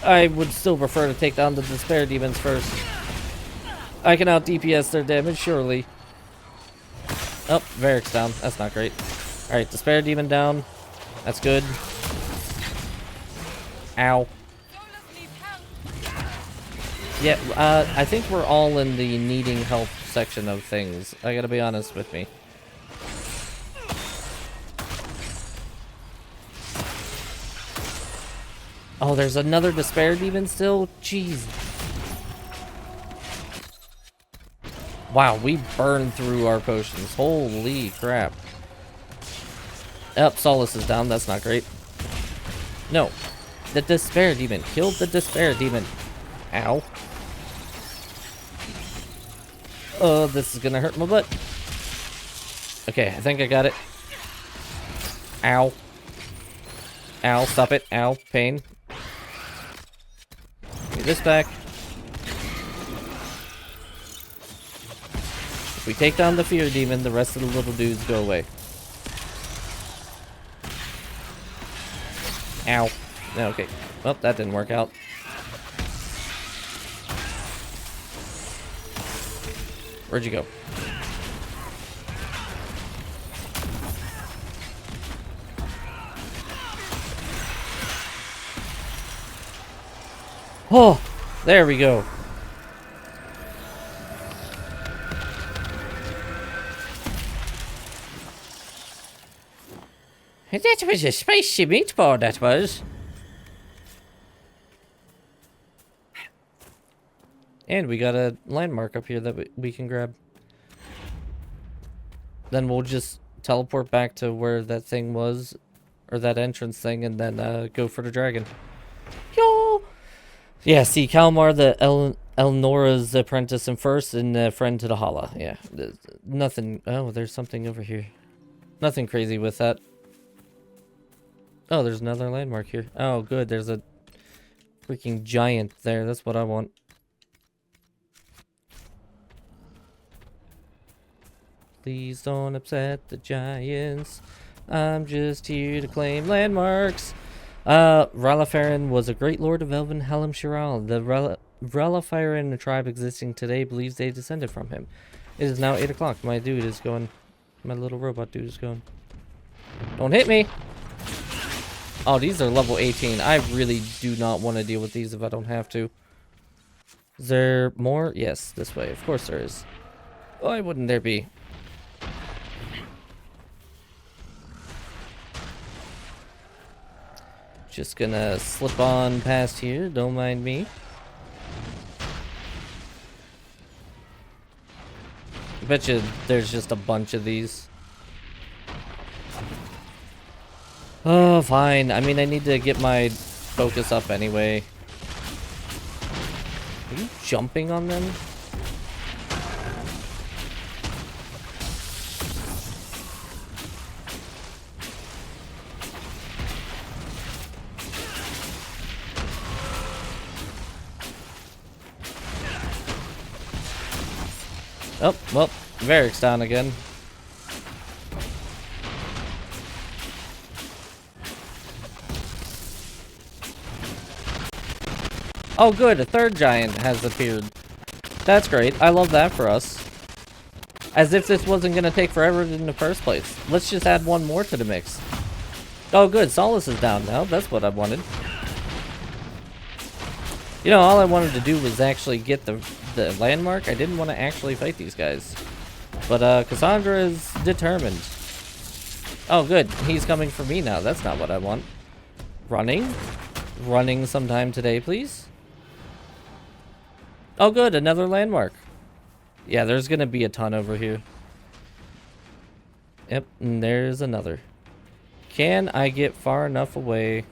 I would still prefer to take down the despair demons first. I can out DPS their damage, surely. Oh, Varric's down. That's not great. Alright, Despair Demon down. That's good. Ow. Yeah, I think we're all in the needing help section of things. I gotta be honest with me. Oh, there's another Despair Demon still? Jeez. Wow, we burned through our potions. Holy crap. Yep, Solace is down. That's not great. No. The Despair Demon. Killed the Despair Demon. Ow. Oh, this is gonna hurt my butt. Okay, I think I got it. Ow. Ow, stop it. Ow, pain. Get this back. If we take down the Fear Demon, the rest of the little dudes go away. Ow. Okay. Well, that didn't work out. Where'd you go? Oh, there we go. That was a spicy meatball, that was. And we got a landmark up here that we can grab. Then we'll just teleport back to where that thing was, or that entrance thing, and then go for the dragon. Yo! Yeah, see, Kalmar, the Elnora's apprentice and first, and friend to the Hala. Yeah, nothing. Oh, there's something over here. Nothing crazy with that. Oh, there's another landmark here. Oh, good. There's a freaking giant there. That's what I want. Please don't upset the giants. I'm just here to claim landmarks. Ralafarin was a great lord of Elven Hallam Shiral. The Ralafarin tribe existing today believes they descended from him. It is now 8 o'clock. My dude is going. My little robot dude is going. Don't hit me! Oh, these are level 18. I really do not want to deal with these if I don't have to. Is there more? Yes, this way. Of course there is. Why wouldn't there be? Just gonna slip on past here. Don't mind me. I bet you there's just a bunch of these. Oh, fine. I mean, I need to get my focus up anyway. Are you jumping on them? Oh, well, Varric's down again. Oh good, a third giant has appeared. That's great. I love that for us. As if this wasn't going to take forever in the first place. Let's just add one more to the mix. Oh good, Solace is down now. That's what I wanted. You know, all I wanted to do was actually get the landmark. I didn't want to actually fight these guys. But Cassandra is determined. Oh good, he's coming for me now. That's not what I want. Running? Running sometime today, please. Oh good, another landmark. Yeah, there's gonna be a ton over here. Yep, and there's another. Can I get far enough away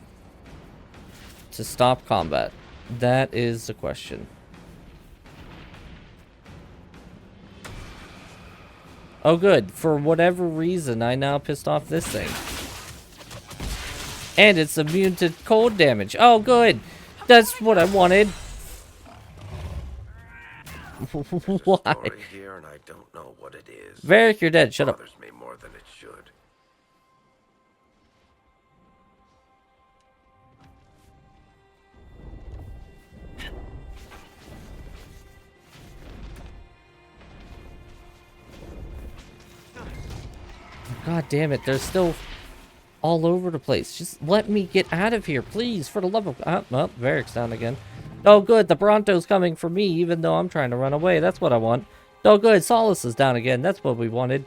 to stop combat? That is the question. Oh good, for whatever reason I now pissed off this thing. And it's immune to cold damage. Oh good, that's what I wanted. Why? Here and I don't know what it is. Varric, you're dead. Shut up. Bothers me more than it should. God damn it, they're still all over the place. Just let me get out of here, please, for the love of... well, Varric's down again. Oh, good, the Bronto's coming for me, even though I'm trying to run away. That's what I want. Oh, good, Solace is down again. That's what we wanted.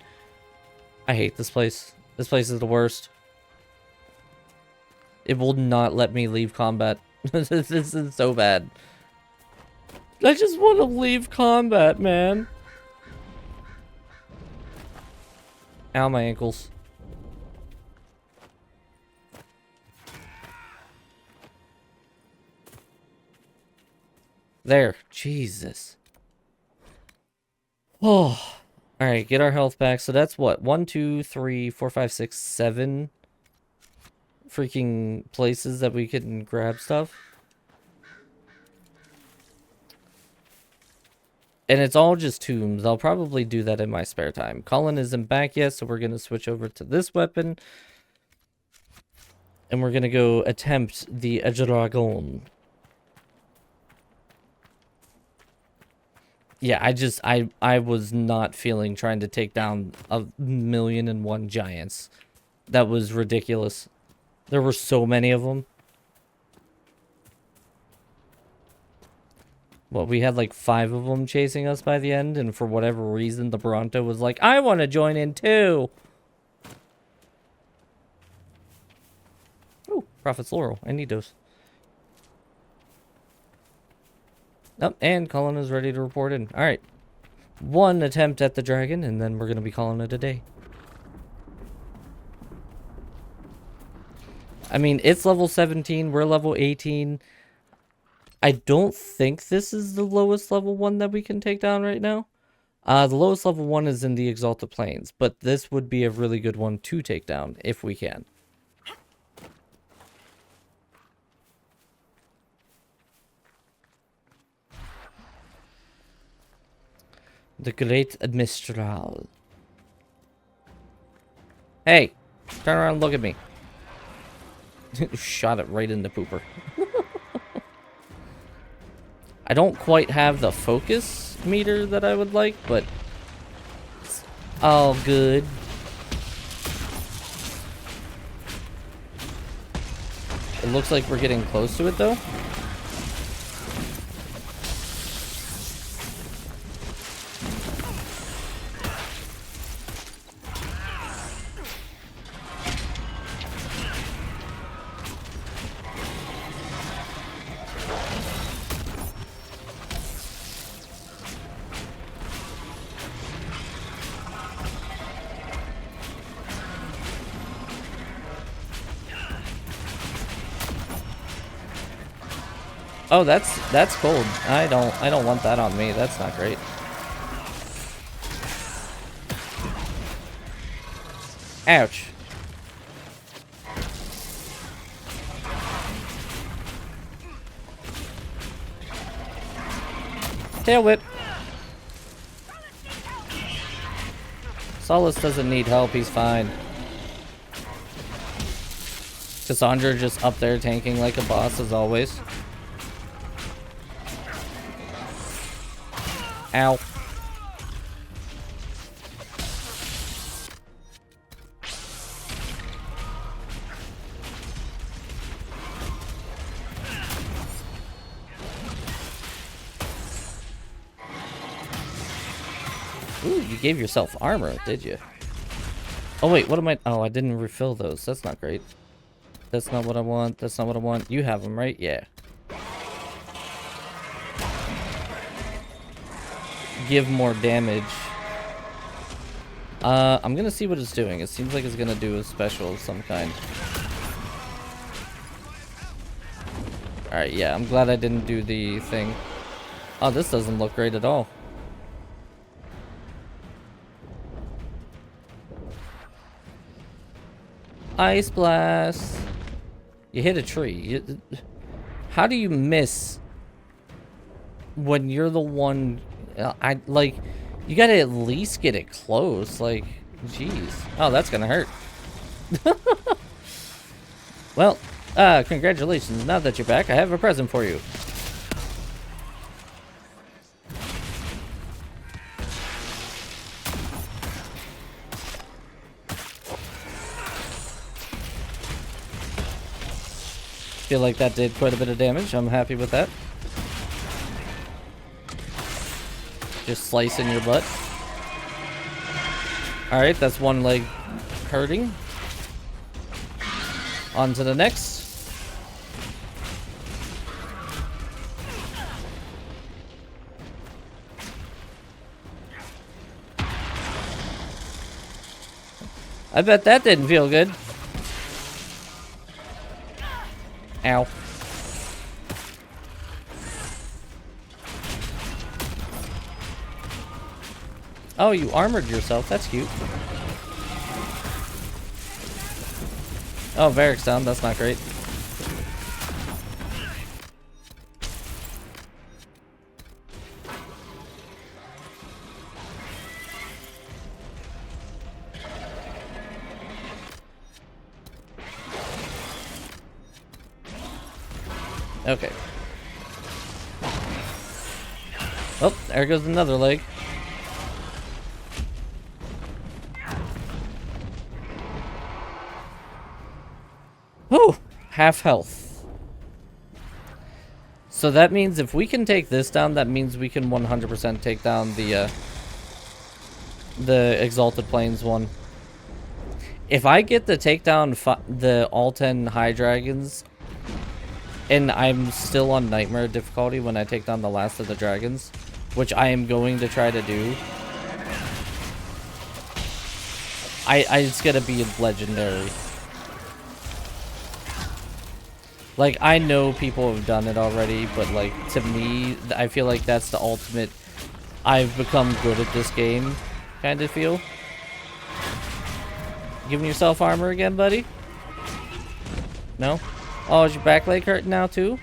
I hate this place. This place is the worst. It will not let me leave combat. This is so bad. I just want to leave combat, man. Ow, my ankles. There. Jesus. Oh. Alright, get our health back. So that's what? 1, 2, 3, 4, 5, 6, 7 freaking places that we can grab stuff. And it's all just tombs. I'll probably do that in my spare time. Colin isn't back yet, so we're going to switch over to this weapon. And we're going to go attempt the dragon. Yeah, I was not feeling trying to take down 1,000,001 giants. That was ridiculous. There were so many of them. Well, we had like 5 of them chasing us by the end, and for whatever reason, the Bronto was like, I want to join in too. Oh, Prophet's Laurel. I need those. Oh, and Colin is ready to report in. Alright. 1 attempt at the dragon, and then we're going to be calling it a day. I mean, it's level 17. We're level 18. I don't think this is the lowest level one that we can take down right now. The lowest level one is in the Exalted Plains, but this would be a really good one to take down if we can. The Great Mistral. Hey, turn around and look at me. Shot it right in the pooper. I don't quite have the focus meter that I would like, but it's all good. It looks like we're getting close to it, though. Oh, that's cold. I don't want that on me. That's not great. Ouch. Tail whip. Solace doesn't need help. He's fine. Cassandra just up there tanking like a boss as always. Ow. Ooh, you gave yourself armor, did you? Oh wait, what am I? Oh, I didn't refill those. That's not great. That's not what I want. That's not what I want. You have them, right? Yeah. Give more damage. I'm gonna see what it's doing. It seems like it's gonna do a special of some kind. Alright, yeah, I'm glad I didn't do the thing. Oh, this doesn't look great at all. Ice blast. You hit a tree. How do you miss when you're the one? I like, you gotta at least get it close. Like, jeez. Oh, that's gonna hurt. Well, congratulations. Now that you're back, I have a present for you. Feel like that did quite a bit of damage. I'm happy with that. Just slicing your butt. Alright, that's one leg hurting. On to the next. I bet that didn't feel good. Ow. Oh, you armored yourself. That's cute. Oh, Varric's down. That's not great. Okay. Oh, there goes another leg. Whew! Half health. So that means if we can take this down, that means we can 100% take down the Exalted Plains one. If I get to take down the all 10 high dragons, and I'm still on nightmare difficulty when I take down the last of the dragons, which I am going to try to do, it's gonna be legendary. Like, I know people have done it already, but like, to me, I feel like that's the ultimate I've become good at this game kind of feel. Giving yourself armor again, buddy? No? Oh, is your back leg hurting now too?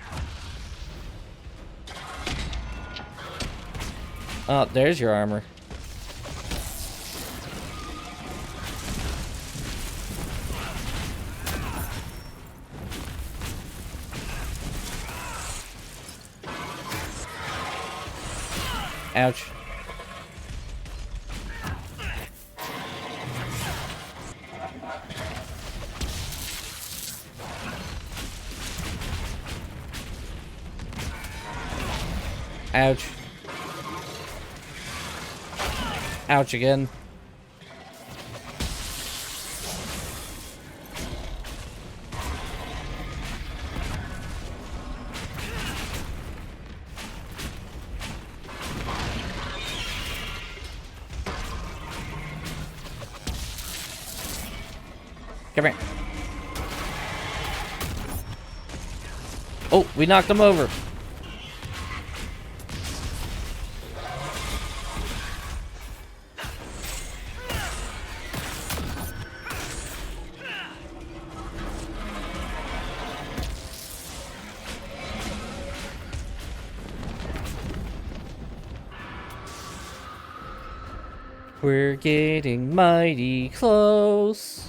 Oh, there's your armor. Ouch. Ouch. Ouch again. Come here. Oh, we knocked him over. We're getting mighty close.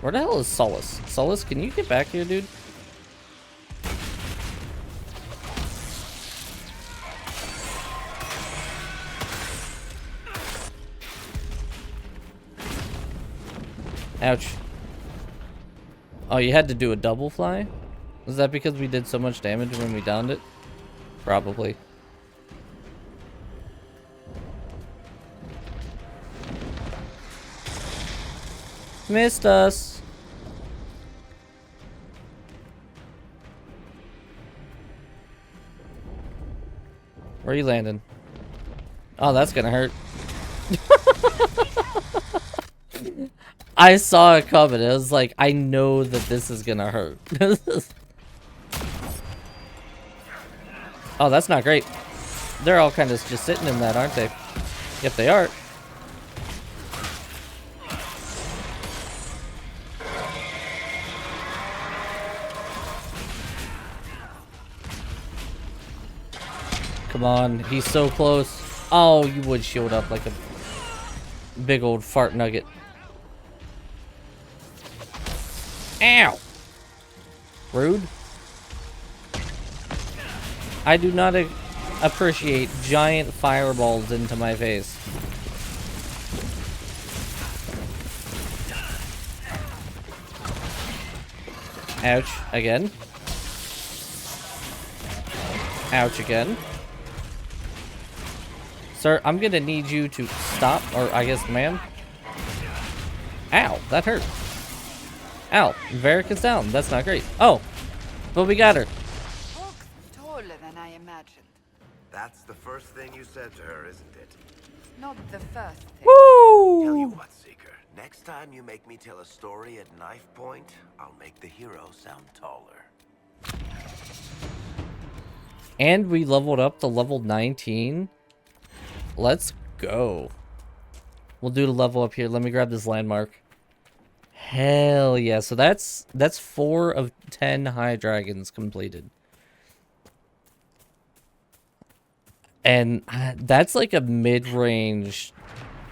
Where the hell is Solus? Solus, can you get back here, dude? Ouch. Oh, you had to do a double fly? Was that because we did so much damage when we downed it? Probably. Missed us. Where are you landing? Oh, that's gonna hurt. I saw it coming. I was like, I know that this is gonna hurt. Oh, that's not great. They're all kind of just sitting in that, aren't they? Yep, they are. Come on, he's so close. Oh, you would shield up like a big old fart nugget. Ow! Rude. I do not appreciate giant fireballs into my face. Ouch. Again. Ouch again. Sir, I'm gonna need you to stop, or I guess ma'am. Ow, that hurt. Ow, Varric is down. That's not great. Oh, but we got her. Looks taller than I imagined. That's the first thing you said to her, isn't it? Not the first thing. Woo! Tell you what, Seeker. Next time you make me tell a story at knife point, I'll make the hero sound taller. And we leveled up to level 19. Let's go. We'll do the level up here. Let me grab this landmark. Hell yeah. So that's 4 of 10 high dragons completed. And that's like a mid-range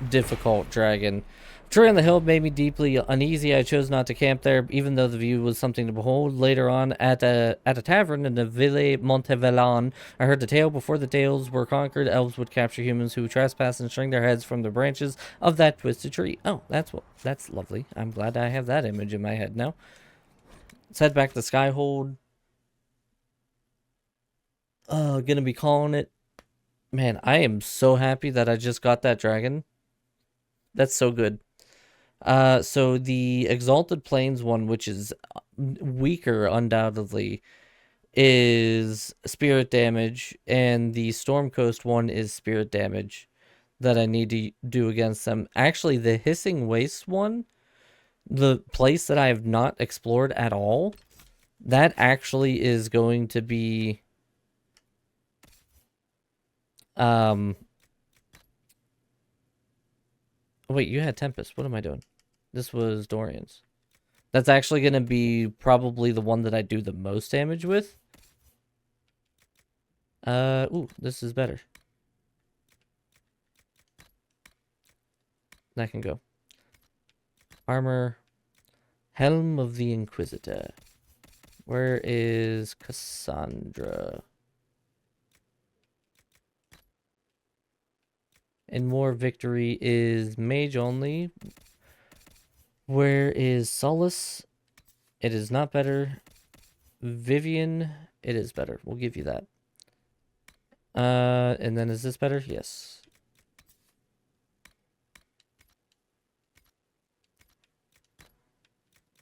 difficult dragon. Tree on the hill made me deeply uneasy. I chose not to camp there, even though the view was something to behold. Later on, at a tavern in the Ville Montevelan, I heard the tale. Before the tales were conquered, elves would capture humans who trespass and string their heads from the branches of that twisted tree. Oh, that's lovely. I'm glad I have that image in my head now. Let's head back to Skyhold. Gonna be calling it. Man, I am so happy that I just got that dragon. That's so good. So the Exalted Plains one, which is weaker undoubtedly, is spirit damage, and the Storm Coast one is spirit damage that I need to do against them. Actually, the Hissing Waste one, the place that I have not explored at all, that actually is going to be wait, you had Tempest. What am I doing? This was Dorian's. That's actually going to be probably the one that I do the most damage with. Ooh, this is better. That can go. Armor. Helm of the Inquisitor. Where is Cassandra? And more victory is mage only. Where is Solace? It is not better. Vivian, it is better. We'll give you that. And then is this better? Yes.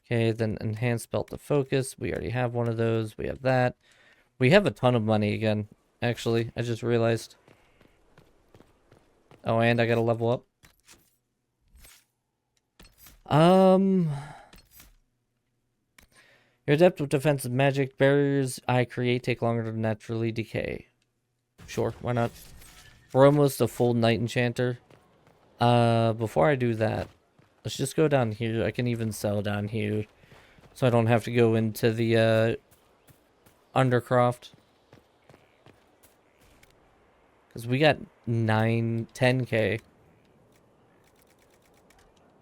Okay, then enhanced belt to focus. We already have one of those. We have that. We have a ton of money again, actually. I just realized. Oh, and I gotta level up. Your adept with defensive magic barriers I create take longer to naturally decay. Sure, why not? We're almost a full Knight Enchanter. Before I do that, let's just go down here. I can even sell down here, so I don't have to go into the Undercroft. Because we got 10k.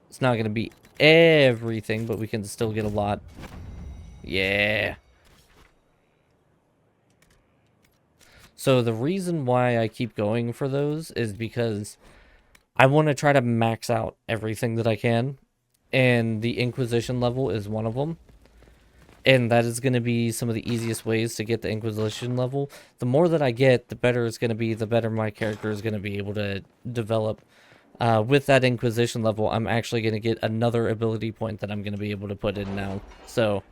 It's not going to be everything, but we can still get a lot. Yeah. So the reason why I keep going for those is because I want to try to max out everything that I can. And the Inquisition level is one of them. And that is going to be some of the easiest ways to get the Inquisition level. The more that I get, the better it's going to be, the better my character is going to be able to develop. With that Inquisition level, I'm actually going to get another ability point that I'm going to be able to put in now. So,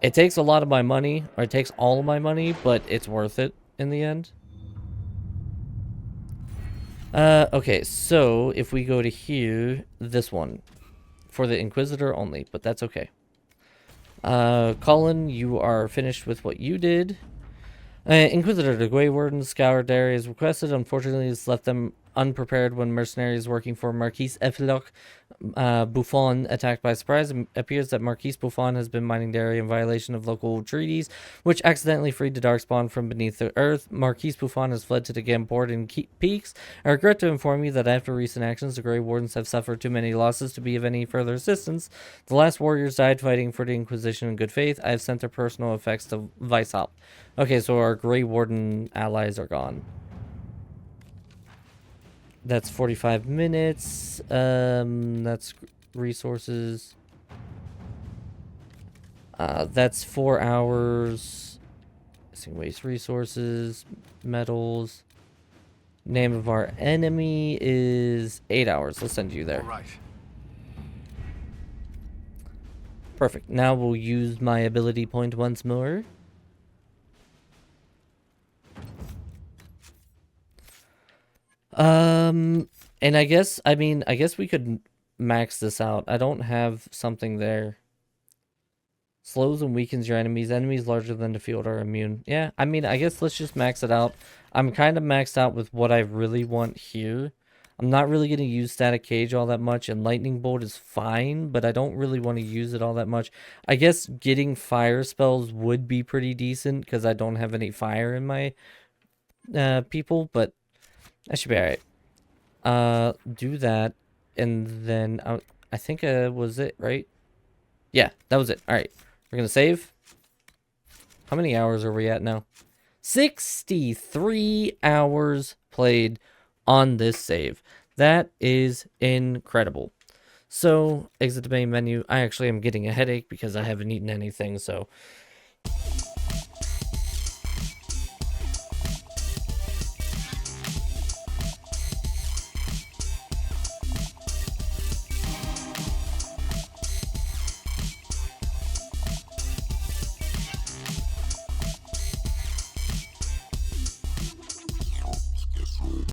it takes a lot of my money, or it takes all of my money, but it's worth it in the end. Okay, so if we go to here, this one, for the Inquisitor only, but that's okay. Colin, you are finished with what you did. Inquisitor, the Grey Warden scoured the area as requested. Unfortunately, it's left them unprepared when mercenaries working for Marquis Efiloch Buffon attacked by surprise. It appears that Marquis Buffon has been mining the area in violation of local treaties, which accidentally freed the Darkspawn from beneath the earth. Marquis Buffon has fled to the Gamborden Peaks. I regret to inform you that after recent actions, the Grey Wardens have suffered too many losses to be of any further assistance. The last warriors died fighting for the Inquisition in good faith. I have sent their personal effects to Weishaupt. Okay, so our Grey Warden allies are gone. That's 45 minutes. That's resources. That's 4 hours. Missing waste resources, metals. Name of our enemy is 8 hours. Let's send you there. All right. Perfect. Now we'll use my ability point once more. And I guess we could max this out. I don't have something there. Slows and weakens your enemies. Enemies larger than the field are immune. Yeah, I mean, I guess let's just max it out. I'm kind of maxed out with what I really want here. I'm not really going to use Static Cage all that much, and Lightning Bolt is fine, but I don't really want to use it all that much. I guess getting fire spells would be pretty decent, because I don't have any fire in my people, but that should be alright. Do that, and then I think was it, right? Yeah, that was it. Alright, we're going to save. How many hours are we at now? 63 hours played on this save. That is incredible. So, exit the main menu. I actually am getting a headache because I haven't eaten anything, so